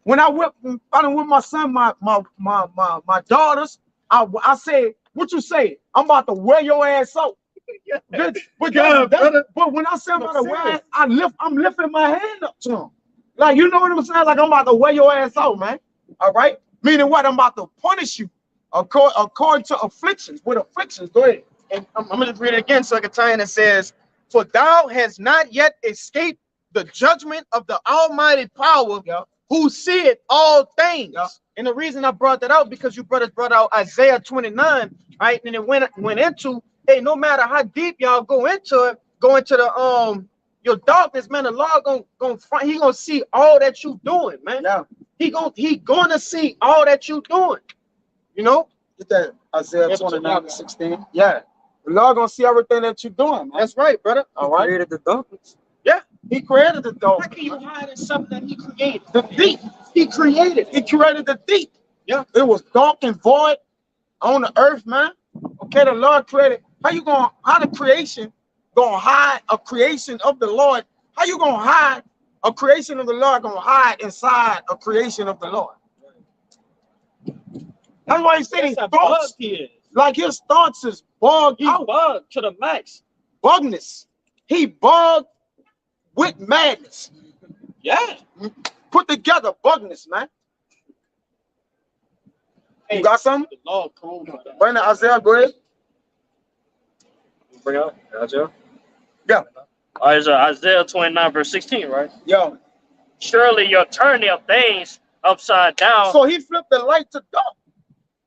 When I done with my son, my daughters, I said, what you say? I'm about to wear your ass out. But when I say I'm about to wear, I'm lifting my hand up to him. Like, you know what I'm saying? Like, I'm about to wear your ass out, man. All right? Meaning what? I'm about to punish you according to afflictions. With afflictions, go ahead. And I'm gonna just read it again so I can tie in. It says, for thou hast not yet escaped the judgment of the Almighty power, who seeth all things. And the reason I brought that out, because you brothers brought out Isaiah 29, right? And it went into, hey, no matter how deep y'all go into it, go into the your darkness, man, the Lord he gonna see all that you doing, man. Yeah. He gonna see all that you doing. You know? Get that Isaiah 29:16. Yeah. The Lord gonna see everything that you're doing, man. That's right, brother. All right. Created the darkness. He created the How dark. can you hide in something that he created? The deep. He created it. He created the deep. Yeah. It was dark and void on the earth, man. Okay, the Lord created. How the creation gonna hide a creation of the Lord? How you gonna hide a creation of the Lord gonna hide inside a creation of the Lord? That's why he said his thoughts, like his thoughts is bugged out. Bugged to the max. Bugness. He bugged with madness. Yeah. Put together bugness, man. You got something? The Lord called him. Right now, Isaiah, go ahead. Bring out Isaiah. Yeah. Isaiah 29 verse 16, right? Yo. Surely you're turning of things upside down. So he flipped the light to dark.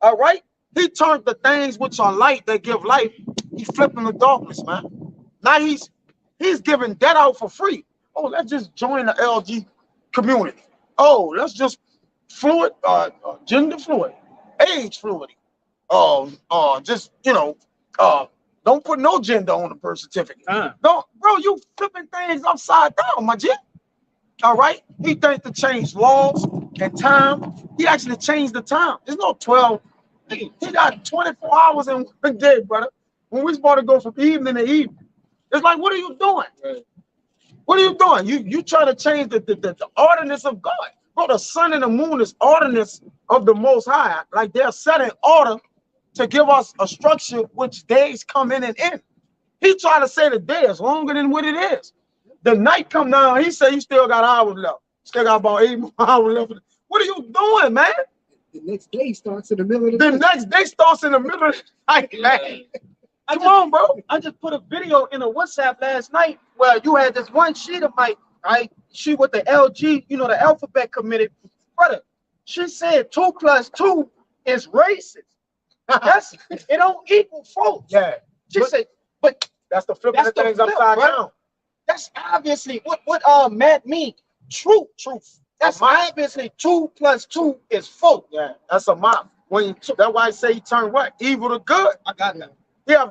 All right? He turned the things which are light that give life. He flipped them to darkness, man. Now he's giving that out for free. Oh, let's just join the LG community. Oh, let's just gender fluid, age fluidity. Just don't put no gender on the birth certificate. Don't, bro, you flipping things upside down, my G. All right? He thinks to change laws and time. He actually changed the time. There's no 12. He got 24 hours in one day, brother. When we supposed to go from evening to evening. It's like, what are you doing? Right. What are you doing? You trying to change the ordinance of God. Bro, the sun and the moon is ordinance of the Most High. Like they're set in order to give us a structure which days come in and end. He trying to say the day is longer than what it is. The night come down, he say you still got hours left. Still got about 8 more hours left. What are you doing, man? The next day starts in the middle of the The next day starts in the middle of the night, man. Come on, bro. I just put a video in a WhatsApp last night where you had this one sheet of my, right? She with the LG, you know, the alphabet committee. Brother, she said 2 + 2 is racist. It don't equal 4. Yeah. She said, but that's the flipping the things upside down. That's obviously what Matt mean. Truth. That's obviously 2 + 2 is 4. Yeah, that's a mop. That's why I say he turned what? Evil to good. I got that.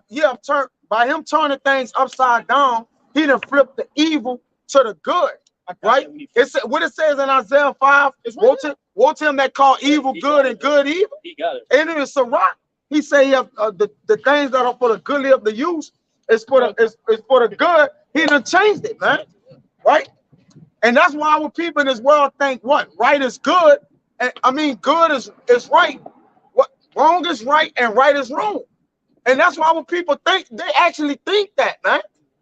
He have turned, by him turning things upside down, he done flipped the evil to the good. Right? It's what it says in Isaiah 5. Woe to him that call evil good and good evil. He got it. And it's a rock. He say the things that are for the good of the use is for the good. He done changed it, man. Right? And that's why our people in this world think what? Right is good. And I mean good is right. What wrong is right and right is wrong. And that's why when people think, they actually think that, man.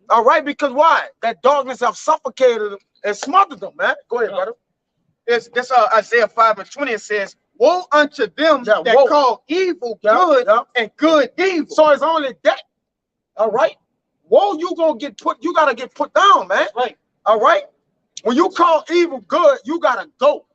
All right, because why? That darkness have suffocated them and smothered them, man. Go ahead, brother. This Isaiah 5:20, it says, woe unto them that call evil good and good evil. So it's only that. All right. Woe, you gotta get put down, man. Right. All right. When you call evil good, you gotta go.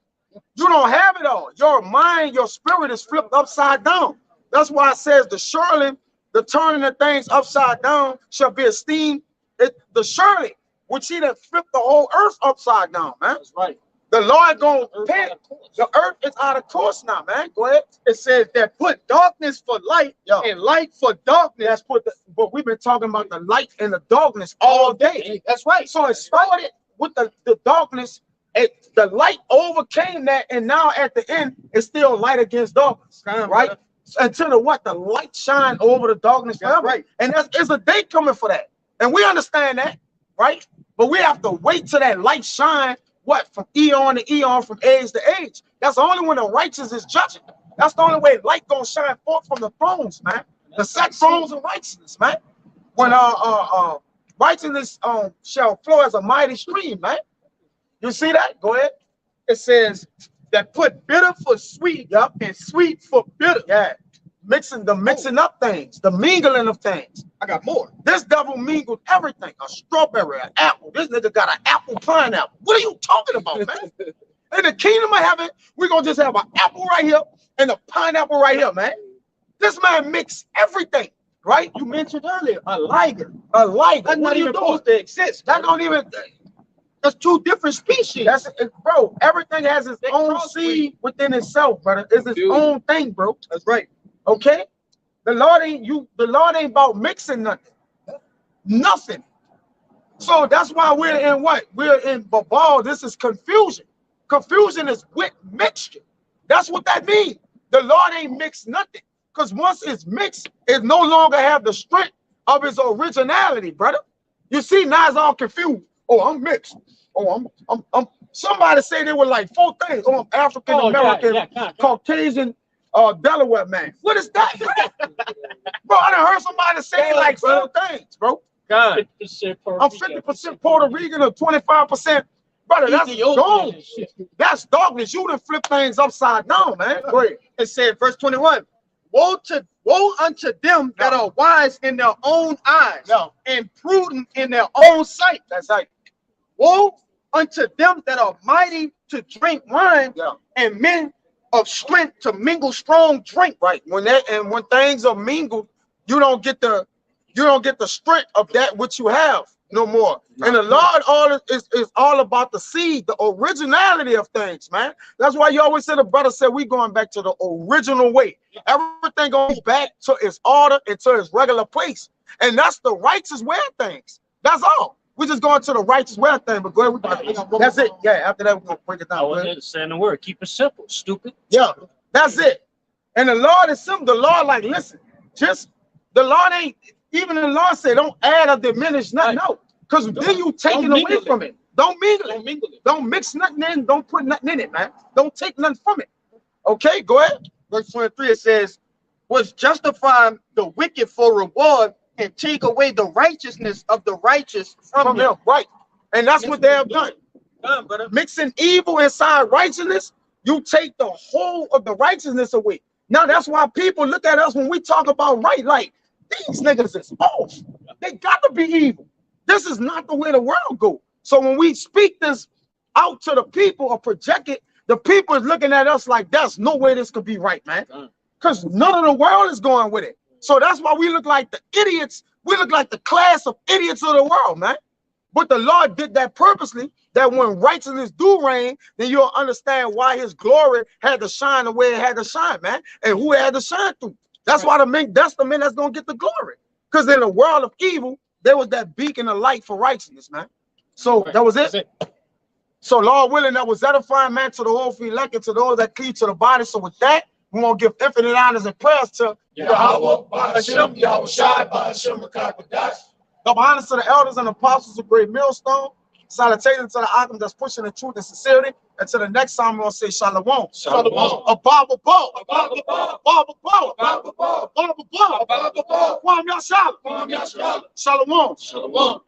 You don't have it all. Your mind, your spirit is flipped upside down. That's why it says the surely, the turning of things upside down shall be esteemed. The surely, which he that flipped the whole earth upside down, man. That's right. The Lord gonna pay. The earth is out of course now, man. Go ahead. It says that put darkness for light and light for darkness. That's but we've been talking about the light and the darkness all day. That's right. So it started with the darkness. The light overcame that, and now at the end, it's still light against darkness, right? Until the light shine over the darkness forever. Right. And there's a day coming for that. And we understand that, right? But we have to wait till that light shine, from eon to eon, from age to age. That's the only when the righteous is judging. That's the only way light gonna shine forth from the thrones, man. The set thrones of righteousness, man. When righteousness shall flow as a mighty stream, man. You see that? Go ahead. It says that put bitter for sweet, and sweet for bitter. Yeah. Mixing up things, the mingling of things. I got more. This devil mingled everything. A strawberry, an apple. This nigga got an apple pineapple. What are you talking about, man? In the kingdom of heaven, we're gonna just have an apple right here and a pineapple right here, man. This man mixed everything, right? You mentioned earlier a liger. A liger. That's not even supposed to exist. That don't even. That's two different species. That's it, bro. Everything has its own seed within itself, brother. It's its own thing, bro. That's right. Okay? The Lord ain't about mixing nothing. Nothing. So that's why we're in what? We're in Babal. This is confusion. Confusion is with mixture. That's what that means. The Lord ain't mixed nothing. Because once it's mixed, it no longer have the strength of its originality, brother. You see, now it's all confused. Oh, I'm mixed. Oh, I'm somebody say they were like 4 things. Oh, I'm African American, Caucasian, Delaware man. What is that? Bro, I done heard somebody say like 4 things, bro. God. I'm 50% Puerto Rican or 25%. Brother, that's gone. That's darkness. You done flip things upside down, man. Great. It said, verse 21. Woe unto them that are wise in their own eyes and prudent in their own sight. That's right. Woe unto them that are mighty to drink wine and men of strength to mingle strong drink. Right. When things are mingled, you don't get the strength of that which you have no more. And the Lord is all about the seed, the originality of things, man. That's why you always say, the brother said, we going back to the original way. Everything goes back to its order and to its regular place. And that's the righteous way of things. That's all. We're just going to the righteous way of things. But go ahead, that's it. Yeah, after that, we're going to break it down. I was there to say the word. Keep it simple, stupid. Yeah, that's it. And the Lord is simple. The Lord, like, listen, the Lord ain't, even the Lord said, don't add or diminish nothing. No. Because then you take it away from it. Don't mingle it. Don't mix nothing in. Don't put nothing in it, man. Don't take nothing from it. Okay, go ahead. Verse 23, it says, was justify the wicked for reward and take away the righteousness of the righteous from them. Right. And that's what they have done. Mixing evil inside righteousness, you take the whole of the righteousness away. Now, that's why people look at us when we talk about right, like, these niggas is off. They got to be evil. This is not the way the world goes. So when we speak this out to the people or project it, the people is looking at us like, there's no way this could be right, man. Because none of the world is going with it. So that's why we look like the idiots. We look like the class of idiots of the world, man. But the Lord did that purposely, that when righteousness do reign, then you'll understand why his glory had to shine the way it had to shine, man. And who it had to shine through. That's why that's the men that's going to get the glory. Because in the world of evil, there was that beacon of light for righteousness, man. So that was it. So Lord willing, that was edifying, man, to the whole elect and to those that cleave to the body. So with that, we want to give infinite honors and prayers to Yahweh, Ba'ashem, Yahweh Shai, Ba'ashem, Rakakadash. Give honors to the elders and apostles of Great Millstone. Salutations to the items that's pushing the truth and sincerity. And to the next time, we're going to say Shalom. Shalom. A Bible ball. A Bible ball. Bible ball. Bible ball. Bible ball. Bible ball. Kwam Yashala. Kwam Yashala. Shalom. Shalom.